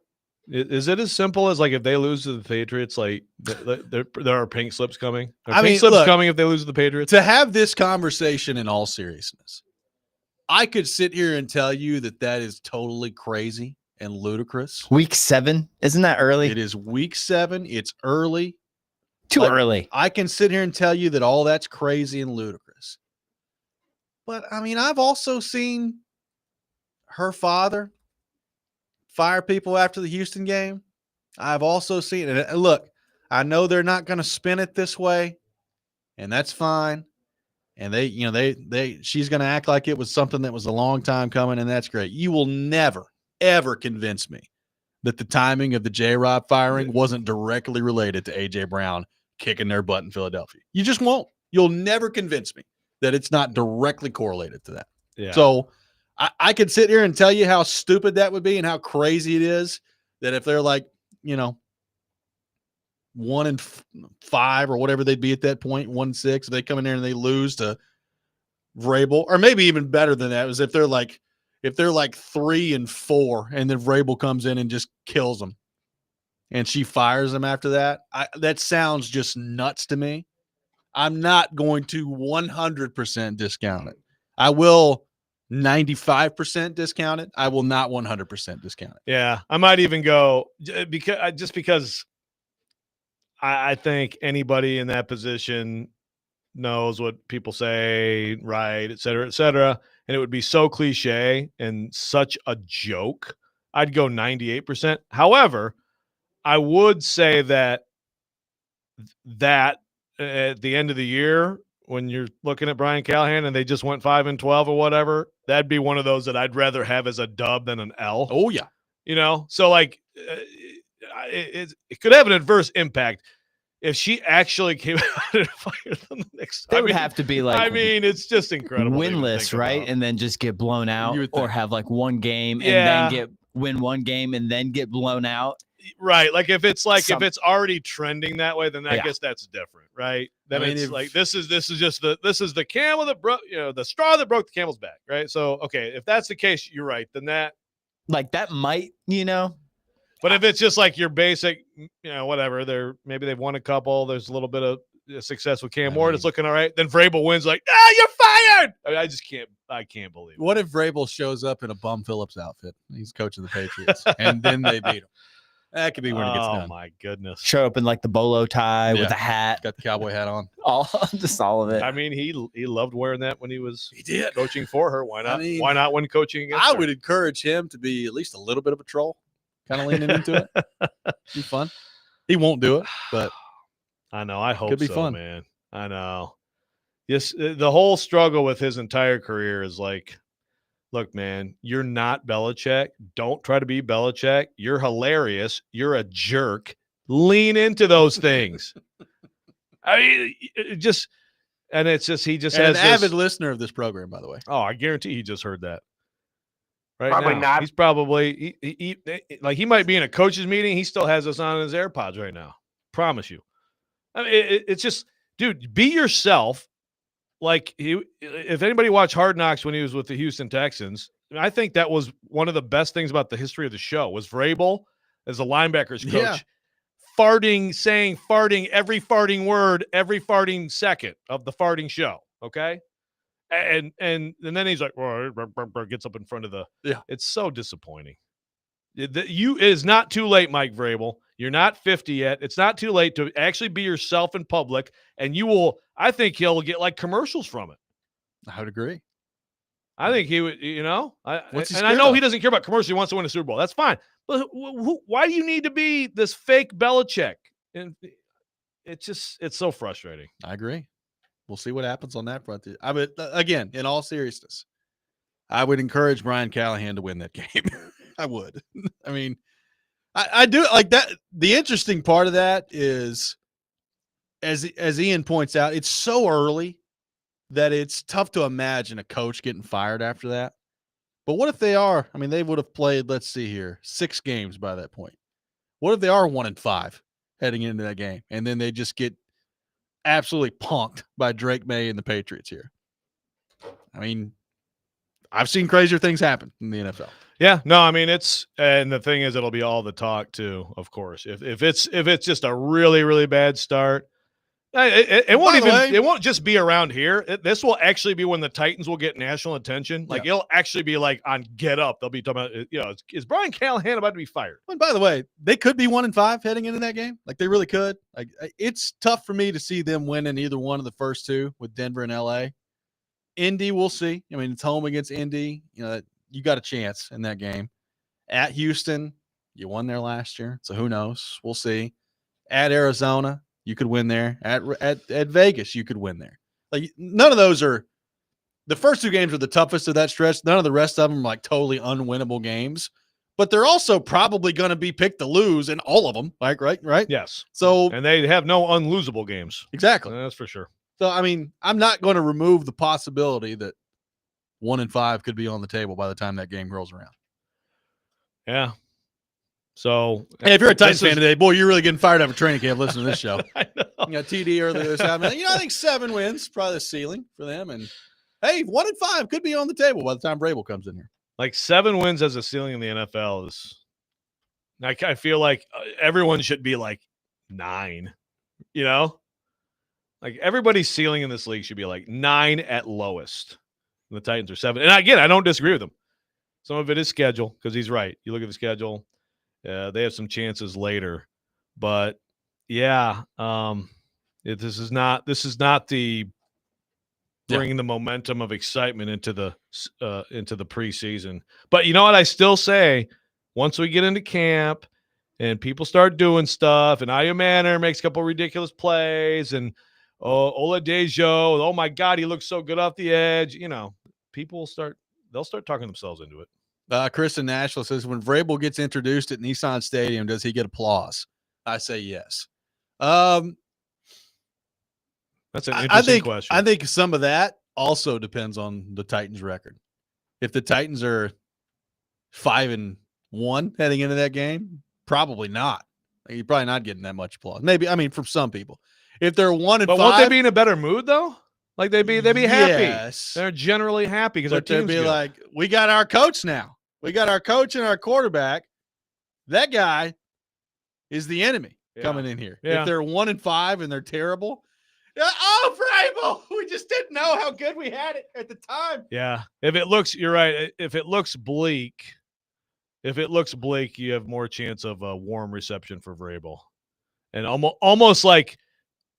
Is it as simple as like if they lose to the Patriots, like there are pink slips coming? Pink slips coming if they lose to the Patriots? To have this conversation in all seriousness, I could sit here and tell you that is totally crazy and ludicrous. Week 7, isn't that early? It is week 7. It's early. Too early. I can sit here and tell you that all that's crazy and ludicrous. But I mean, I've also seen her father fire people after the Houston game. I've also seen it. Look, I know they're not going to spin it this way, and that's fine. And she's going to act like it was something that was a long time coming, and that's great. You will never, ever convince me that the timing of the J-Rob firing wasn't directly related to A.J. Brown kicking their butt in Philadelphia. You just won't. You'll never convince me that it's not directly correlated to that. Yeah. So I could sit here and tell you how stupid that would be and how crazy it is that if they're like, 1-5 or whatever they'd be at that point, 1-6, if they come in there and they lose to Vrabel, or maybe even better than that is if they're like 3-4 and then Vrabel comes in and just kills them and she fires them after that. That sounds just nuts to me. I'm not going to 100% discount it. I will 95% discount it. I will not 100% discount it. Yeah, I might even go because I think anybody in that position knows what people say, right, et cetera, and it would be so cliche and such a joke. I'd go 98%. However, I would say that at the end of the year, when you're looking at Brian Callahan and they just went 5-12 or whatever, that'd be one of those that I'd rather have as a dub than an L. Oh yeah. So like it could have an adverse impact if she actually came out and fired them the next time. They would have to be like, it's just incredible. Winless, right? About. And then just get blown out, or have like one game and then win one game and then get blown out. Right. Like if it's already trending that way, then I guess that's different, right? Then it's like this is the camel that broke, the straw that broke the camel's back, right? So okay, if that's the case, you're right. Then that might, But if it's just like your basic, whatever, maybe they've won a couple, there's a little bit of success with Cam Ward, it's looking all right. Then Vrabel wins, like, you're fired. I can't believe it. What if Vrabel shows up in a Bum Phillips outfit? He's coaching the Patriots, and then they beat him. That could be when it gets done. Oh my goodness! Show up in like the bolo tie with a hat, got the cowboy hat on, all of it. I mean, he loved wearing that when he was coaching for her. Why not? Why not when coaching against I her? would encourage him to be at least a little bit of a troll, kind of leaning into it. Be fun. He won't do it, but I know. I hope could be so, fun, man. I know. Yes, the whole struggle with his entire career is like, look, man, you're not Belichick. Don't try to be Belichick. You're hilarious. You're a jerk. Lean into those things. I mean, he just has an avid listener of this program, by the way. Oh, I guarantee he just heard that. Right Probably now. not. He's probably he might be in a coach's meeting. He still has us on his AirPods right now. Promise you. I mean, it's just, dude, be yourself. Like if anybody watched Hard Knocks when he was with the Houston Texans, I think that was one of the best things about the history of the show was Vrabel as a linebackers coach, saying farting every farting word, every farting second of the farting show. Okay. And then he's like, gets up in front of it's so disappointing. It is not too late, Mike Vrabel. You're not 50 yet. It's not too late to actually be yourself in public, and I think he'll get like commercials from it. I would agree. I think he would, I know he doesn't care about commercials. He wants to win a Super Bowl. That's fine. But why do you need to be this fake Belichick? And it's so frustrating. I agree. We'll see what happens on that front. I mean, again, in all seriousness, I would encourage Brian Callahan to win that game. I would. I mean, I do like that. The interesting part of that is, as Ian points out, it's so early that it's tough to imagine a coach getting fired after that. But what if they are? I mean, they would have played, let's see here, 6 games by that point. What if they are 1-5 heading into that game, and then they just get absolutely punked by Drake May and the Patriots here? I mean, I've seen crazier things happen in the NFL. Yeah, no, I mean and the thing is, it'll be all the talk too. Of course, if it's just a really really bad start, it won't just be around here. This will actually be when the Titans will get national attention. Like it'll actually be like on Get Up. They'll be talking about, is Brian Callahan about to be fired? And by the way, they could be 1-5 heading into that game. Like they really could. Like it's tough for me to see them winning either one of the first two with Denver and LA. Indy, we'll see. I mean, it's home against Indy. You got a chance in that game. At Houston, you won there last year, so who knows? We'll see. At Arizona, you could win there. At Vegas, you could win there. Like none of those are the first 2 games are the toughest of that stretch. None of the rest of them are like totally unwinnable games, but they're also probably going to be picked to lose in all of them. Like right? Yes. So and they have no unlosable games. Exactly. That's for sure. So I mean, I'm not going to remove the possibility that 1-5 could be on the table by the time that game rolls around. Yeah. So hey, if you're a Titans fan today, boy, you're really getting fired up for training camp listening to this show. I know. You got TD earlier this time. I think 7 wins probably the ceiling for them. And hey, 1-5 could be on the table by the time Vrabel comes in here. Like 7 wins as a ceiling in the NFL is. I feel like everyone should be like 9. Like everybody's ceiling in this league should be like 9 at lowest. And the Titans are 7. And again, I don't disagree with him. Some of it is schedule because he's right. You look at the schedule, they have some chances later. But yeah, this is not the bringing the momentum of excitement into the preseason. But you know what? I still say once we get into camp and people start doing stuff, and Aya Manor makes a couple ridiculous plays, and Oladejo, oh my God, he looks so good off the edge. People they'll start talking themselves into it. Chris in Nashville says, when Vrabel gets introduced at Nissan Stadium, does he get applause? I say yes. That's an interesting question. I think some of that also depends on the Titans' record. If the Titans are 5-1 heading into that game, probably not. You're probably not getting that much applause. Maybe, from some people. If they're 1-5, but won't they be in a better mood though? Like they'd be happy. Yes. They're generally happy because they'd be like, we got our coach now. We got our coach and our quarterback. That guy is the enemy coming in here. Yeah. If they're 1-5 and they're terrible, Vrabel, we just didn't know how good we had it at the time. Yeah. You're right. If it looks bleak, you have more chance of a warm reception for Vrabel, and almost like.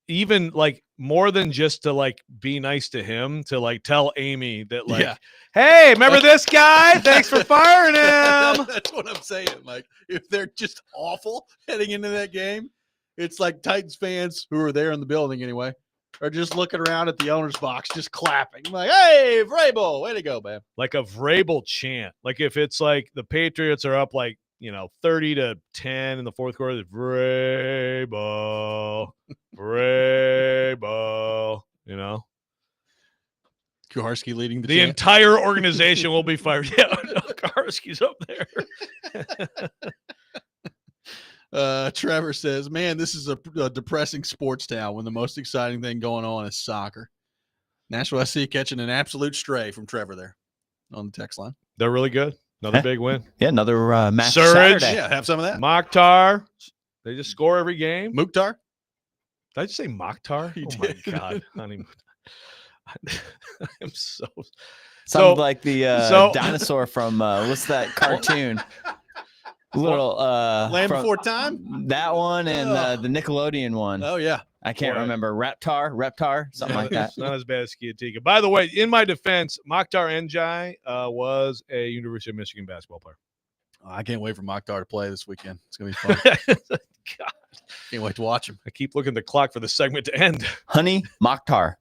Even like more than just to like be nice to him, to like tell Amy that hey, remember this guy? Thanks for firing him. That's what I'm saying. Like if they're just awful heading into that game, it's like Titans fans who are there in the building anyway are just looking around at the owner's box, just clapping. Like, hey, Vrabel, way to go, man. Like a Vrabel chant. Like if it's like the Patriots are up like 30-10 in the fourth quarter, Vrabel. Kuharski leading the entire organization will be fired. Yeah, Kuharski's up there. Trevor says, man, this is a depressing sports town when the most exciting thing going on is soccer. Nashville SC catching an absolute stray from Trevor there on the text line. They're really good. Another big win. Yeah, another match Surridge. Saturday. Yeah, have some of that. Mokhtar. They just score every game. Mukhtar. Did I just say Mokhtar? My God, honey. I'm Sounds like the dinosaur from what's that cartoon? Little Land Before Time. That one and the Nickelodeon one. Oh yeah, I can't remember. Reptar, something like that. It's not as bad as Skiatika. By the way, in my defense, Mokhtar Njai was a University of Michigan basketball player. I can't wait for Mokhtar to play this weekend. It's gonna be fun. God, can't wait to watch him. I keep looking at the clock for the segment to end. Honey Mokhtar.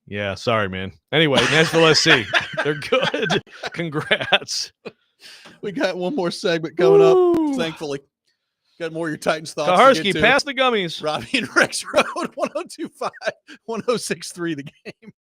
Yeah, sorry, man. Anyway, Nashville SC, they're good. Congrats. We got one more segment coming up, thankfully. Got more of your Titans thoughts. Kaharski, pass the gummies. Robby and Rexrode, 1025, 1063 the game.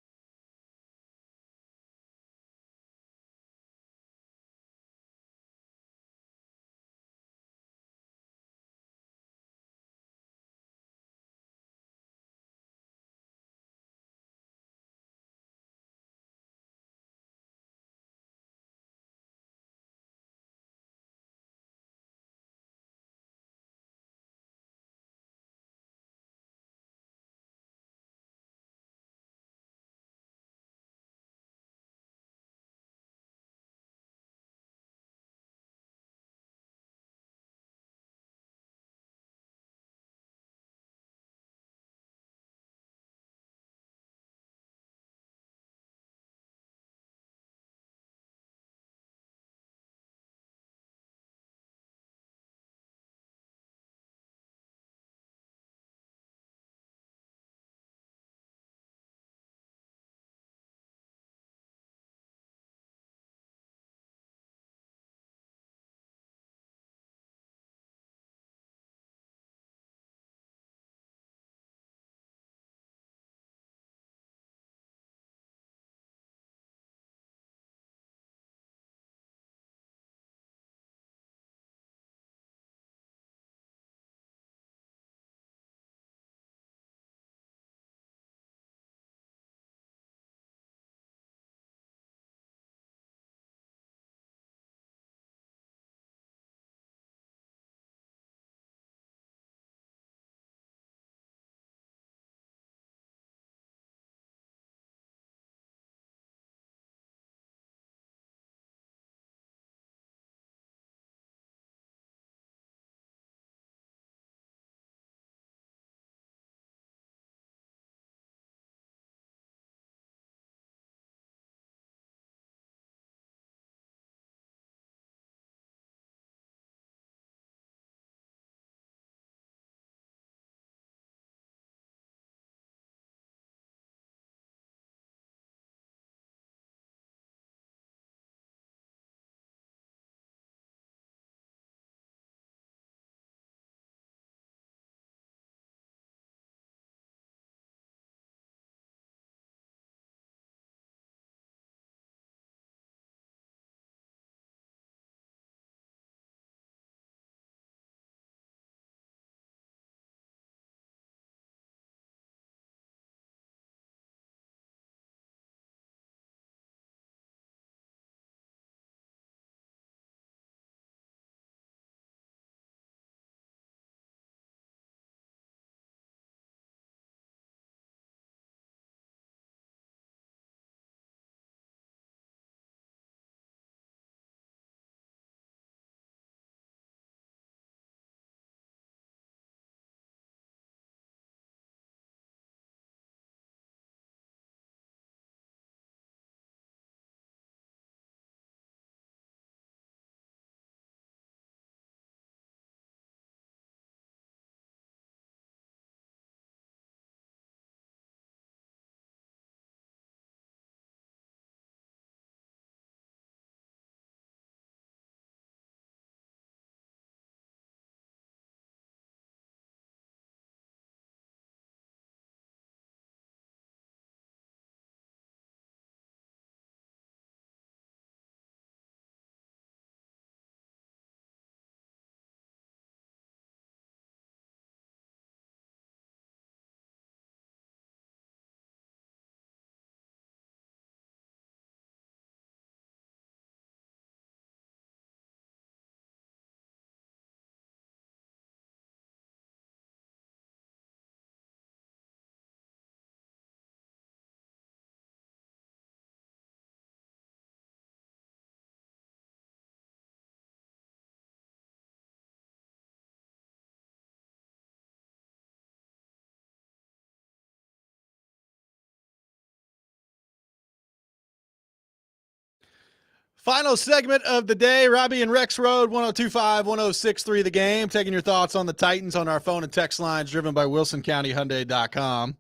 Final segment of the day, Robby and Rexrode, 1025, 1063 the game. Taking your thoughts on the Titans on our phone and text lines driven by WilsonCountyHyundai.com.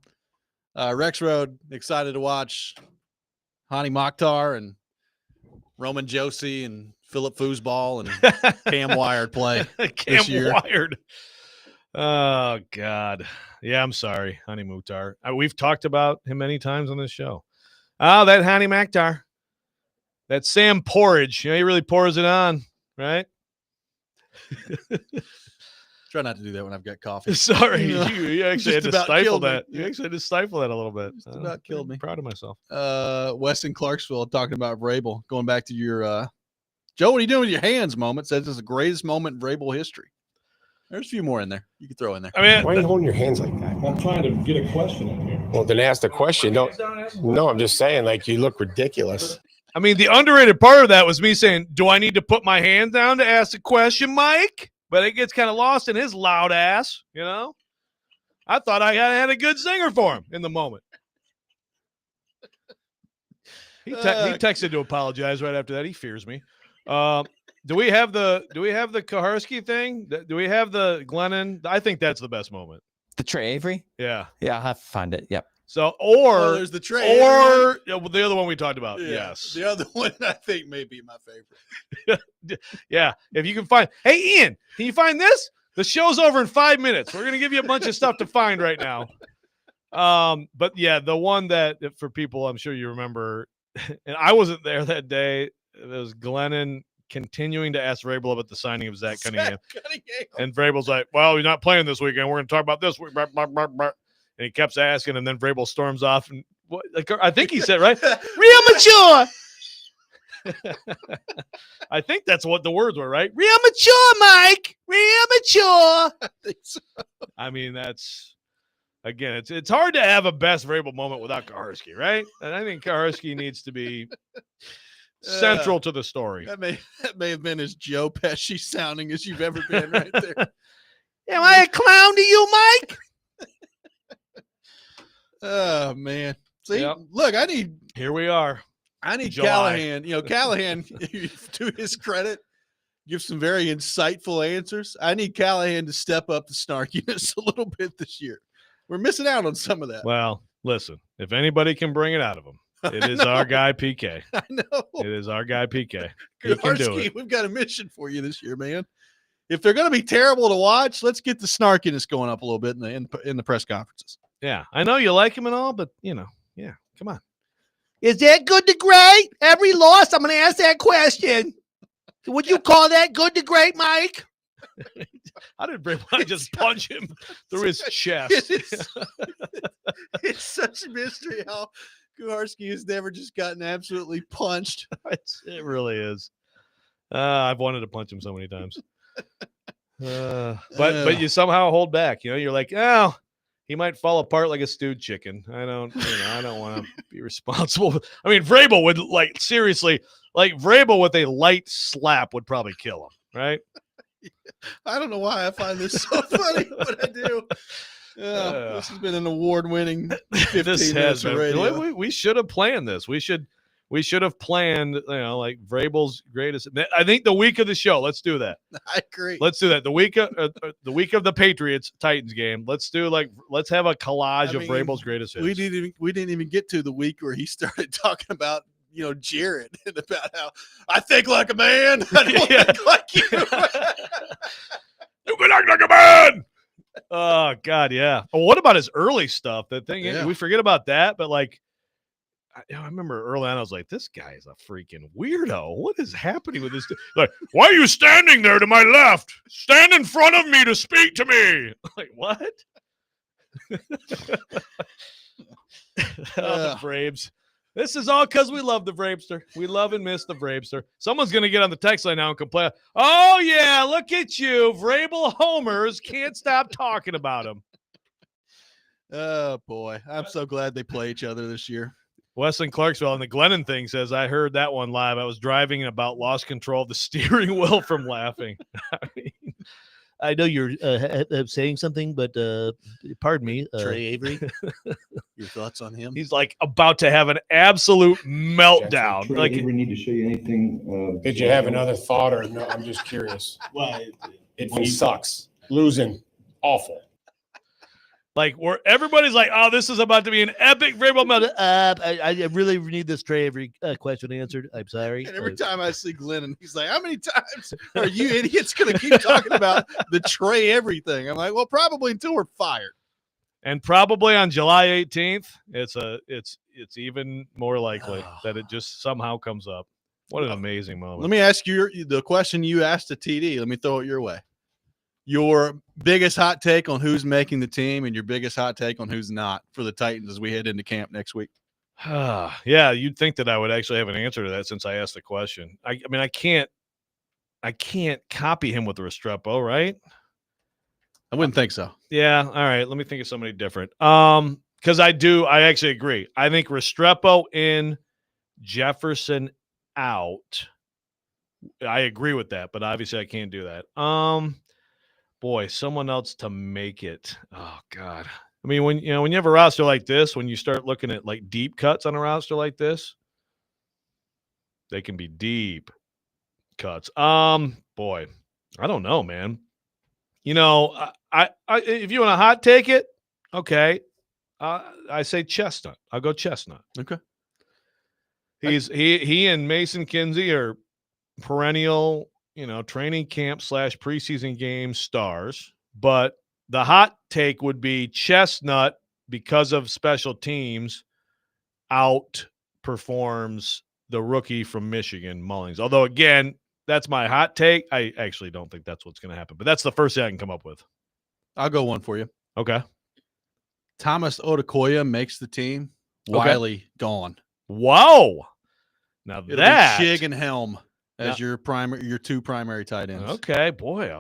Rexrode, excited to watch Hani Mokhtar and Roman Josi and Philip Foosball and Cam Wired play this year. Wired. Oh, God. Yeah, I'm sorry, Honey Muhtar. We've talked about him many times on this show. Oh, that Honey Muhtar. That Sam Porridge. He really pours it on, right? Try not to do that when I've got coffee. Sorry, you actually had to stifle that. Me. You actually had to stifle that a little bit. Just about killed me. I'm proud of myself. Weston Clarksville talking about Vrabel. Going back to your Joe, what are you doing with your hands moment? Says it's the greatest moment in Vrabel history. There's a few more in there. You can throw in there. I mean, why are you holding your hands like that? I'm trying to get a question in here. Well, then ask the question. No, I'm just saying, like, you look ridiculous. I mean, the underrated part of that was me saying, do I need to put my hand down to ask a question, Mike? But it gets kind of lost in his loud ass, you know? I thought I had a good singer for him in the moment. He texted to apologize right after that. He fears me. Do we have the Kaharski thing? Do we have the Glennon? I think that's the best moment. The Trey Avery? Yeah. Yeah, I'll have to find it. Yep. So, there's the Trey or the other one we talked about. Yeah, yes. The other one I think may be my favorite. Yeah. If you can find, hey, Ian, can you find this? The show's over in 5 minutes. We're going to give you a bunch of stuff to find right now. But yeah, the one that for people, I'm sure you remember, and I wasn't there that day. It was Glennon continuing to ask Vrabel about the signing of Zach Cunningham. And Vrabel's like, well, you're not playing this weekend. We're going to talk about this week. Blah, blah, blah, blah. And he kept asking, and then Vrabel storms off. And I think he said, right? Real mature. I think that's what the words were, right? Real mature, Mike. Real mature. I think so. I mean, that's, again, it's hard to have a best Vrabel moment without Kaharski, right? And I think Kaharski needs to be central to the story. That may have been as Joe Pesci sounding as you've ever been right there. Am I a clown to you, Mike? Oh, man. See, Yep. Look, Here we are. I need July. Callahan. You know, Callahan, to his credit, gives some very insightful answers. I need Callahan to step up the snarkiness a little bit this year. We're missing out on some of that. Well, listen, if anybody can bring it out of him, it is our guy PK. I know. It is our guy PK. He can do Kuharski, it. we've got a mission for you this year, man. If they're going to be terrible to watch, let's get the snarkiness going up a little bit in the press conferences. Yeah, I know you like him and all, but, yeah, come on. Is that good to great? Every loss, I'm going to ask that question. Would you call that good to great, Mike? How did Vrabel just punch him through his chest? It's such a mystery how Kuharski has never just gotten absolutely punched. It really is. I've wanted to punch him so many times. But you somehow hold back. You know, you're like, oh, he might fall apart like a stewed chicken. I don't want to be responsible. I mean, Vrabel would seriously, Vrabel with a light slap would probably kill him, right? I don't know why I find this so funny, but I do. This has been an award-winning 15 minutes of radio. We should have planned this. We should have planned, Vrabel's greatest. I think the week of the show, let's do that. I agree. Let's do that. The week of the Patriots Titans game. Let's have a collage of Vrabel's greatest hits. We didn't even get to the week where he started talking about, Jared and about how I think like a man. I don't think like you. You can act like a man. Oh God, yeah. Well, what about his early stuff? That thing we forget about that, but I remember early on, I was like, this guy is a freaking weirdo. What is happening with this? Like, why are you standing there to my left? Stand in front of me to speak to me. Like, what? The Braves. This is all because we love the Vrabster. We love and miss the Vrabster. Someone's going to get on the text line now and complain. Oh, yeah, look at you. Vrabel homers. Can't stop talking about him. Oh, boy. I'm so glad they play each other this year. Weston Clarksville and the Glennon thing says, I heard that one live. I was driving and about lost control of the steering wheel from laughing. I know you're saying something, but pardon me. Trey Avery, your thoughts on him? He's about to have an absolute meltdown. Trey Avery need to show you anything? Did you have another thought or no? I'm just curious. Well, It sucks. Losing. Awful. Like, where everybody's like, "Oh, this is about to be an epic variable." I really need this tray every question answered. I'm sorry. And every time I see Glenn, and he's like, "How many times are you idiots going to keep talking about the tray everything?" I'm like, "Well, probably until we're fired." And probably on July 18th, it's even more likely that it just somehow comes up. What an amazing moment. Let me ask you the question you asked to TD. Let me throw it your way. Your biggest hot take on who's making the team and your biggest hot take on who's not for the Titans as we head into camp next week. Yeah, you'd think that I would actually have an answer to that since I asked the question. I mean, I can't copy him with Restrepo, right? I wouldn't think so. Yeah. All right. Let me think of somebody different. Because I actually agree. I think Restrepo in, Jefferson out. I agree with that, but obviously I can't do that. Boy, someone else to make it. Oh God. I mean, when you have a roster like this, when you start looking at like deep cuts on a roster like this, they can be deep cuts. Boy, I don't know, man. I if you want to hot take it, okay. I say Chestnut. I'll go Chestnut. Okay. He and Mason Kinsey are perennial, training camp / preseason game stars. But the hot take would be Chestnut, because of special teams, outperforms the rookie from Michigan, Mullings. Although, again, that's my hot take. I actually don't think that's what's going to happen. But that's the first thing I can come up with. I'll go one for you. Okay. Thomas Odukoya makes the team. Okay. Wiley gone. Wow. Now It'll that be Chig and Helm as your two primary tight ends. Okay, boy.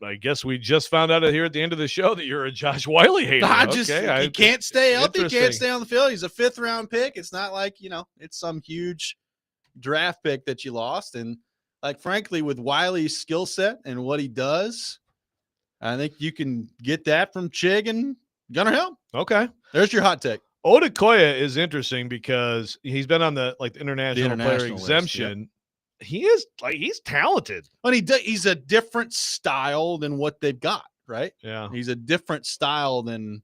I guess we just found out here at the end of the show that you're a Josh Wiley hater. He can't stay healthy. He can't stay on the field. He's a 5th round pick. It's not like, it's some huge draft pick that you lost. And like, frankly, with Wiley's skill set and what he does, I think you can get that from Chig and Gunnar Helm. Okay. There's your hot take. Odukoya is interesting because he's been on the international player exemption. List, yep. He is he's talented. But he's a different style than what they've got, right? Yeah. He's a different style than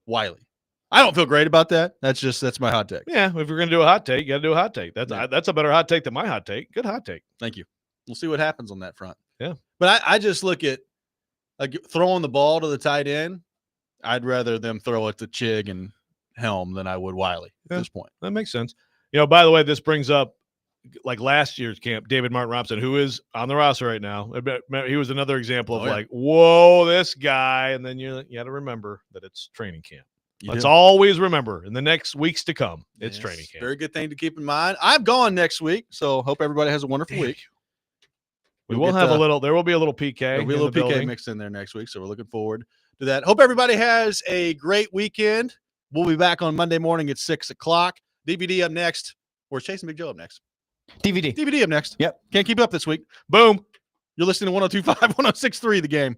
Wiley. I don't feel great about that. That's my hot take. Yeah, if you're going to do a hot take, you got to do a hot take. That's a better hot take than my hot take. Good hot take. Thank you. We'll see what happens on that front. Yeah. But I just look at throwing the ball to the tight end. I'd rather them throw it to Chig and Helm than I would Wiley at this point. That makes sense. By the way, this brings up like last year's camp, David Martin Robson, who is on the roster right now. He was another example of whoa, this guy. And then you got to remember that it's training camp. Let's always remember in the next weeks to come, it's training camp. Very good thing to keep in mind. I'm gone next week, so hope everybody has a wonderful week. There will be a little PK. There'll be a little PK mixed in there next week, so we're looking forward to that. Hope everybody has a great weekend. We'll be back on Monday morning at 6 o'clock. DVD up next. Or is Chasing Big Joe up next? DVD up next. Yep. Can't keep up this week. Boom. You're listening to 102.5, 106.3 The Game.